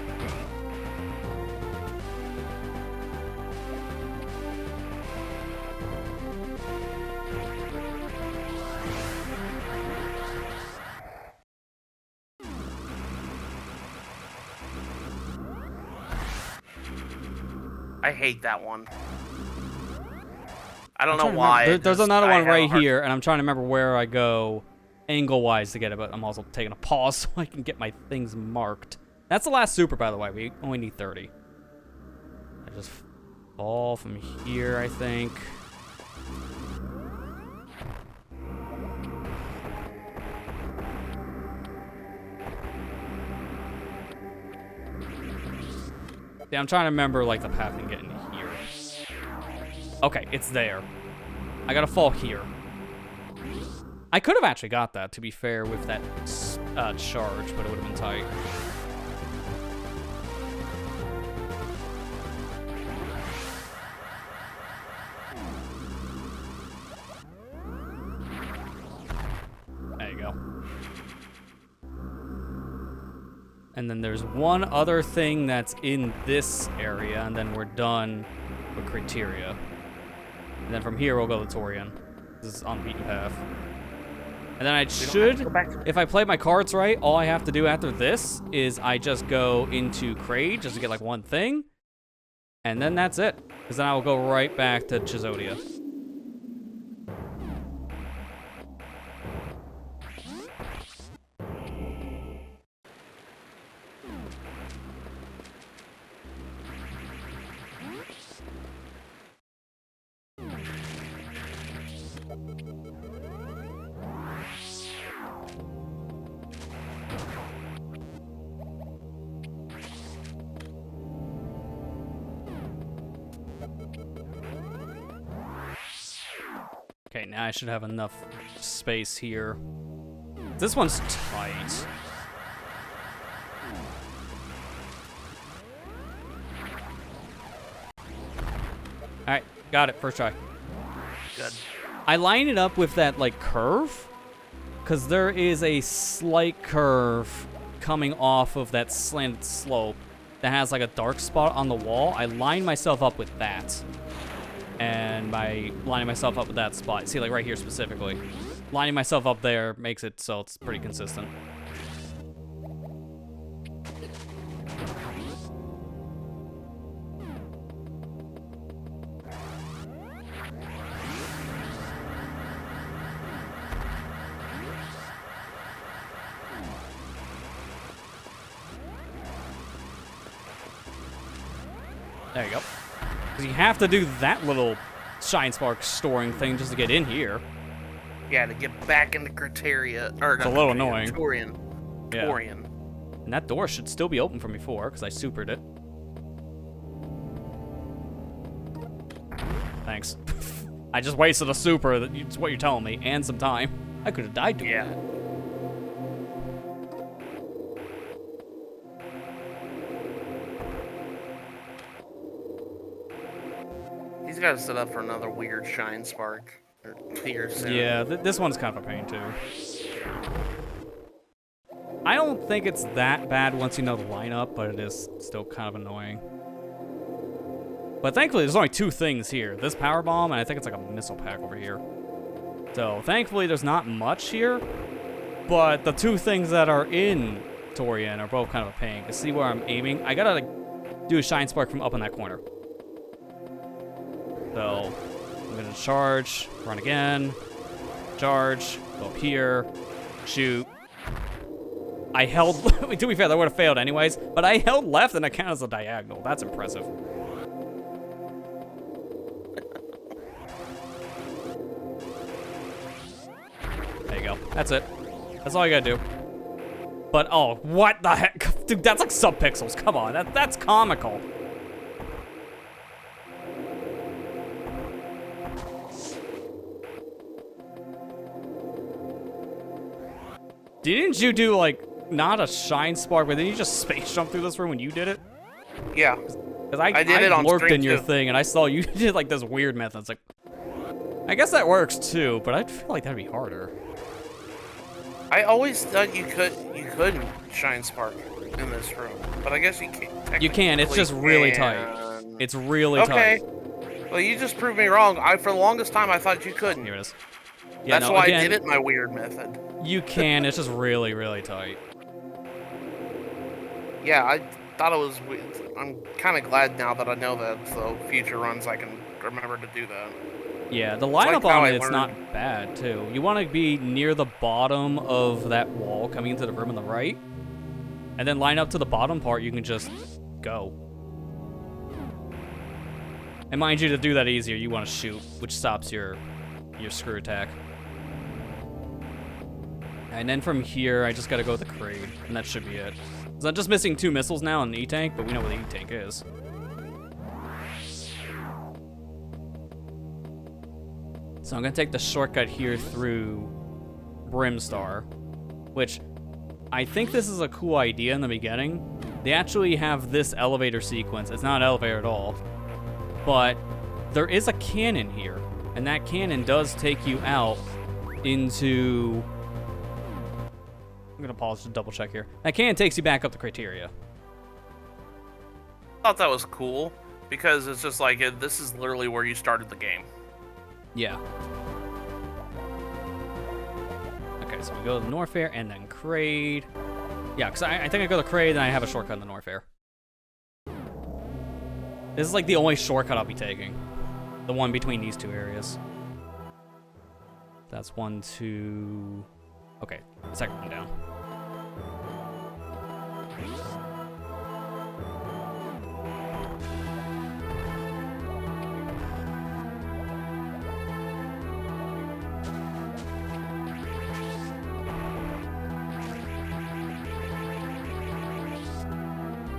I hate that one. I don't know why. There's another one right here, and I'm trying to remember where I go angle-wise to get it, but I'm also taking a pause so I can get my things marked. That's the last super, by the way. We only need 30. I just fall from here, I think. Yeah, I'm trying to remember, like, the path and get into here. Okay, it's there. I gotta fall here. I could have actually got that, to be fair, with that charge, but it would have been tight. There you go. And then there's one other thing that's in this area, and then we're done with criteria. And then from here, we'll go to Torian. This is on the beaten path. And then I should, if I play my cards right, all I have to do after this is I just go into Kraid just to get like one thing. And then that's it. Because then I will go right back to Chizodia. Okay, now I should have enough space here. This one's tight. Alright, got it, first try. Good. I line it up with that, like, curve, because there is a slight curve coming off of that slanted slope that has, like, a dark spot on the wall. I line myself up with that. And by lining myself up with that spot, see, like right here specifically, lining myself up there makes it so it's pretty consistent. There you go. Because you have to do that little Shine Spark storing thing just to get in here. Yeah, to get back into criteria. Or it's a little annoying. Torian. Yeah. Torian. And that door should still be open from before, because I supered it. Thanks. I just wasted a super, that's what you're telling me, and some time. I could have died doing that. Yeah. He's got to set up for another weird Shine Spark. Here soon. Yeah, this one's kind of a pain, too. I don't think it's that bad once you know the lineup, but it is still kind of annoying. But thankfully, there's only two things here. This power bomb, and I think it's like a missile pack over here. So, thankfully, there's not much here. But the two things that are in Torian are both kind of a pain. To see where I'm aiming, I gotta like, do a Shine Spark from up in that corner. So, I'm gonna charge, run again, charge, go up here, shoot. I held, to be fair, that would have failed anyways, but I held left and it counted as a diagonal. That's impressive. There you go. That's it. That's all you gotta do. But, oh, what the heck? Dude, that's like sub-pixels. Come on, that's comical. Didn't you do, like, not a shine spark, but then you just space jump through this room when you did it? Yeah. Because I did it on lurked in your thing, and I saw you did, like, this weird method. It's like, I guess that works, too, but I feel like that'd be harder. I always thought you couldn't shine spark in this room, but I guess you can. You can, it's just really tight. It's really tight. Okay. Well, you just proved me wrong. For the longest time, I thought you couldn't. Here it is. Yeah, That's why I did it my weird method. You can, it's just really, really tight. Yeah, I thought it was weird. I'm kind of glad now that I know that, so future runs I can remember to do that. Yeah, the lineup on it's not bad, too. You want to be near the bottom of that wall coming into the room on the right, and then line up to the bottom part, you can just go. And mind you, to do that easier, you want to shoot, which stops your screw attack. And then from here, I just gotta go with the crate, and that should be it. So I'm just missing 2 missiles now and an E-tank, but we know what the E-tank is. So I'm gonna take the shortcut here through Brimstar, which I think this is a cool idea in the beginning. They actually have this elevator sequence. It's not an elevator at all, but there is a cannon here, and that cannon does take you out into... I'm gonna pause to double check here. That cannon takes you back up the criteria. I thought that was cool because it's just like this is literally where you started the game. Yeah. Okay, so we go to the Norfair and then Crade. Yeah, because I think I go to Crade and I have a shortcut in the Norfair. This is like the only shortcut I'll be taking. The one between these 2 areas. That's 1, 2... Okay, second one down.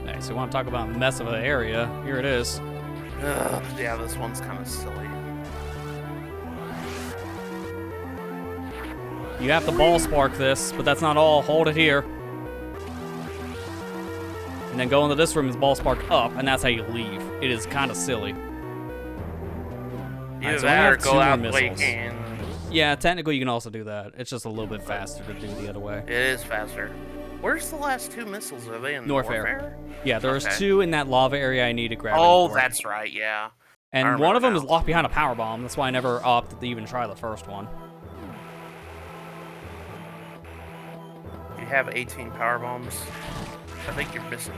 Nice, so we want to talk about mess of an area. Here it is. Yeah, this one's kind of silly. You have to ball spark this, but that's not all. Hold it here. And then go into this room and ball spark up, and that's how you leave. It is kind of silly. Either that or go out the way you can. Yeah, technically you can also do that. It's just a little bit faster to do the other way. It is faster. Where's the last 2 missiles? Are they in Norfair? Yeah, there's 2 in that lava area I need to grab. Oh, that's right, yeah. And one of them is locked behind a power bomb. That's why I never opted to even try the first one. You have 18 power bombs. I think you're missing.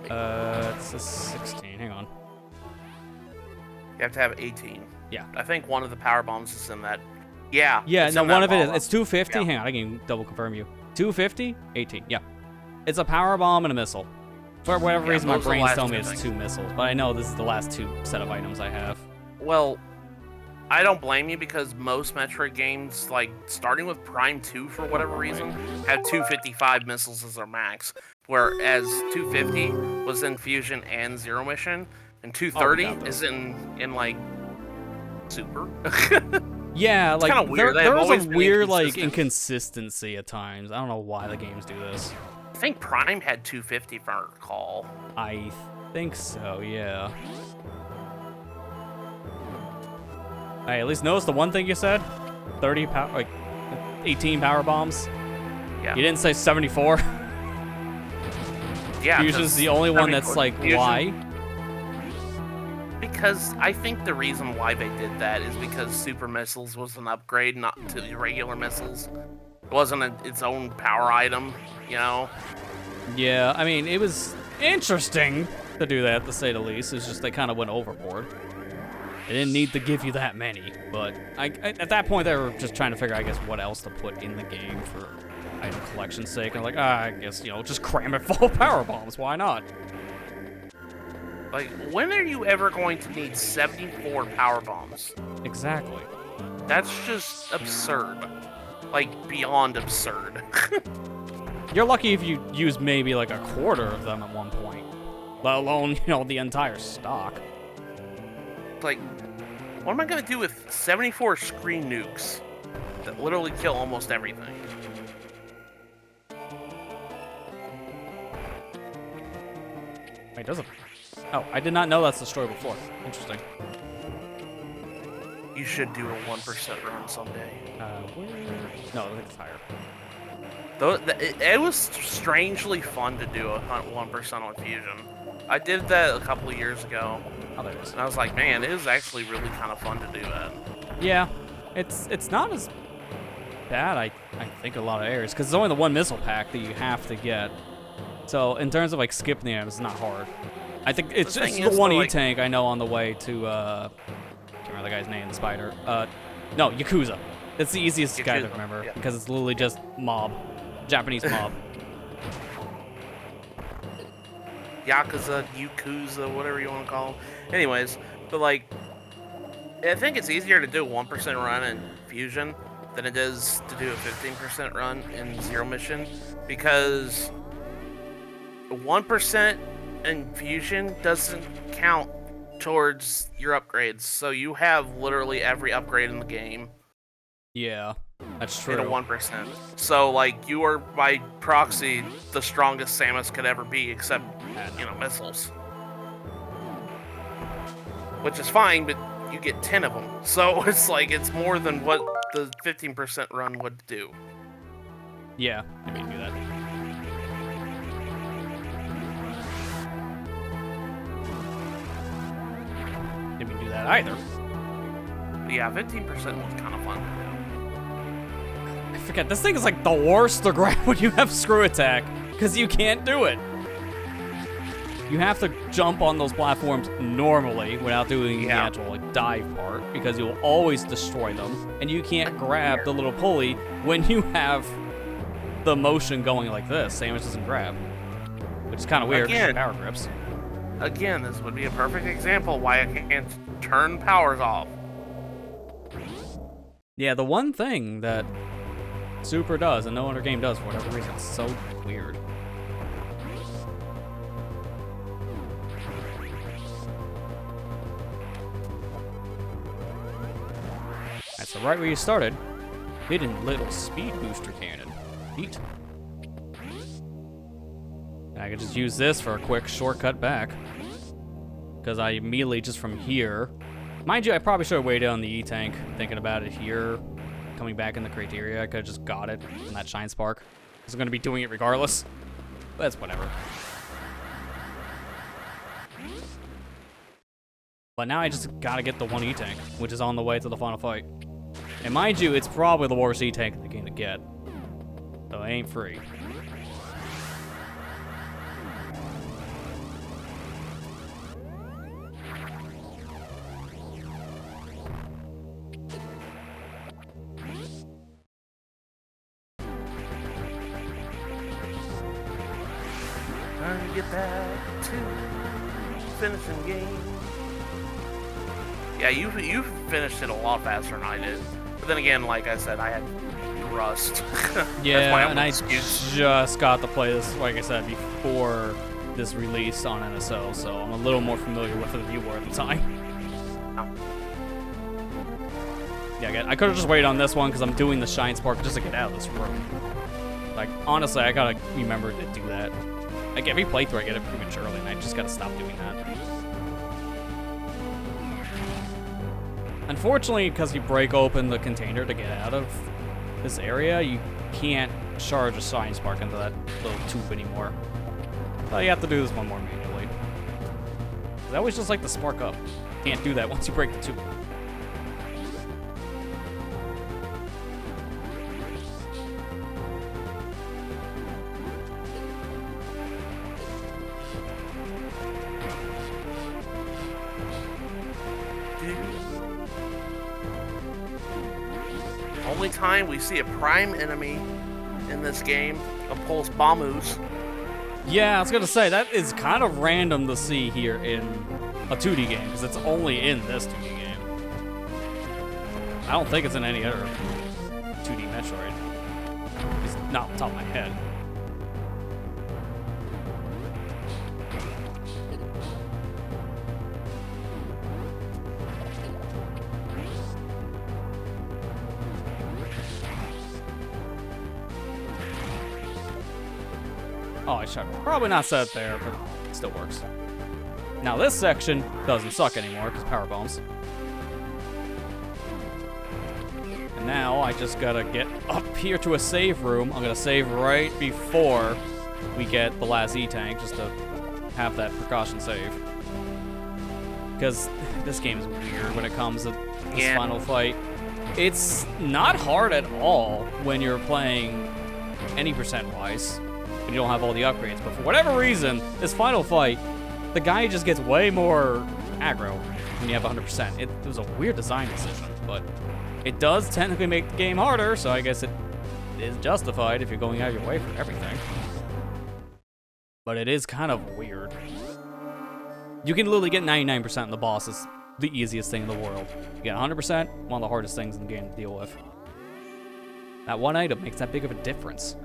It's a 16. Hang on. You have to have 18. Yeah. I think one of the power bombs is in that. Yeah. Yeah, no, one of it is. It's 250. Yeah. Hang on, I can double confirm you. 250, 18. Yeah. It's a power bomb and a missile. For whatever reason, my brain's telling me it's 2 missiles, but I know this is the last 2 set of items I have. Well, I don't blame you because most Metroid games, like starting with Prime 2 for whatever reason, have 255 missiles as their max, whereas 250 was in Fusion and Zero Mission, and 230 is in like Super. Yeah, it's like kind of weird. There was a weird like inconsistency at times. I don't know why the games do this. I think Prime had 250 if I recall. I think so, yeah. I at least noticed the one thing you said. 30 power, like 18 power bombs. Yeah. You didn't say 74. Yeah. Fusion's the only one that's like, Fusion, why? Because I think the reason why they did that is because Super Missiles was an upgrade, not to the regular missiles. It wasn't its own power item, you know? Yeah, I mean, it was interesting to do that, to say the least. It's just they kind of went overboard. They didn't need to give you that many, but at that point they were just trying to figure out, I guess, what else to put in the game for item collection's sake. I'm like, I guess, you know, just cram it full of power bombs. Why not? Like, when are you ever going to need 74 power bombs? Exactly. That's just absurd. Like, beyond absurd. You're lucky if you use maybe like a quarter of them at one point, let alone, you know, the entire stock. Like, what am I gonna do with 74 screen nukes that literally kill almost everything? Wait, does it? Oh, I did not know that's the story before. Interesting. You should do a 1% run someday. Where? No, I think it's higher. Though it was strangely fun to do a 1% on Fusion. I did that a couple of years ago, Oh, there it is. and I was like, man, it is actually really kind of fun to do that. Yeah, it's not as bad, I think, a lot of areas, because it's only the one missile pack that you have to get. So in terms of like skipping them, it's not hard. I think it's just the one E-tank I know on the way to can't remember the guy's name, the spider. No, Yakuza. It's the easiest guy to remember because it's literally just mob, Japanese mob. Yakuza, Yakuza, whatever you want to call them. Anyways, but like, I think it's easier to do a 1% run in Fusion than it is to do a 15% run in Zero Mission, because 1% in Fusion doesn't count towards your upgrades. So you have literally every upgrade in the game. Yeah, that's true. In a 1%. So like, you are by proxy the strongest Samus could ever be, except, you know, missiles. Which is fine, but you get 10 of them. So it's like, it's more than what the 15% run would do. Yeah, I mean, do that. Didn't do that either. But yeah, 15% was kind of fun to do. I forget, this thing is like the worst to grab when you have screw attack, because you can't do it. You have to jump on those platforms normally without doing the actual like dive part, because you'll always destroy them, and you can't grab the little pulley when you have the motion going like this. Samus doesn't grab, which is kind of weird because power grips. Again, this would be a perfect example why I can't turn powers off. Yeah, the one thing that Super does and no other game does for whatever reason, it's so weird. Alright, so right where you started, hidden little speed booster cannon. Neat. And I can just use this for a quick shortcut back, because I immediately just from here, mind you, I probably should have waited on the E-tank, thinking about it here, coming back in the criteria. I could have just got it in that Shine Spark. I was going to be doing it regardless, but it's whatever. But now I just gotta get the one E-tank, which is on the way to the final fight. And mind you, it's probably the worst E-tank in the game to get, so it ain't free. Trying to get back to finishing game. Yeah, you finished it a lot faster than I did. But then again, like I said, I had rust. Yeah, and I just got to play this, like I said, before this release on NSO, so I'm a little more familiar with it than you were at the time. Yeah, again, I could have just waited on this one because I'm doing the Shine Spark just to get out of this room. Like, honestly, I gotta remember to do that. Like, every playthrough I get it prematurely, and I just gotta stop doing that. Unfortunately, because you break open the container to get out of this area, you can't charge a Shine Spark into that little tube anymore. So you have to do this one more manually. I always just like to spark up. Can't do that once you break the tube. Only time we see a prime enemy in in this game of pulse bombus. Yeah, I was gonna say, that is kind of random to see here in a 2D game, because it's only in this 2D game. I don't think it's in any other 2D Metroid. It's not off the top of my head. Oh, I should probably not set it there, but it still works. Now this section doesn't suck anymore because power bombs. And now I just gotta get up here to a save room. I'm gonna save right before we get the last E-tank, just to have that precaution save. Because this game is weird when it comes to this final fight. It's not hard at all when you're playing any percent-wise. You don't have all the upgrades, but for whatever reason, this final fight, the guy just gets way more aggro when you have 100%. It was a weird design decision, but it does technically make the game harder, so I guess it is justified if you're going out of your way for everything. But it is kind of weird. You can literally get 99% in the boss is the easiest thing in the world. You get 100%, one of the hardest things in the game to deal with. That one item makes that big of a difference.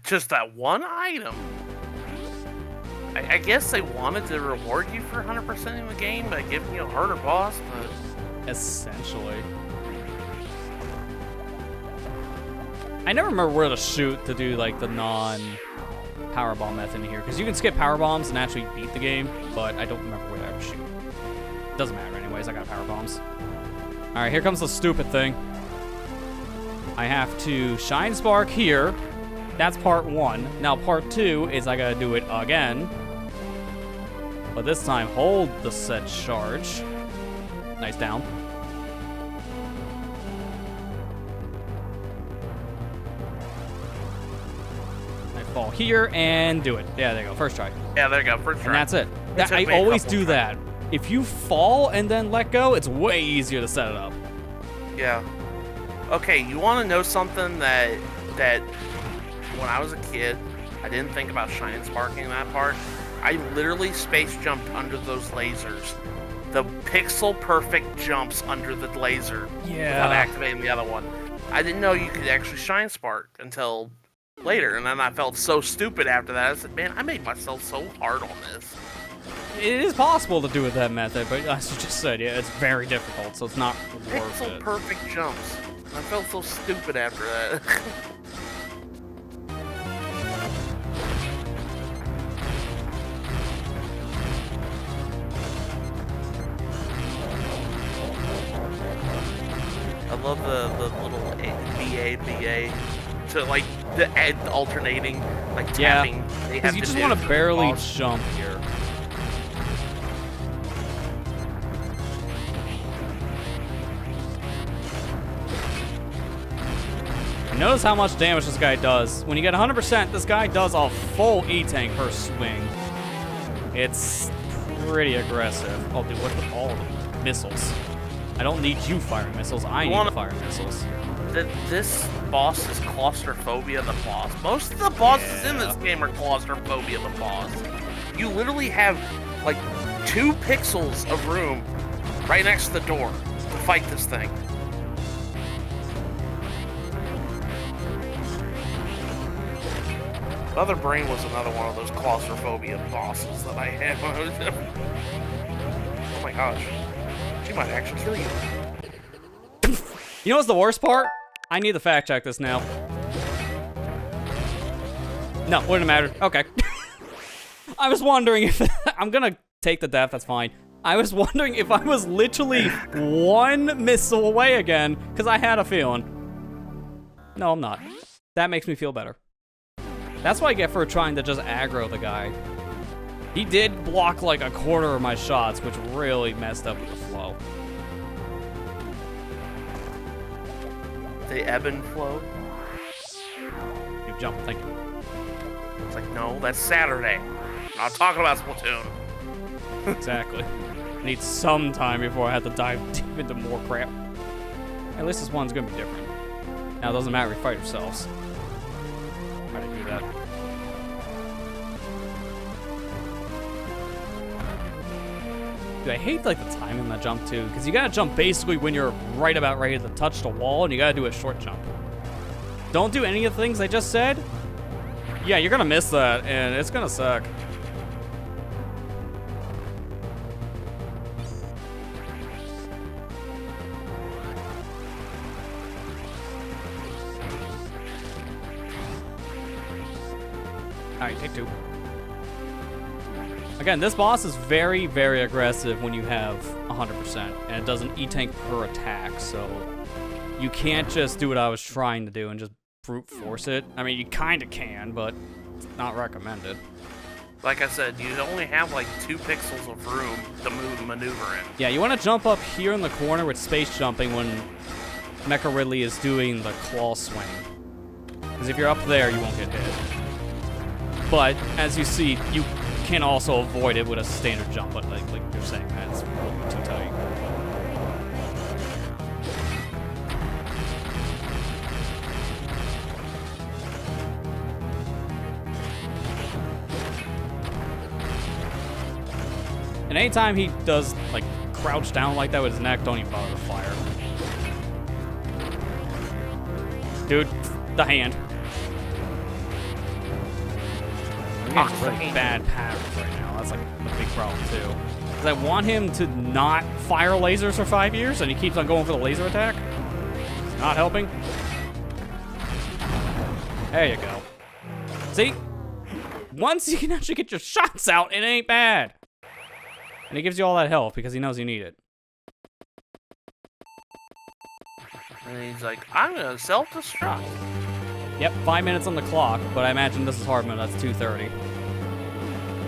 Just that one item. I guess they wanted to reward you for 100% in the game by giving you a harder boss, but... Essentially. I never remember where to shoot to do, like, the non-powerbomb method in here. Because you can skip power bombs and actually beat the game, but I don't remember where to ever shoot. Doesn't matter anyways, I got power bombs. Alright, here comes the stupid thing. I have to Shine Spark here. That's part 1. Now part 2 is I gotta do it again. But this time, hold the said charge. Nice down. I fall here and do it. Yeah, there you go. First try. Yeah, there you go. First try. And that's it. I always do that. If you fall and then let go, it's way easier to set it up. Yeah. Okay, you want to know something that when I was a kid, I didn't think about Shine Sparking that part. I literally space jumped under those lasers. The pixel perfect jumps under the laser without activating the other one. I didn't know you could actually Shine Spark until later, and then I felt so stupid after that. I said, man, I made myself so hard on this. It is possible to do it that method, but as you just said, yeah, it's very difficult, so it's not worth Pixel it. perfect jumps. I felt so stupid after that. I love the little BA, so like the alternating, like tapping. Yeah, because you just want to barely jump here. And notice how much damage this guy does. When you get 100%, this guy does a full E-tank per swing. It's pretty aggressive. I'll do what with all of the missiles. I don't need you firing missiles, I need to fire missiles. This boss is claustrophobia the boss. Most of the bosses in this game are claustrophobia the boss. You literally have like 2 pixels of room right next to the door to fight this thing. Mother Brain was another one of those claustrophobia bosses that I had. Oh my gosh. She might actually kill you. You know what's the worst part? I need to fact check this now. No, wouldn't matter. Okay. I was wondering if... I'm gonna take the death, that's fine. I was wondering if I was literally 1 missile away again, because I had a feeling. No, I'm not. That makes me feel better. That's what I get for trying to just aggro the guy. He did block like a quarter of my shots, which really messed up with the flow. They ebb and flow. You jump, thank you. It's like, no, that's Saturday. I'm not talking about Splatoon. Exactly. I need some time before I have to dive deep into more crap. At least this one's gonna be different. Now it doesn't matter, we fight ourselves. Why did I do that? Dude, I hate like the timing on that jump too, because you gotta jump basically when you're right about ready to touch the wall, and you gotta do a short jump. Don't do any of the things I just said. Yeah, you're gonna miss that, and it's gonna suck. Alright, take 2. Again, this boss is very, very aggressive when you have 100%, and it does an E-tank per attack, so you can't just do what I was trying to do and just brute force it. I mean, you kind of can, but it's not recommended. Like I said, you only have like 2 pixels of room to maneuver in. Yeah, you want to jump up here in the corner with space jumping when Mecha Ridley is doing the claw swing. Because if you're up there, you won't get hit. But, as you see, you can also avoid it with a standard jump, but like you're saying, that's too tight. And anytime he does, like, crouch down like that with his neck, don't even bother to fire. Dude, the hand. He's really bad patterns right now. That's like a big problem too. Because I want him to not fire lasers for 5 years, and he keeps on going for the laser attack. It's not helping. There you go. See? Once you can actually get your shots out, it ain't bad. And he gives you all that health because he knows you need it. And he's like, I'm gonna self-destruct. Yep, 5 minutes on the clock, but I imagine this is hard mode, that's 2:30.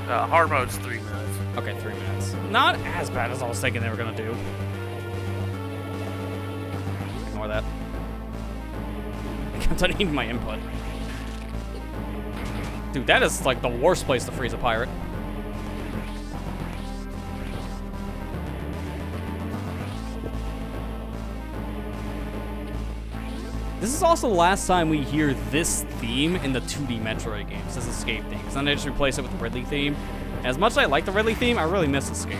Hard mode's 3 minutes. Okay, 3 minutes. Not as bad as I was thinking they were gonna do. Ignore that. I kept on needing my input. Dude, that is like the worst place to freeze a pirate. This is also the last time we hear this theme in the 2D Metroid games, this Escape theme. Because then they just replace it with the Ridley theme. And as much as I like the Ridley theme, I really miss Escape.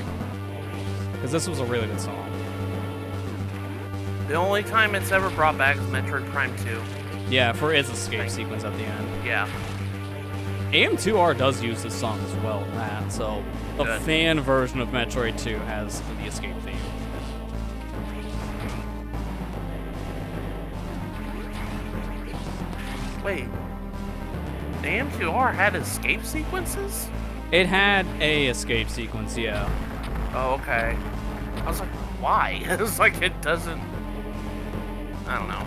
Because this was a really good song. The only time it's ever brought back is Metroid Prime 2. Yeah, for its escape sequence at the end. Yeah. AM2R does use this song as well, Matt. So the Good. fan version of Metroid 2 has the escape theme. Wait. The AM2R had escape sequences? It had a escape sequence, yeah. Oh, okay. I was like, why? It was like, it doesn't... I don't know.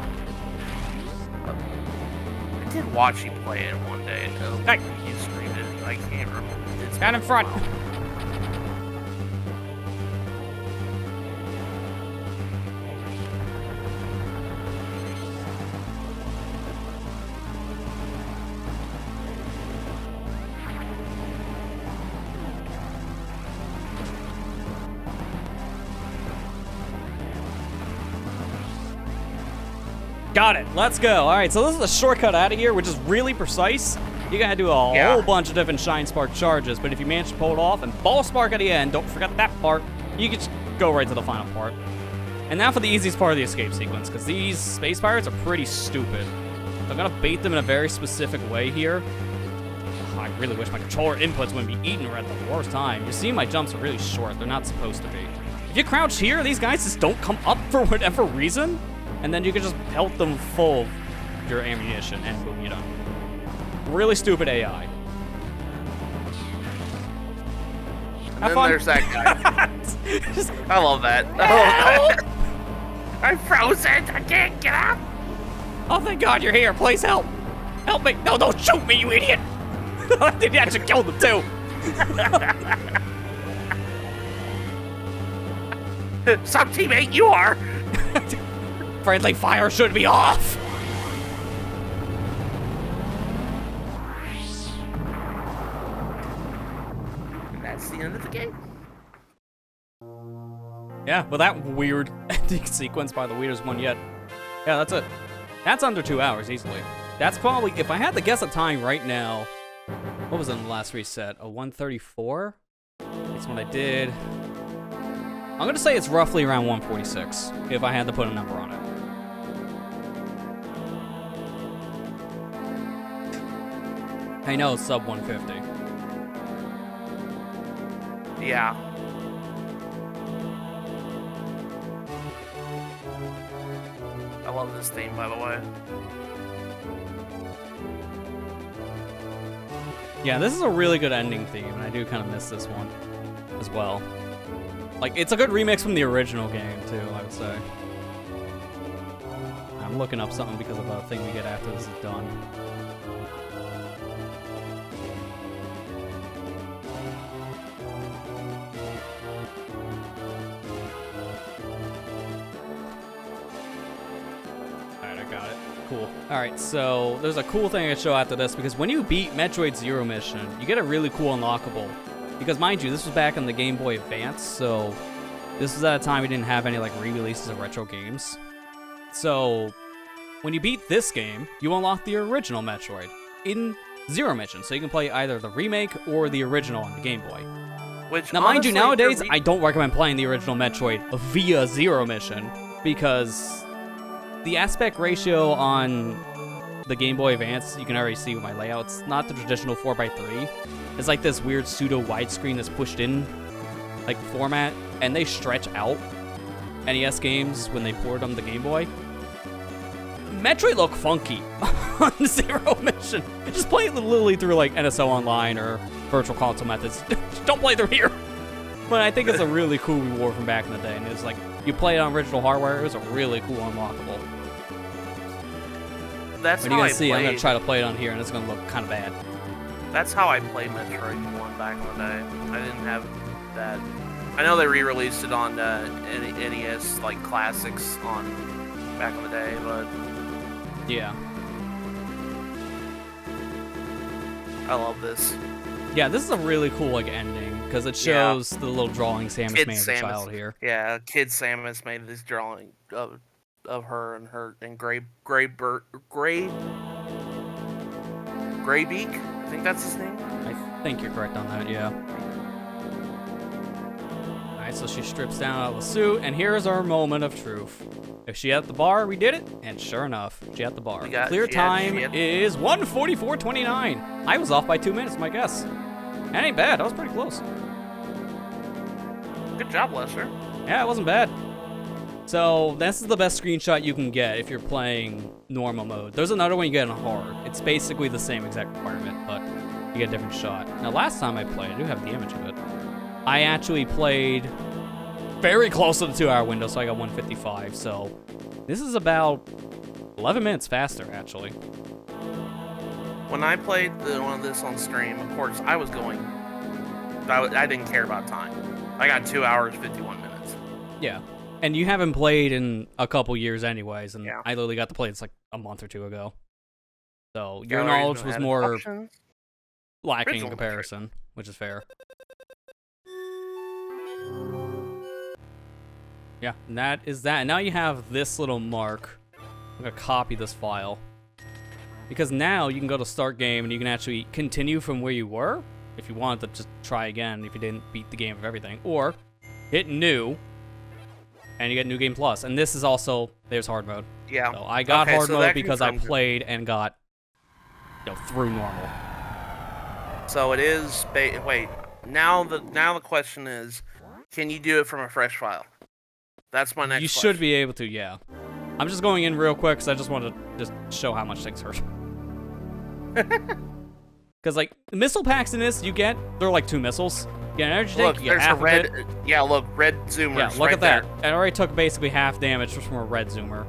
I did watch you play it one day. Hey. You streamed it. I can't remember. It's Down in front. Got it. Let's go. All right, so this is a shortcut out of here, which is really precise. You gotta do a whole bunch of different Shine Spark charges, but if you manage to pull it off and Ball Spark at the end, don't forget that part, you can just go right to the final part. And now for the easiest part of the escape sequence, because these space pirates are pretty stupid. So I'm gonna bait them in a very specific way here. Oh, I really wish my controller inputs wouldn't be eaten at the worst time. You see, my jumps are really short. They're not supposed to be. If you crouch here, these guys just don't come up for whatever reason. And then you can just pelt them full of your ammunition, and boom, you're done. Really stupid AI. And then there's that guy. I love that. I'm frozen. I can't get up. Oh, thank God you're here. Please help. Help me. No, don't shoot me, you idiot. I think you actually killed him, too. Some teammate, you are. Friendly fire should be off. And that's the end of the game. Yeah, well, that weird ending sequence, by the weirdest one yet. Yeah, that's it. That's under 2 hours easily. That's probably, if I had to guess a time right now, what was in the last reset? A 134? That's what I did. I'm gonna say it's roughly around 146, if I had to put a number on it. I know it's sub 150. Yeah. I love this theme, by the way. Yeah, this is a really good ending theme, and I do kind of miss this one as well. Like, it's a good remix from the original game, too, I would say. I'm looking up something because of a thing we get after this is done. Alright, I got it. Cool. Alright, so there's a cool thing I show after this, because when you beat Metroid Zero Mission, you get a really cool unlockable. Because, mind you, this was back on the Game Boy Advance, so this was at a time we didn't have any, like, re-releases of retro games. So, when you beat this game, you unlock the original Metroid in Zero Mission, so you can play either the remake or the original on the Game Boy. Which, now, mind you, nowadays, I don't recommend playing the original Metroid via Zero Mission, because the aspect ratio on the Game Boy Advance, you can already see with my layout, it's not the traditional 4:3. It's like this weird pseudo widescreen that's pushed in, like, format, and they stretch out NES games when they ported them to Game Boy. Metroid look funky on Zero Mission. Just play it literally through, like, NSO Online or Virtual Console methods. Don't play through here. But I think it's a really cool reward from back in the day, and it's like, you play it on original hardware, it was a really cool unlockable. That's but how you're I gonna see, played. I'm gonna try to play it on here, and it's gonna look kind of bad. That's how I played Metroid 1 back in the day. I didn't have that. I know they re-released it on NES, like, classics on back in the day, but Yeah. I love this. Yeah, this is a really cool, like, ending, because it shows the little drawing Samus Kid made as a child here. Yeah, Kid Samus made this drawing of her and Graybeak. I think that's his name. I think you're correct on that, yeah. Alright, so she strips down out of the suit, and here's our moment of truth. If she at the bar, we did it, and sure enough, she at the bar. Clear time is 1:44:29. I was off by 2 minutes, my guess. That ain't bad, that was pretty close. Good job, Lester. Yeah, it wasn't bad. So, this is the best screenshot you can get if you're playing normal mode. There's another one you get in hard. It's basically the same exact requirement, but you get a different shot. Now, last time I played, I do have the image of it. I actually played very close to the 2 hour window, so I got 155. So, this is about 11 minutes faster, actually. When I played one of this on stream, of course, I was going. I didn't care about time. I got 2 hours, 51 minutes. Yeah. And you haven't played in a couple years anyways, and Yeah. I literally got to play this like a month or two ago. So your knowledge was more lacking in comparison, which is fair. Yeah, and that is that. And now you have this little mark. I'm going to copy this file. Because now you can go to start game and you can actually continue from where you were, if you wanted to just try again if you didn't beat the game of everything. Or hit new, and you get New Game Plus. And this is also, there's hard mode. Yeah. So I got hard mode because I played and got, through normal. So it is, wait, now the question is, can you do it from a fresh file? That's my next question. You should be able to, yeah. I'm just going in real quick because I just want to just show how much things hurt. Because, like, the missile packs in this, they're like 2 missiles. You get an energy tank, you get half of it. Yeah, look, red zoomer. Yeah, look at that. It already took basically half damage just from a red zoomer,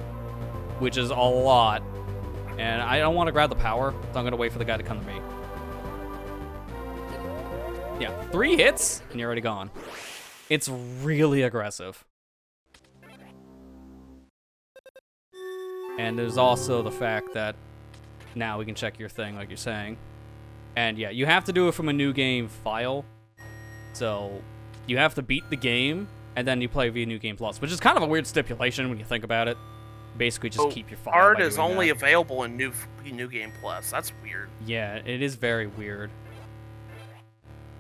which is a lot. And I don't want to grab the power, so I'm going to wait for the guy to come to me. Yeah, 3 hits, and you're already gone. It's really aggressive. And there's also the fact that now we can check your thing, like you're saying. And yeah, you have to do it from a new game file. So you have to beat the game, and then you play via New Game Plus, which is kind of a weird stipulation when you think about it. Basically, just keep your file. Art by is doing only that. available in New Game Plus. That's weird. Yeah, it is very weird.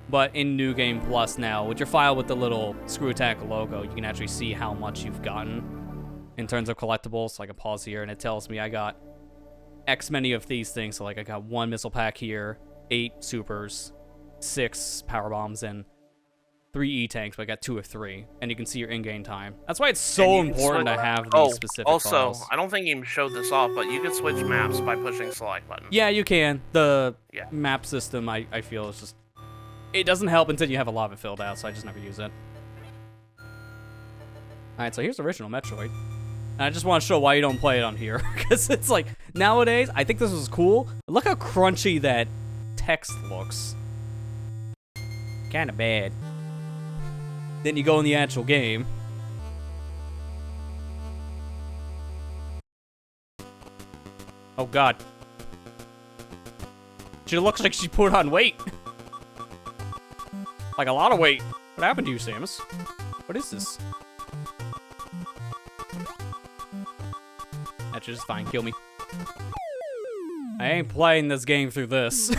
But in New Game Plus now, with your file with the little Screw Attack logo, you can actually see how much you've gotten in terms of collectibles. So I can pause here, and it tells me I got X many of these things. So like I got 1 missile pack here, 8 supers, 6 power bombs, and 3 E-tanks, but I got 2 of 3. And you can see your in-game time. That's why it's so important to have these specific files. I don't think you showed this off, but you can switch maps by pushing select button. Yeah, you can. The map system, I feel, is just... It doesn't help until you have a lot of it filled out, so I just never use it. Alright, so here's the original Metroid. And I just want to show why you don't play it on here. Because it's like, nowadays, I think this was cool. Look how crunchy that text looks. Kinda bad. Then you go in the actual game. Oh god. She looks like she put on weight. Like a lot of weight. What happened to you, Samus? What is this? That's just fine. Kill me. I ain't playing this game through this.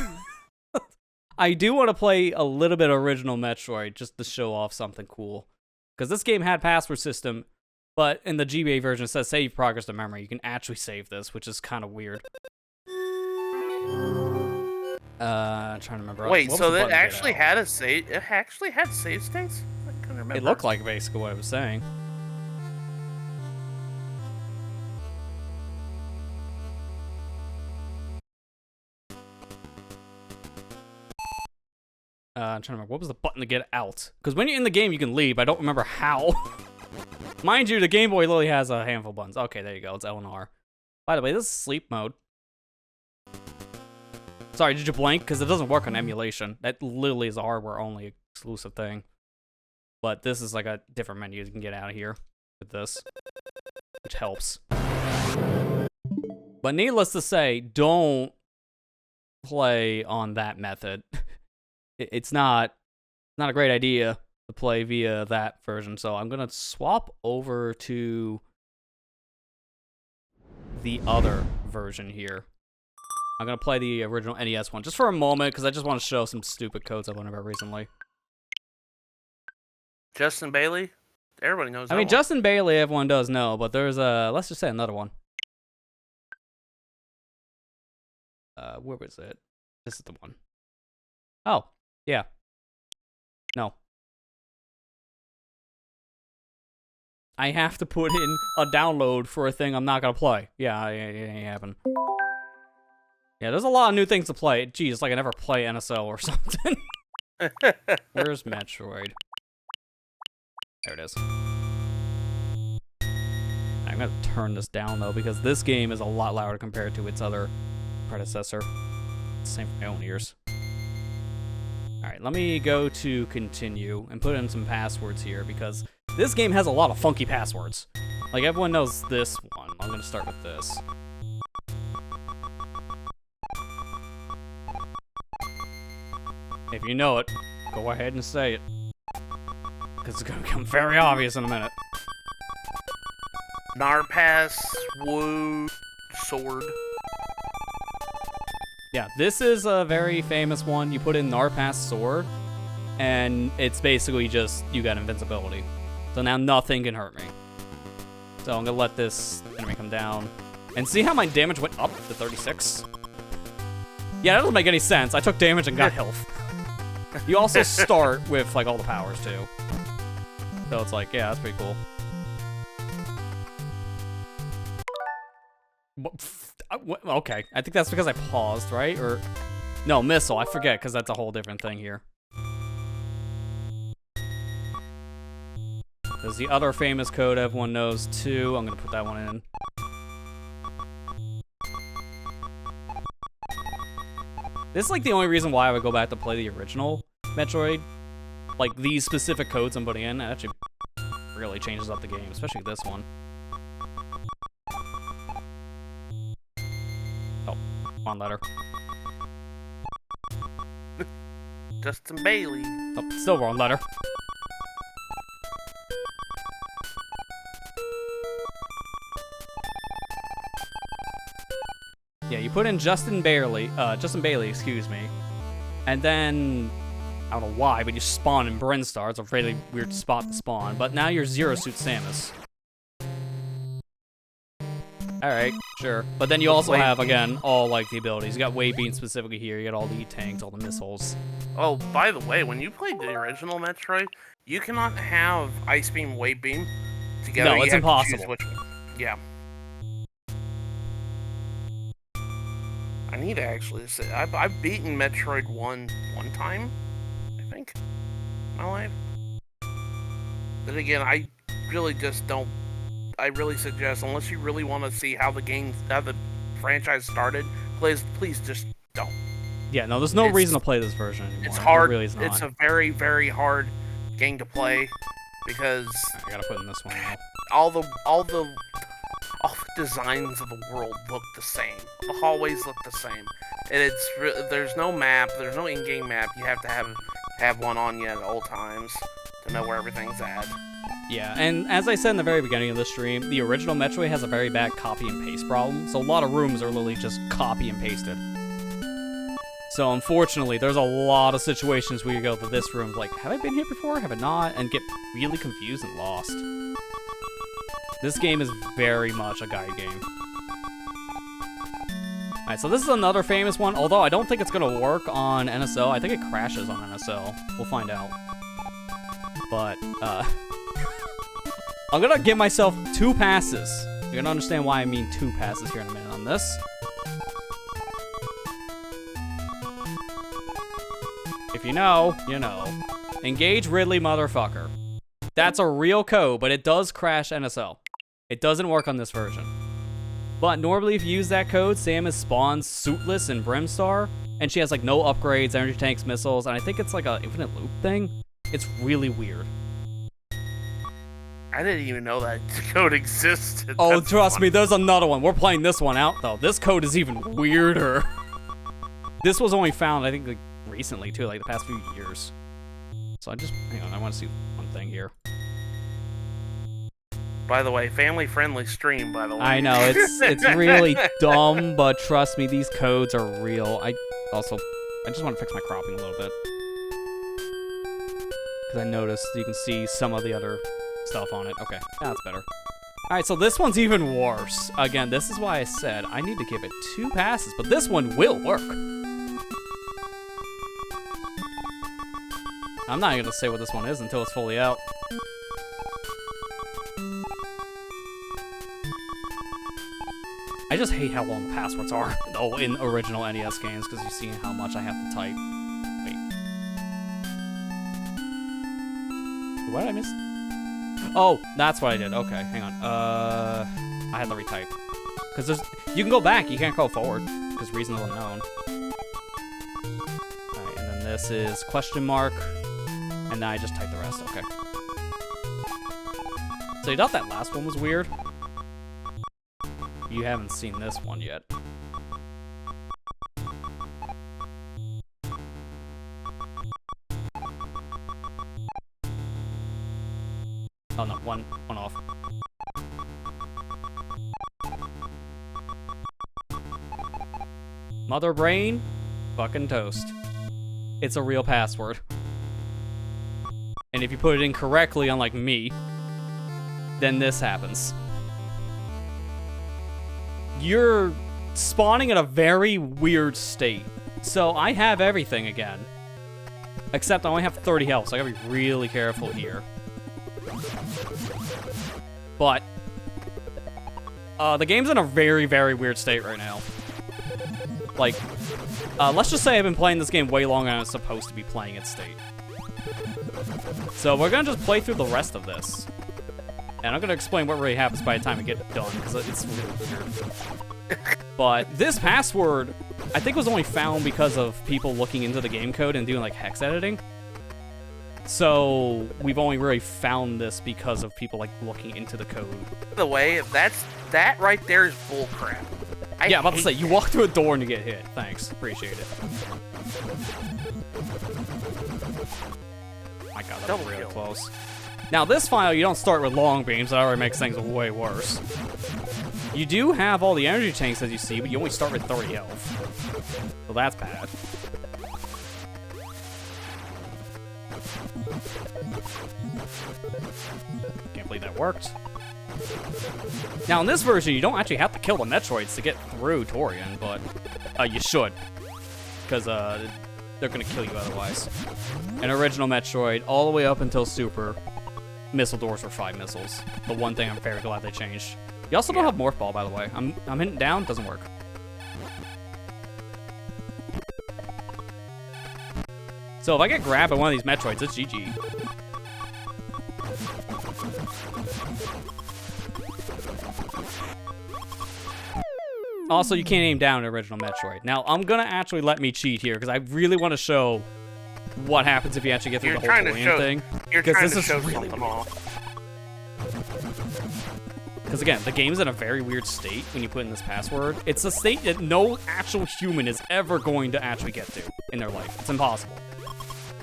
I do want to play a little bit of original Metroid just to show off something cool. Because this game had password system, but in the GBA version it says save progress to memory. You can actually save this, which is kind of weird. I'm trying to remember. Wait, so that actually had a save? It actually had save states? I couldn't remember. It looked like basically what I was saying. I'm trying to remember. What was the button to get out? Because when you're in the game, you can leave. I don't remember how. Mind you, the Game Boy literally has a handful of buttons. Okay, there you go. It's L and R. By the way, this is sleep mode. Sorry, did you blank? Because it doesn't work on emulation. That literally is a hardware-only exclusive thing. But this is like a different menu you can get out of here with this, which helps. But needless to say, don't play on that method. It's not a great idea to play via that version. So I'm gonna swap over to the other version here. I'm gonna play the original NES one just for a moment because I just want to show some stupid codes I've learned about recently. Justin Bailey? Everybody knows that I mean, one. Justin Bailey, everyone does know, but there's let's just say another one. Where was it? This is the one. Oh, yeah. No. I have to put in a download for a thing I'm not gonna play. Yeah, it ain't happen. Yeah, there's a lot of new things to play. Geez, it's like I never play NSO or something. Where's Metroid? There it is. I'm gonna turn this down though, because this game is a lot louder compared to its other predecessor. Same for my own ears. Alright, let me go to continue and put in some passwords here, because this game has a lot of funky passwords. Like, everyone knows this one. I'm gonna start with this. If you know it, go ahead and say it. Because it's gonna become very obvious in a minute. Narpass, Wood, Sword. Yeah, this is a very famous one. You put in Narpass Sword, and it's basically just, you got invincibility. So now nothing can hurt me. So I'm gonna let this enemy come down. And see how my damage went up to 36? Yeah, that doesn't make any sense. I took damage and got health. You also start with, like, all the powers, too. So it's like, yeah, that's pretty cool. Okay, I think that's because I paused, right? Or no, missile. I forget because that's a whole different thing here. There's the other famous code everyone knows too. I'm gonna put that one in. This is like the only reason why I would go back to play the original Metroid. Like these specific codes I'm putting in, it actually really changes up the game, especially this one. One letter. Justin Bailey. Oh, still wrong letter. You put in Justin Bailey, excuse me, and then I don't know why, but you spawn in Brinstar. It's a really weird spot to spawn. But now you're Zero Suit Samus. All right, sure. But then you also have, again, all like the abilities. You got Wave Beam specifically here. You got all the tanks, all the missiles. Oh, by the way, when you played the original Metroid, you cannot have Ice Beam, Wave Beam together. No, it's impossible. Which one. Yeah. I need to actually say I've beaten Metroid 1 time, I think, in my life. But again, I really just don't. I really suggest, unless you really want to see how the franchise started, please just don't. Yeah, no, there's no reason to play this version anymore. It's hard. It really is not. It's a very, very hard game to play because I gotta put in this one now. all the designs of the world look the same. The hallways look the same, and there's no map. There's no in-game map. You have to have one on you at all times to know where everything's at. Yeah, and as I said in the very beginning of the stream, the original Metroid has a very bad copy and paste problem, so a lot of rooms are literally just copy and pasted. So unfortunately, there's a lot of situations where you go to this room like, have I been here before? Have I not? And get really confused and lost. This game is very much a guide game. Alright, so this is another famous one, although I don't think it's going to work on NSO. I think it crashes on NSO. We'll find out. But, I'm going to give myself 2 passes. You're going to understand why I mean 2 passes here in a minute on this. If you know, you know. Engage Ridley, motherfucker. That's a real code, but it does crash NSO. It doesn't work on this version. But normally if you use that code, Samus spawns suitless in Brimstar, and she has like no upgrades, energy tanks, missiles, and I think it's like an infinite loop thing. It's really weird. I didn't even know that code existed. Oh, That's trust funny. me, there's another one. We're playing this one out, though. This code is even weirder. This was only found, I think, like, recently, too, like the past few years. So hang on, I want to see one thing here. By the way, family-friendly stream, by the way. I know, it's really dumb, but trust me, these codes are real. I just want to fix my cropping a little bit. Because I noticed you can see some of the other stuff on it. Okay, that's better. Alright, so this one's even worse. Again, this is why I said I need to give it 2 passes, but this one will work. I'm not even gonna say what this one is until it's fully out. I just hate how long the passwords are in original NES games, because you see how much I have to type. Wait. What did I miss? Oh, that's what I did. Okay, hang on. I had to retype. Because you can go back, you can't go forward, because reasons unknown. Alright, and then this is question mark, and then I just typed the rest. Okay. So you thought that last one was weird? You haven't seen this one yet. Oh no, one off. Mother brain, fucking toast. It's a real password. And if you put it in correctly, unlike me, then this happens. You're spawning in a very weird state. So I have everything again. Except I only have 30 health, so I gotta be really careful here. But the game's in a very, very weird state right now. Like, let's just say I've been playing this game way longer than I'm supposed to be playing its state. So we're gonna just play through the rest of this. And I'm gonna explain what really happens by the time we get done, because it's really weird. But this password, I think, was only found because of people looking into the game code and doing like hex editing. So we've only really found this because of people like looking into the code. By the way, that right there is bullcrap. Yeah, I'm about to say, you walk through a door and you get hit. Thanks, appreciate it. My god, that was really close. Now this file, you don't start with long beams. That already makes things way worse. You do have all the energy tanks as you see, but you only start with 30 health. So that's bad. Can't believe that worked. Now in this version, you don't actually have to kill the Metroids to get through Torian, but you should. Because they're gonna kill you otherwise. In original Metroid, all the way up until Super, missile doors were 5 missiles. The one thing I'm very glad they changed. You also don't have Morph Ball, by the way. I'm hitting down, doesn't work. So if I get grabbed by one of these Metroids, it's GG. Also, you can't aim down in original Metroid. Now, I'm gonna actually let me cheat here, because I really want to show what happens if you actually get through the whole Torian thing. You're trying to show something off. Because again, the game's in a very weird state when you put in this password. It's a state that no actual human is ever going to actually get to in their life. It's impossible.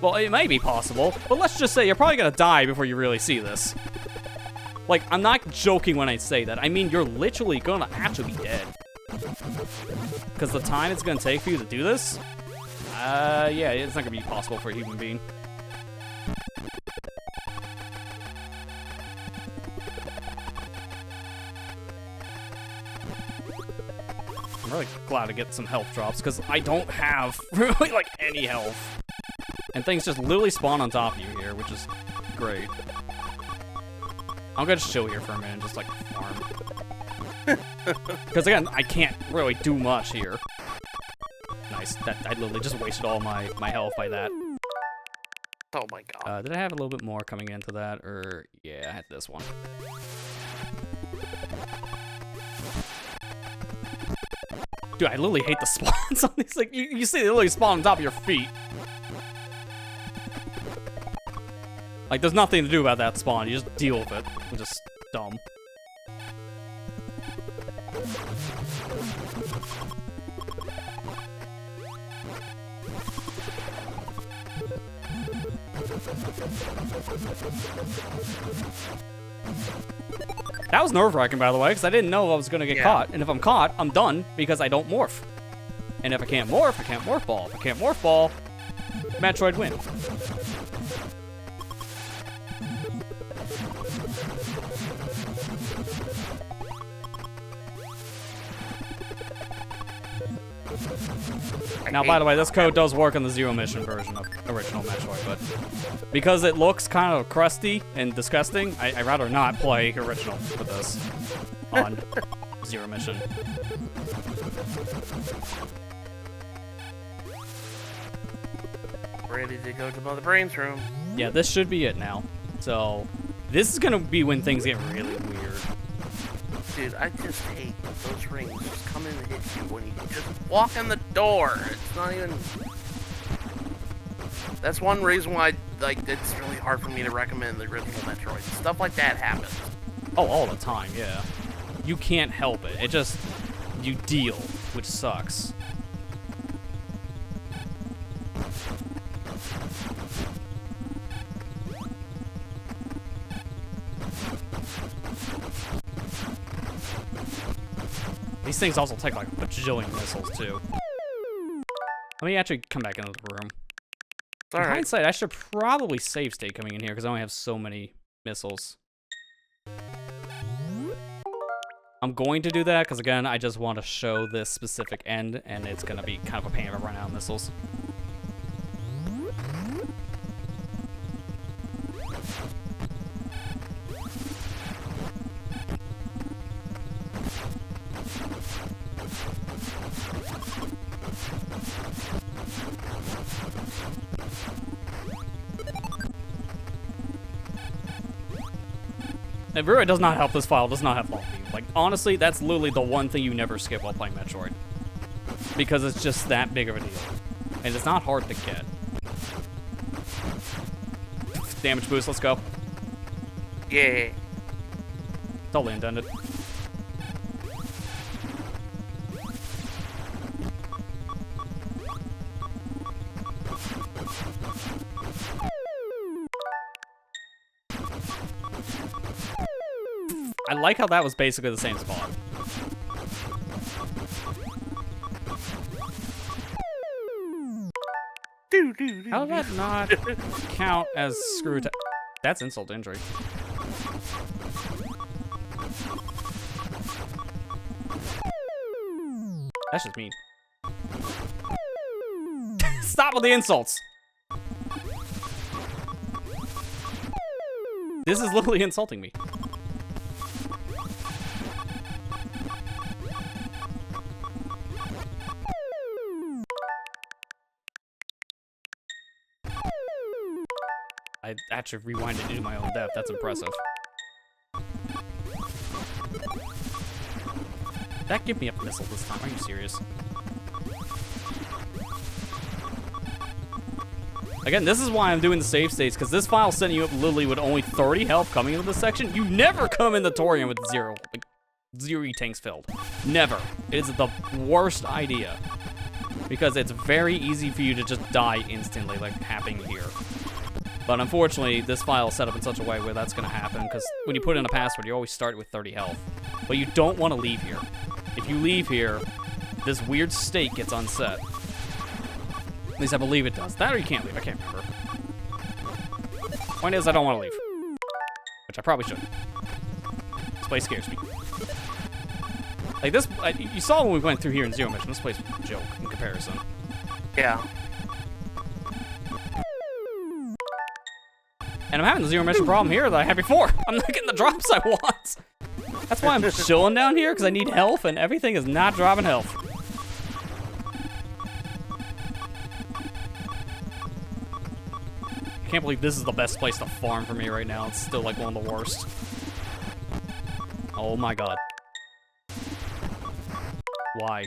Well, it may be possible, but let's just say you're probably gonna die before you really see this. Like, I'm not joking when I say that. I mean, you're literally gonna actually be dead. Because the time it's gonna take for you to do this, yeah, it's not gonna be possible for a human being. I'm really glad to get some health drops, because I don't have really, like, any health. And things just literally spawn on top of you here, which is great. I'm gonna just chill here for a minute and just, like, farm. Because, again, I can't really do much here. Nice. I literally just wasted all my health by that. Oh my god. Did I have a little bit more coming into that? Or, yeah, I had this one. Dude, I literally hate the spawns on these. Like, you see they literally spawn on top of your feet. Like, there's nothing to do about that spawn. You just deal with it. It's just dumb. That was nerve-wracking, by the way, because I didn't know I was going to get caught. And if I'm caught, I'm done, because I don't morph. And if I can't morph, I can't morph ball. If I can't morph ball, Metroid win. Now, by the way, this code does work on the Zero Mission version of original Metroid, but because it looks kind of crusty and disgusting, I'd rather not play original with this on Zero Mission. Ready to go to Mother Brain's room. Yeah, this should be it now. So, this is gonna be when things get really weird. Dude, I just hate those rings just come in and hit you when you just walk in the door. It's not even... That's one reason why, like, it's really hard for me to recommend the original Metroid. Stuff like that happens. Oh, all the time, yeah. You can't help it. It just... You deal, which sucks. These things also take like a bajillion missiles too. Let me actually come back into the room. In hindsight, I should probably save state coming in here because I only have so many missiles. I'm going to do that because again, I just want to show this specific end and it's going to be kind of a pain to run out of missiles. It really does not help this file, does not have long view. Like, honestly, that's literally the one thing you never skip while playing Metroid. Because it's just that big of a deal. And it's not hard to get. Damage boost, let's go. Yeah. Totally intended. I like how that was basically the same spot. How did that not count as screw attack? That's insult to injury. That's just mean. Stop with the insults. This is literally insulting me. I actually rewinded to do my own death. That's impressive. That give me a missile this time. Are you serious? Again, this is why I'm doing the save states, because this file's setting you up literally with only 30 health coming into this section. You never come in the Torian with zero tanks filled. Never. It's the worst idea. Because it's very easy for you to just die instantly, like happening here. But unfortunately, this file is set up in such a way where that's going to happen, because when you put in a password, you always start with 30 health. But you don't want to leave here. If you leave here, this weird state gets unset. At least I believe it does. That or you can't leave. I can't remember. Point is, I don't want to leave. Which I probably should. This place scares me. Like this, you saw when we went through here in Zero Mission. This place was a joke in comparison. Yeah. And I'm having the Zero Mission problem here that I had before. I'm not getting the drops I want. That's why I'm chilling down here, because I need health, and everything is not dropping health. I can't believe this is the best place to farm for me right now. It's still like one of the worst. Oh my god. Why?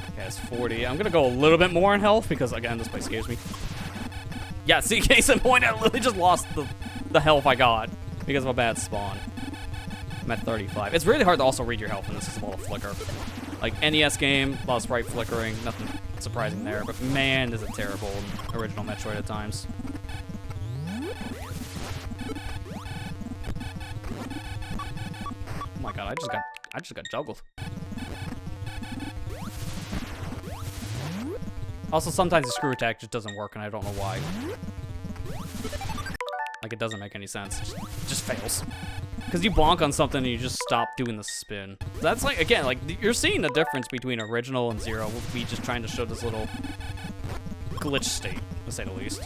Okay, it's 40. I'm gonna go a little bit more in health because, again, this place scares me. Yeah, see, case in point, I literally just lost the health I got because of a bad spawn. I'm at 35. It's really hard to also read your health in this because of all the flicker. Like, NES game, a lot of sprite flickering, nothing surprising there, but man, is it terrible in original Metroid at times. Oh my god, I just got juggled. Also, sometimes the screw attack just doesn't work, and I don't know why. Like, it doesn't make any sense. It just fails. Because you bonk on something and you just stop doing the spin. That's like, again, like, you're seeing the difference between original and Zero. We'll be just trying to show this little glitch state, to say the least.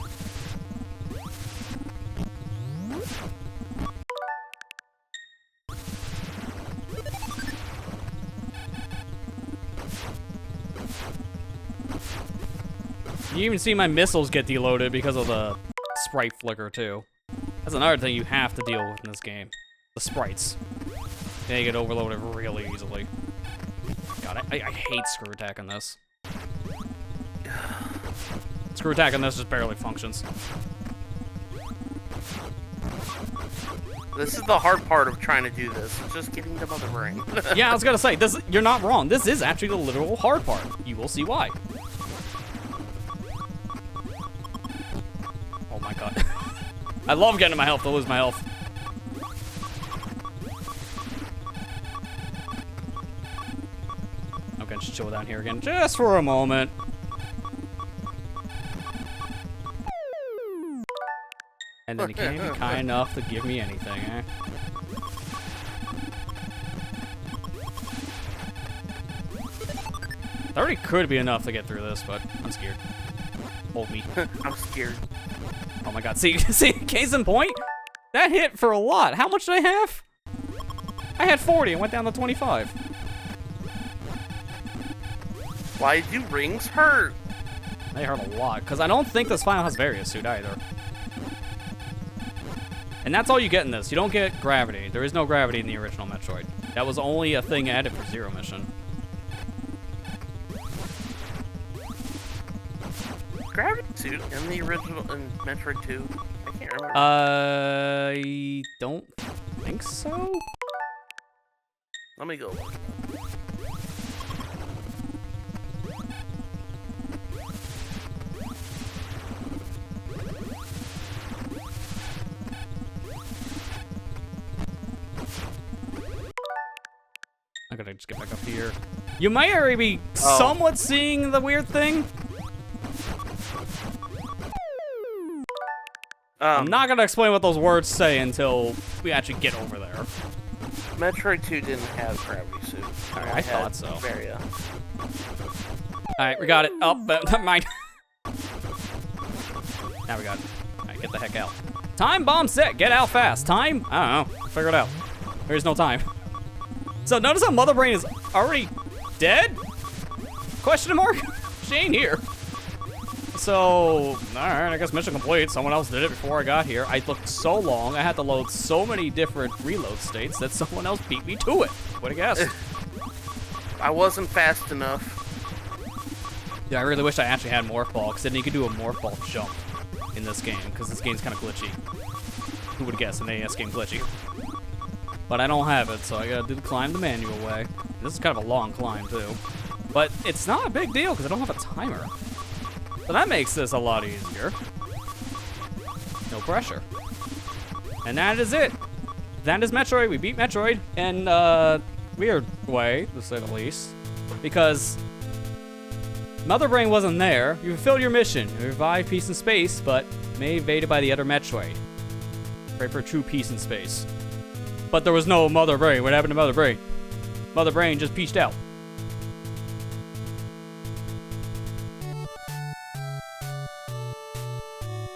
You even see my missiles get deloaded because of the sprite flicker, too. That's another thing you have to deal with in this game. The sprites. They get overloaded really easily. God, I hate screw attack on this. Screw attack on this just barely functions. This is the hard part of trying to do this. It's just getting the mother ring. Yeah, I was gonna say, you're not wrong. This is actually the literal hard part. You will see why. Oh my god. I love getting my health to lose my health. Okay, just chill down here again, just for a moment. And then he can't be kind enough to give me anything, eh? $30 could be enough to get through this, but I'm scared. Hold me. I'm scared. Oh my god, see, case in point? That hit for a lot. How much did I have? I had 40 and went down to 25. Why do rings hurt? They hurt a lot, because I don't think this final has Various Suit either. And that's all you get in this. You don't get gravity. There is no gravity in the original Metroid. That was only a thing added for Zero Mission. Gravity suit in the original in Metroid 2? I can't remember. I don't think so. Let me go look. I gotta just get back up here. You might already be somewhat seeing the weird thing. I'm not gonna explain what those words say until we actually get over there. Metroid 2 didn't have gravity suit. I thought so. Varia. Alright, we got it. Oh, but never mind. Now we got it. Alright, get the heck out. Time bomb set. Get out fast. Time? I don't know. Figure it out. There's no time. So notice how Mother Brain is already dead? Question mark? She ain't here. So, alright, I guess mission complete. Someone else did it before I got here. I looked so long, I had to load so many different reload states that someone else beat me to it. What a guess. I wasn't fast enough. Yeah, I really wish I actually had Morph Ball, because then you could do a Morph Ball jump in this game, because this game's kind of glitchy. Who would have guessed an NES game glitchy? But I don't have it, so I gotta do the climb the manual way. This is kind of a long climb, too. But it's not a big deal, because I don't have a timer. So that makes this a lot easier. No pressure. And that is it. That is Metroid. We beat Metroid in a weird way, to say the least. Because Mother Brain wasn't there. You fulfilled your mission. You revived peace in space, but may evaded by the other Metroid. Pray for true peace in space. But there was no Mother Brain. What happened to Mother Brain? Mother Brain just peaced out.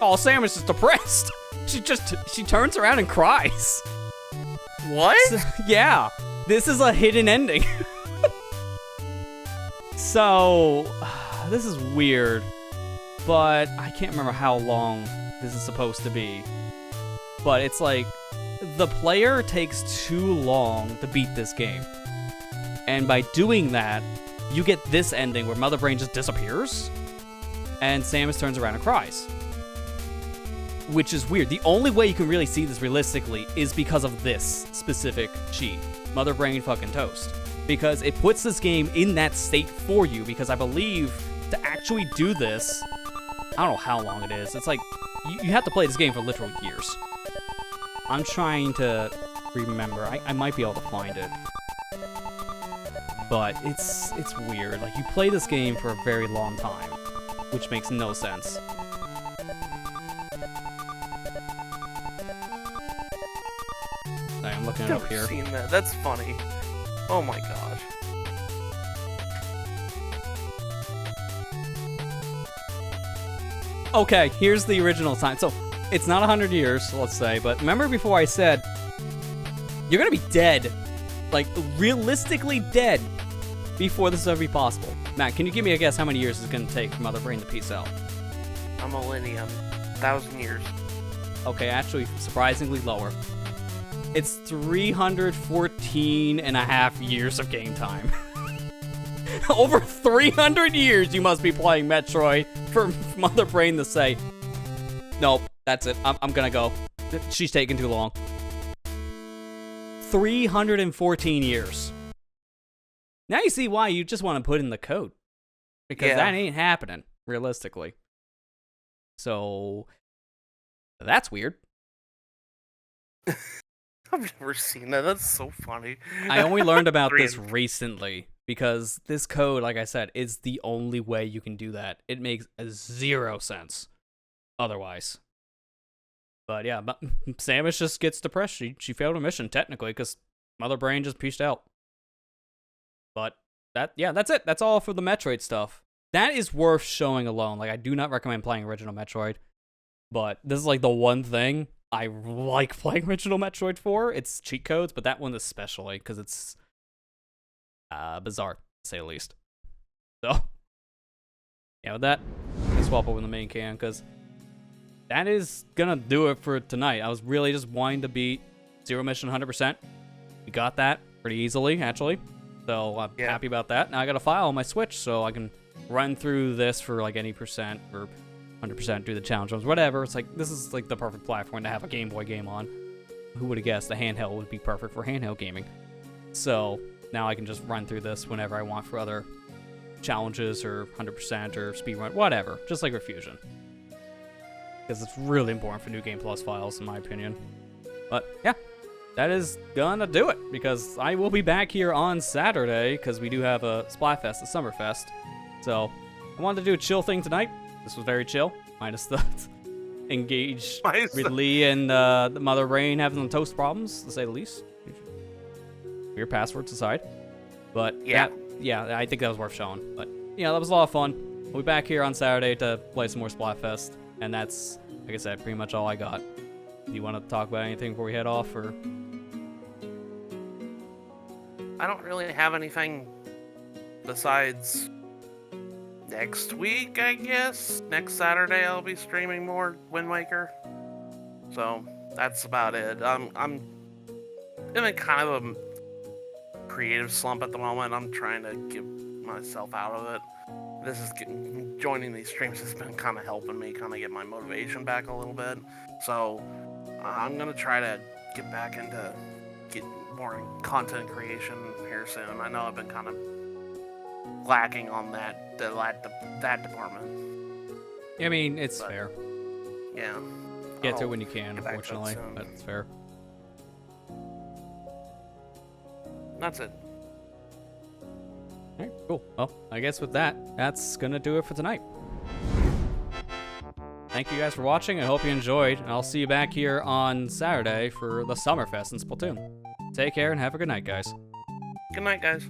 Oh, Samus is depressed. She turns around and cries. What? Yeah, this is a hidden ending. So, this is weird, but I can't remember how long this is supposed to be. But it's like, the player takes too long to beat this game. And by doing that, you get this ending where Mother Brain just disappears, and Samus turns around and cries. Which is weird. The only way you can really see this realistically is because of this specific cheat. Mother Brain fucking toast. Because it puts this game in that state for you, because I believe to actually do this, I don't know how long it is. It's like, you have to play this game for literal years. I'm trying to remember. I might be able to find it. But it's weird. Like, you play this game for a very long time, which makes no sense. I'm looking it up here. I've seen that. That's funny. Oh my gosh. Okay, here's the original time. So, it's not 100 years, let's say, but remember before I said, you're gonna be dead. Like, realistically dead before this will ever be possible. Matt, can you give me a guess how many years it's gonna take for Mother Brain to peace out? A millennium. 1,000 years. Okay, actually, surprisingly lower. It's 314 and a half years of game time. Over 300 years you must be playing Metroid for Mother Brain to say, nope, that's it, I'm gonna go. She's taking too long. 314 years. Now you see why you just want to put in the code. Because that ain't happening, realistically. So, that's weird. I've never seen that. That's so funny. I only learned about this recently because this code, like I said, is the only way you can do that. It makes zero sense otherwise. But yeah, Samus just gets depressed. She failed her mission technically because Mother Brain just peaced out. But that's it. That's all for the Metroid stuff. That is worth showing alone. Like, I do not recommend playing original Metroid, but this is like the one thing I like playing original Metroid for. It's cheat codes, but that one especially, because it's bizarre, to say the least. So, yeah, with that, let's swap over the main cam, because that is gonna do it for tonight. I was really just wanting to beat Zero Mission 100%. We got that pretty easily, actually. So, I'm happy about that. Now I got a file on my Switch, so I can run through this for like any percent, or 100%, do the challenge runs, whatever. It's like, this is like the perfect platform to have a Game Boy game on. Who would have guessed the handheld would be perfect for handheld gaming? So now I can just run through this whenever I want for other challenges or 100% or speedrun, whatever, just like Refusion. Because it's really important for New Game Plus files, in my opinion. But yeah, that is gonna do it, because I will be back here on Saturday, because we do have a Splatfest, a Summerfest. So, I wanted to do a chill thing tonight. This was very chill, minus the engage with Lee and the Mother Brain having some toast problems, to say the least. Your passwords aside. But, yeah, I think that was worth showing. But, yeah, that was a lot of fun. We'll be back here on Saturday to play some more Splatfest, and that's, like I said, pretty much all I got. Do you want to talk about anything before we head off, or? I don't really have anything besides next week, I guess. Next Saturday I'll be streaming more Wind Waker. So that's about it. I'm in kind of a creative slump at the moment. I'm trying to get myself out of it. Joining these streams has been kind of helping me kind of get my motivation back a little bit. So I'm gonna try to get back into more content creation here soon. I know I've been kind of lacking on that department. Yeah, I mean, it's fair. Yeah. Get to it when you can, unfortunately, but it's fair. That's it. Alright, cool. Well, I guess with that, that's gonna do it for tonight. Thank you guys for watching. I hope you enjoyed, and I'll see you back here on Saturday for the Summerfest in Splatoon. Take care and have a good night, guys. Good night, guys.